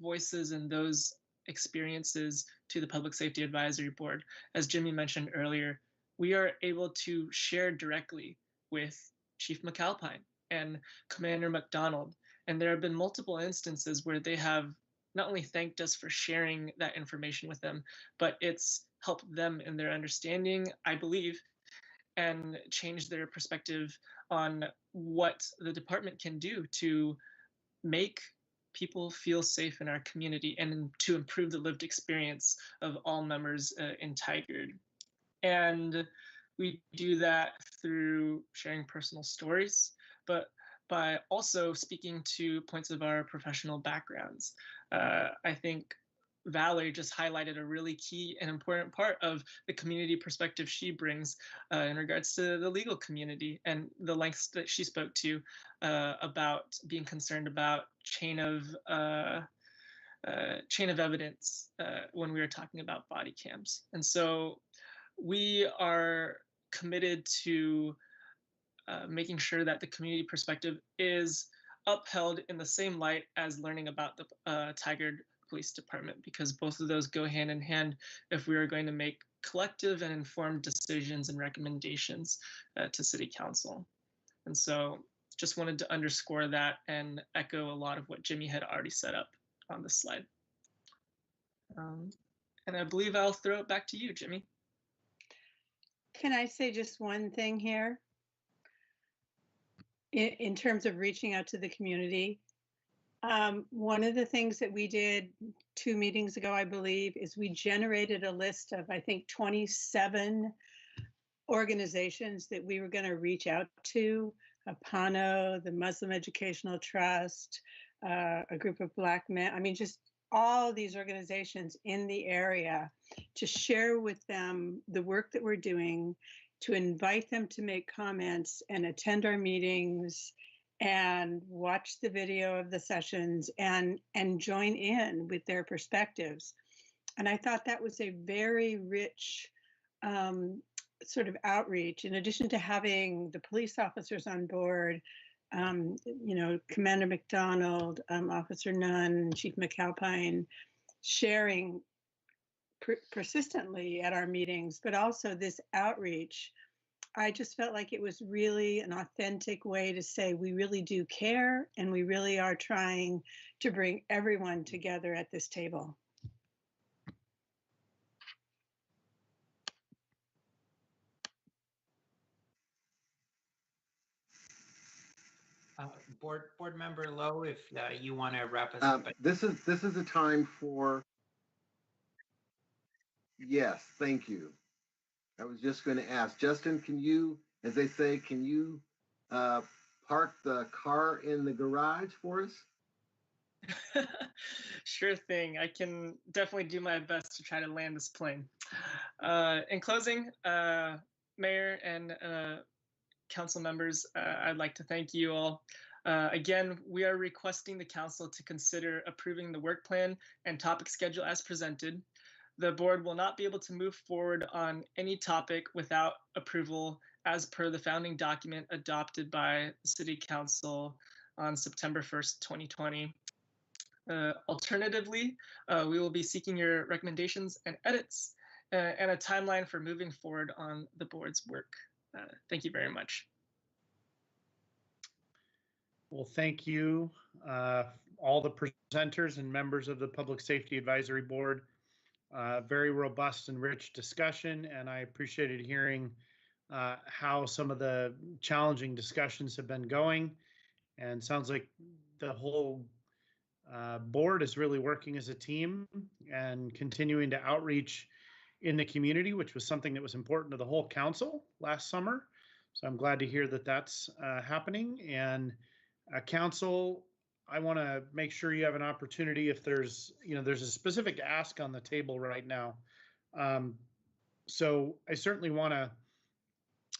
S: voices and those experiences to the Public Safety Advisory Board, as Jimmy mentioned earlier, we are able to share directly with Chief McAlpine and Commander McDonald. And there have been multiple instances where they have not only thanked us for sharing that information with them, but it's helped them in their understanding, I believe, and changed their perspective on what the department can do to make people feel safe in our community and to improve the lived experience of all members in Tigard. And we do that through sharing personal stories, but by also speaking to points of our professional backgrounds. I think Valerie just highlighted a really key and important part of the community perspective she brings in regards to the legal community and the lengths that she spoke to about being concerned about chain of evidence when we were talking about body cams. And so we are committed to making sure that the community perspective is upheld in the same light as learning about the Tigard Police Department, because both of those go hand in hand if we are going to make collective and informed decisions and recommendations to City Council. And so just wanted to underscore that and echo a lot of what Jimmy had already set up on this slide. And I believe I'll throw it back to you, Jimmy.
T: Can I say just one thing here? In terms of reaching out to the community, one of the things that we did 2 meetings ago, I believe, is we generated a list of, I think, 27 organizations that we were going to reach out to. PANO, the Muslim Educational Trust, a group of Black men. I mean, just all these organizations in the area, to share with them the work that we're doing, to invite them to make comments and attend our meetings and watch the video of the sessions and join in with their perspectives. And I thought that was a very rich sort of outreach, in addition to having the police officers on board, you know, Commander McDonald, Officer Nunn, Chief McAlpine, sharing persistently at our meetings, but also this outreach. I just felt like it was really an authentic way to say we really do care and we really are trying to bring everyone together at this table.
Q: Board Member Lowe, if you want to wrap us up.
R: This is a time for, yes, thank you. I was just going to ask, Justin, can you, as they say, can you park the car in the garage for us?
S: Sure thing. I can definitely do my best to try to land this plane. In closing, Mayor and council members, I'd like to thank you all. Again, we are requesting the council to consider approving the work plan and topic schedule as presented. The board will not be able to move forward on any topic without approval as per the founding document adopted by the City Council on September 1st, 2020. Alternatively, we will be seeking your recommendations and edits and a timeline for moving forward on the board's work. Thank you very much.
C: Well, thank you, all the presenters and members of the Public Safety Advisory Board. Very robust and rich discussion, and I appreciated hearing how some of the challenging discussions have been going. And sounds like the whole board is really working as a team and continuing to outreach in the community, which was something that was important to the whole council last summer. So I'm glad to hear that that's happening. And council, I want to make sure you have an opportunity if there's a specific ask on the table right now. So I certainly want to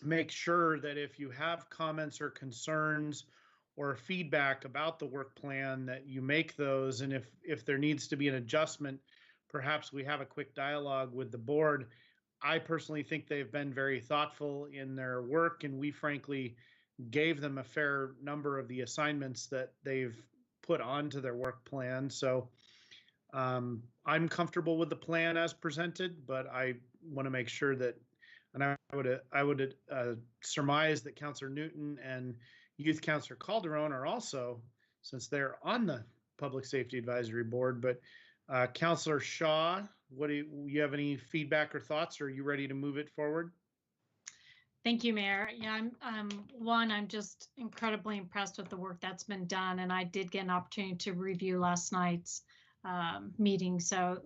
C: make sure that if you have comments or concerns or feedback about the work plan, that you make those. And if there needs to be an adjustment, perhaps we have a quick dialogue with the board. I personally think they've been very thoughtful in their work, and we frankly gave them a fair number of the assignments that they've put onto their work plan. So I'm comfortable with the plan as presented, but I want to make sure that, and I would surmise that Councillor Newton and Youth Councillor Calderon are also, since they're on the Public Safety Advisory Board. But Councillor Shaw, what do you have any feedback or thoughts, or are you ready to move it forward?
E: Thank you, Mayor. Yeah, I'm just incredibly impressed with the work that's been done, and I did get an opportunity to review last night's meeting, so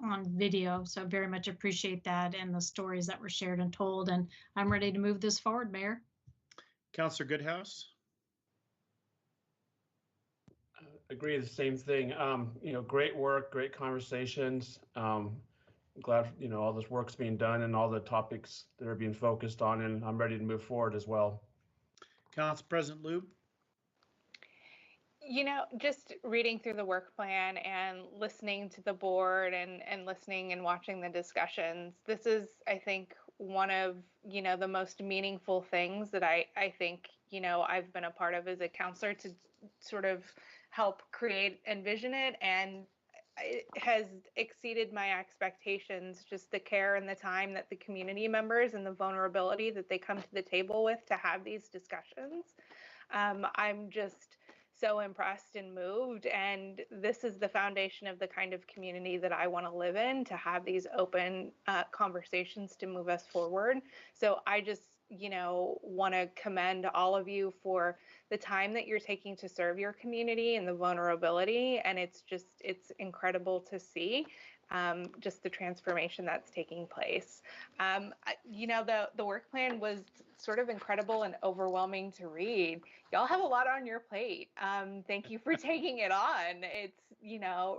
E: on video. So very much appreciate that and the stories that were shared and told. And I'm ready to move this forward, Mayor.
C: Councillor Goodhouse.
J: Agree the same thing. Great work, great conversations. Glad all this work's being done and all the topics that are being focused on, and I'm ready to move forward as well.
C: Council President Lube.
F: Just reading through the work plan and listening to the board and listening and watching the discussions, this is, I think, one of, the most meaningful things that I think, I've been a part of as a counselor to sort of help create, envision it, and it has exceeded my expectations, just the care and the time that the community members and the vulnerability that they come to the table with to have these discussions. I'm just so impressed and moved, and this is the foundation of the kind of community that I want to live in, to have these open conversations to move us forward. So I just want to commend all of you for the time that you're taking to serve your community and the vulnerability, and it's incredible to see just the transformation that's taking place. The work plan was sort of incredible and overwhelming to read. Y'all have a lot on your plate. Thank you for taking it on. It's,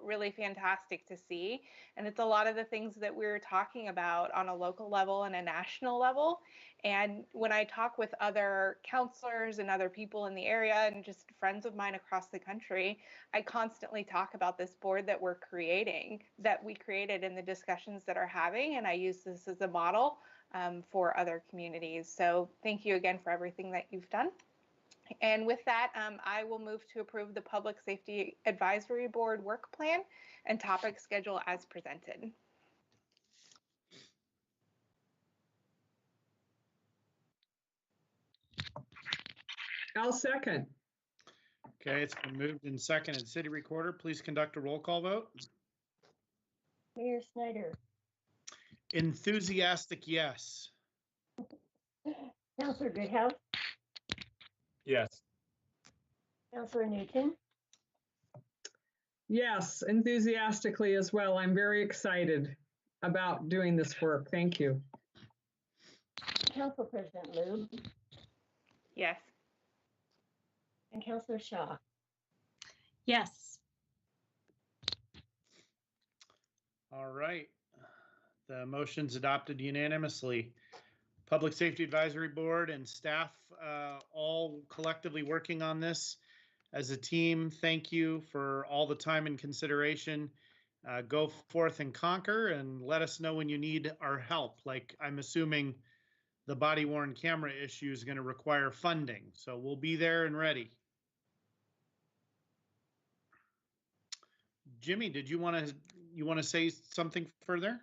F: really fantastic to see. And it's a lot of the things that we're talking about on a local level and a national level. And when I talk with other counselors and other people in the area and just friends of mine across the country, I constantly talk about this board that we're creating, that we created in the discussions that are having. And I use this as a model for other communities. So thank you again for everything that you've done. And with that, I will move to approve the Public Safety Advisory Board work plan and topic schedule as presented.
G: I'll second.
C: Okay, it's been moved and seconded. City Recorder, please conduct a roll call vote.
H: Mayor Snyder.
C: Enthusiastic yes.
H: Councillor Goodhouse.
J: Yes.
H: Councillor Newton.
G: Yes, enthusiastically as well. I'm very excited about doing this work. Thank you.
H: Council President Lube.
F: Yes.
H: And Councillor Shaw.
E: Yes.
C: All right. The motion's adopted unanimously. Public Safety Advisory Board and staff all collectively working on this as a team. Thank you for all the time and consideration. Go forth and conquer, and let us know when you need our help. Like, I'm assuming the body-worn camera issue is going to require funding, so we'll be there and ready. Jimmy, did you want to say something further?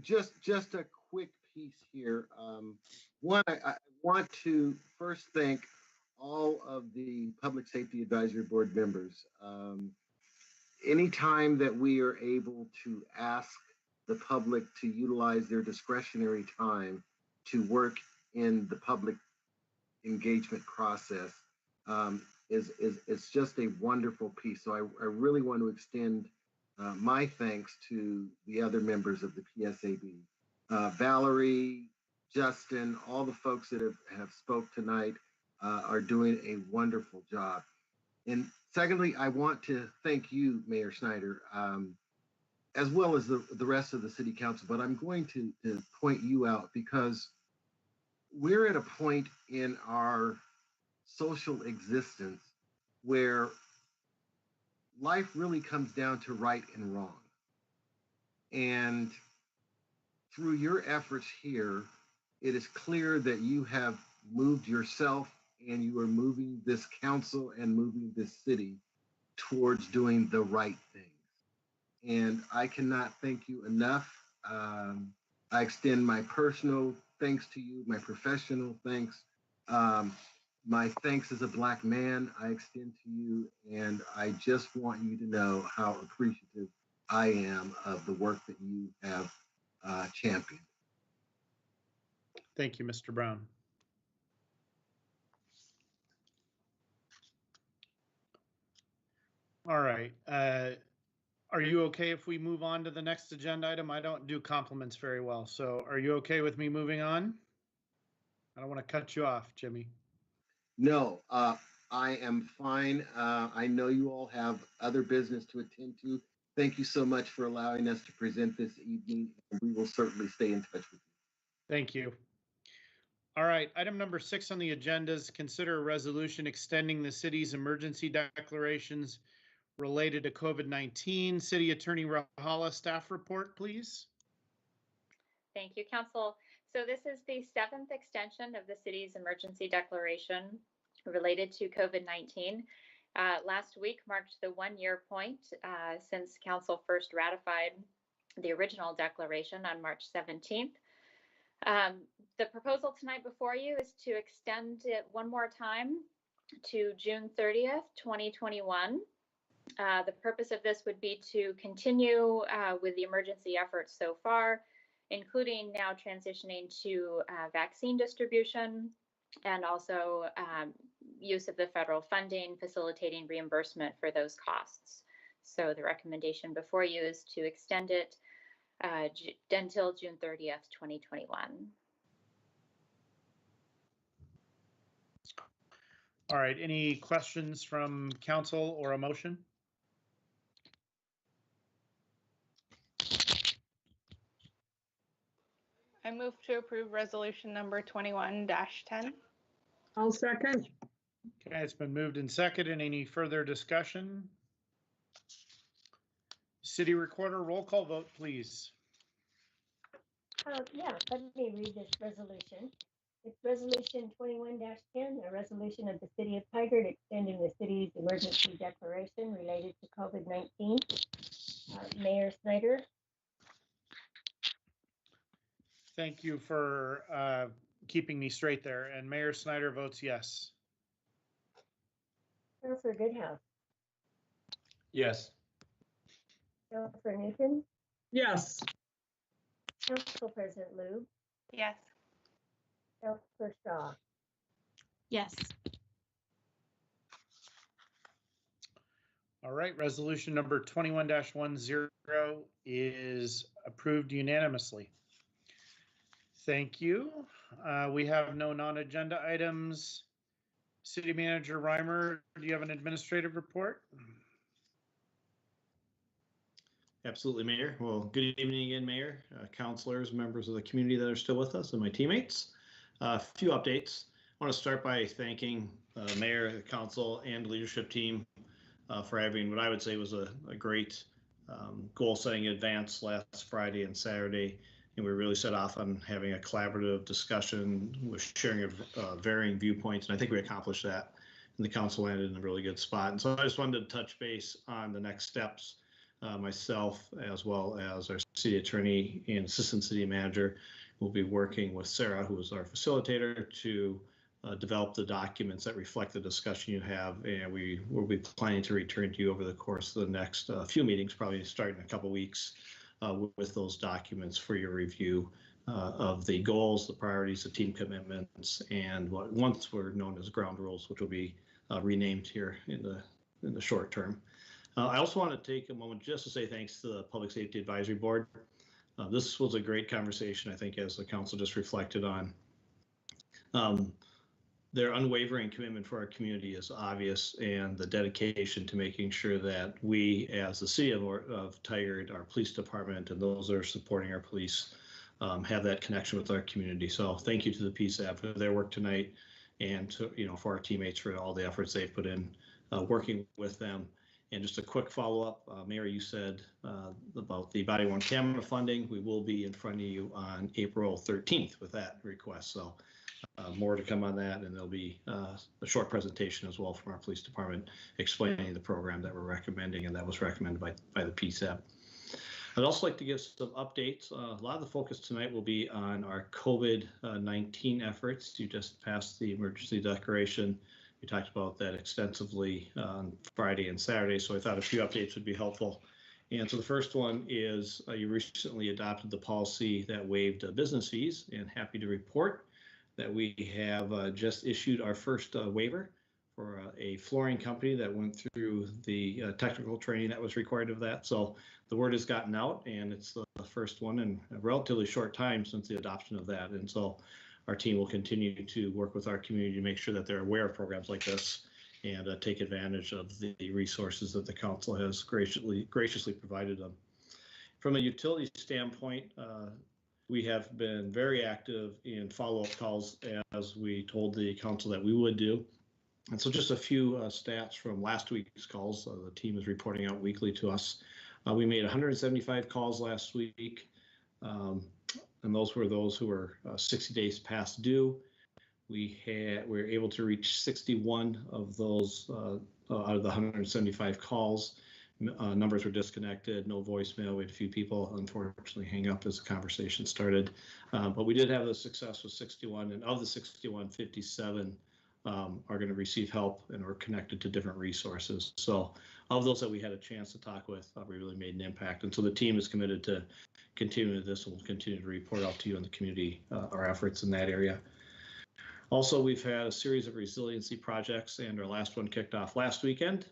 R: Just a quick piece here. One, I want to first thank all of the Public Safety Advisory Board members. Anytime that we are able to ask the public to utilize their discretionary time to work in the public engagement process, is just a wonderful piece. So I really want to extend my thanks to the other members of the PSAB. Valerie, Justin, all the folks that have spoke tonight are doing a wonderful job. And secondly, I want to thank you, Mayor Snyder, as well as the rest of the city council, but I'm going to point you out because we're at a point in our social existence where life really comes down to right and wrong. And through your efforts here, it is clear that you have moved yourself and you are moving this council and moving this city towards doing the right things. And I cannot thank you enough. I extend my personal thanks to you, my professional thanks. My thanks as a Black man, I extend to you, and I just want you to know how appreciative I am of the work that you have championed.
C: Thank you, Mr. Brown. All right. Are you okay if we move on to the next agenda item? I don't do compliments very well, so are you okay with me moving on? I don't want to cut you off, Jimmy.
R: No, I am fine. I know you all have other business to attend to. Thank you so much for allowing us to present this evening. We will certainly stay in touch with you.
C: Thank you. All right, item number 6 on the agenda is consider a resolution extending the city's emergency declarations related to COVID-19. City Attorney Rahala, staff report, please.
A: Thank you, Council. So this is the 7th extension of the city's emergency declaration related to COVID-19. Last week marked the 1-year point since Council first ratified the original declaration on March 17th. The proposal tonight before you is to extend it one more time to June 30th, 2021. The purpose of this would be to continue with the emergency efforts so far, including now transitioning to vaccine distribution and also use of the federal funding, facilitating reimbursement for those costs. So the recommendation before you is to extend it until June 30th, 2021.
C: All right, any questions from council or a motion?
F: I move to approve resolution number 21-10.
G: I'll second.
C: Okay, it's been moved and seconded. Any further discussion? City Recorder, roll call vote, please.
H: Yeah, let me read this resolution. It's resolution 21-10, a resolution of the city of Tigard extending the city's emergency declaration related to COVID-19. Mayor Snyder.
C: Thank you for keeping me straight there. And Mayor Snyder votes yes.
H: Councilor Goodhouse.
J: Yes.
H: Councilor Newton.
G: Yes.
H: Council President Lube.
F: Yes.
H: Councilor Shaw.
E: Yes.
C: All right, resolution number 21-10 is approved unanimously. Thank you. We have no non-agenda items. City Manager Reimer, do you have an administrative report?
L: Absolutely, Mayor. Well, good evening again, Mayor, councilors, members of the community that are still with us, and my teammates. A few updates. I want to start by thanking Mayor, the council, and leadership team for having what I would say was a great goal-setting advance last Friday and Saturday. And we really set off on having a collaborative discussion with sharing of varying viewpoints, and I think we accomplished that. and the council landed in a really good spot. And so I just wanted to touch base on the next steps. Myself, as well as our city attorney and assistant city manager, will be working with Sarah, who is our facilitator, to develop the documents that reflect the discussion you have, and we will be planning to return to you over the course of the next few meetings, probably starting in a couple weeks, with those documents for your review of the goals, the priorities, the team commitments, and what once were known as ground rules, which will be renamed here in the short term. I also want to take a moment just to say thanks to the Public Safety Advisory Board. This was a great conversation, I think, as the council just reflected on. Their unwavering commitment for our community is obvious, and the dedication to making sure that we, as the city of Tigard, our police department, and those that are supporting our police, have that connection with our community. So thank you to the PSAP for their work tonight, and to, for our teammates for all the efforts they've put in working with them. And just a quick follow-up, Mayor, you said about the body-worn camera funding. We will be in front of you on April 13th with that request. So more to come on that, and there'll be a short presentation as well from our police department explaining the program that we're recommending, and that was recommended by the PSAP. I'd also like to give some updates. A lot of the focus tonight will be on our COVID-19 efforts. You just passed the emergency declaration. We talked about that extensively on Friday and Saturday, so I thought a few updates would be helpful. And so the first one is you recently adopted the policy that waived business fees, and happy to report that we have just issued our first waiver for a flooring company that went through the technical training that was required of that. So the word has gotten out, and it's the first one in a relatively short time since the adoption of that. And so our team will continue to work with our community to make sure that they're aware of programs like this and take advantage of the resources that the council has graciously provided them. From a utility standpoint, we have been very active in follow-up calls, as we told the council that we would do. And so just a few stats from last week's calls. The team is reporting out weekly to us. We made 175 calls last week, and those were those who were 60 days past due. We were able to reach 61 of those out of the 175 calls. Numbers were disconnected, no voicemail. We had a few people unfortunately hang up as the conversation started, but we did have the success with 61, and of the 61, 57 are going to receive help and are connected to different resources. So of those that we had a chance to talk with, we really made an impact. And so the team is committed to continuing this, and we'll continue to report out to you in the community our efforts in that area. Also, we've had a series of resiliency projects, and our last one kicked off last weekend.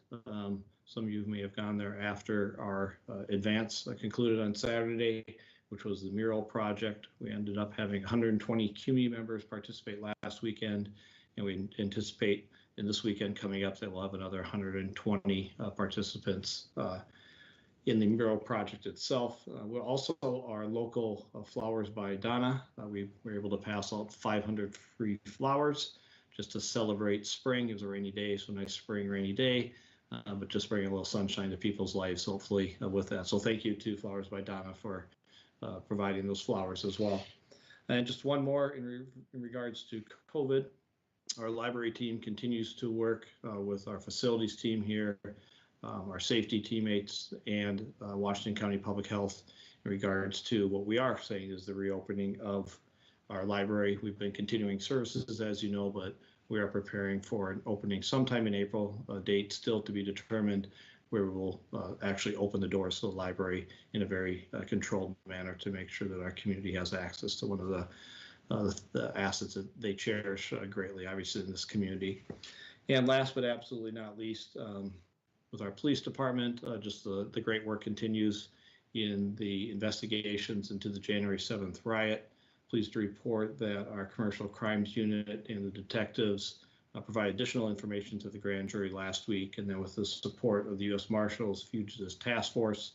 L: Some of you may have gone there after our advance concluded on Saturday, which was the mural project. We ended up having 120 community members participate last weekend, and we anticipate in this weekend coming up that we'll have another 120 participants in the mural project itself. We're also our local Flowers by Donna. We were able to pass out 500 free flowers just to celebrate spring. It was a rainy day, so nice spring, rainy day, but just bringing a little sunshine to people's lives, hopefully, with that. So thank you to Flowers by Donna for providing those flowers as well. And just one more in regards to COVID. Our library team continues to work with our facilities team here, our safety teammates, and Washington County Public Health in regards to what we are saying is the reopening of our library. We've been continuing services, as you know, but we are preparing for an opening sometime in April, a date still to be determined, where we will actually open the doors to the library in a very controlled manner to make sure that our community has access to one of the assets that they cherish greatly, obviously, in this community. And last but absolutely not least, with our police department, just the great work continues in the investigations into the January 7th riot. Pleased to report that our commercial crimes unit and the detectives provide additional information to the grand jury last week, and then with the support of the U.S. Marshals Fugitives Task Force,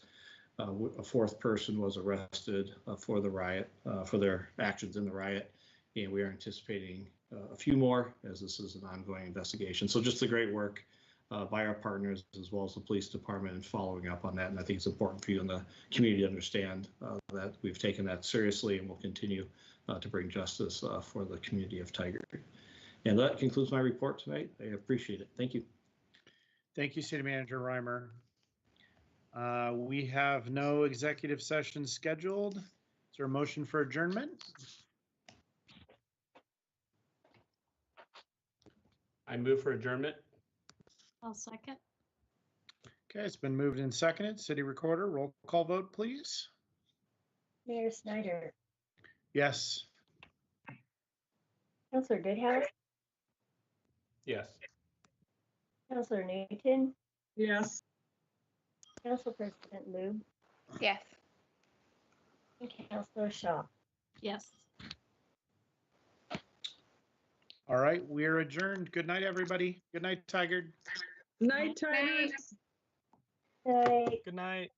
L: a fourth person was arrested for the riot, for their actions in the riot, and we are anticipating a few more as this is an ongoing investigation. So just the great work by our partners as well as the police department and following up on that, and I think it's important for you in the community to understand that we've taken that seriously and will continue to bring justice for the community of Tigard. And that concludes my report tonight. I appreciate it. Thank you.
C: Thank you, City Manager Reimer. We have no executive session scheduled. Is there a motion for adjournment?
J: I move for adjournment.
E: I'll second.
C: Okay, it's been moved and seconded. City Recorder, roll call vote, please.
H: Mayor Snyder,
C: Yes.
H: Councilor Goodhouse,
J: Yes.
H: Councilor Newton,
G: Yes.
H: Council President Lube,
F: Yes.
H: and Councilor Shaw.
E: Yes.
C: All right, we're adjourned. Good night, everybody. Good night, Tigard.
G: Night, Tiger.
H: Night.
K: Good night.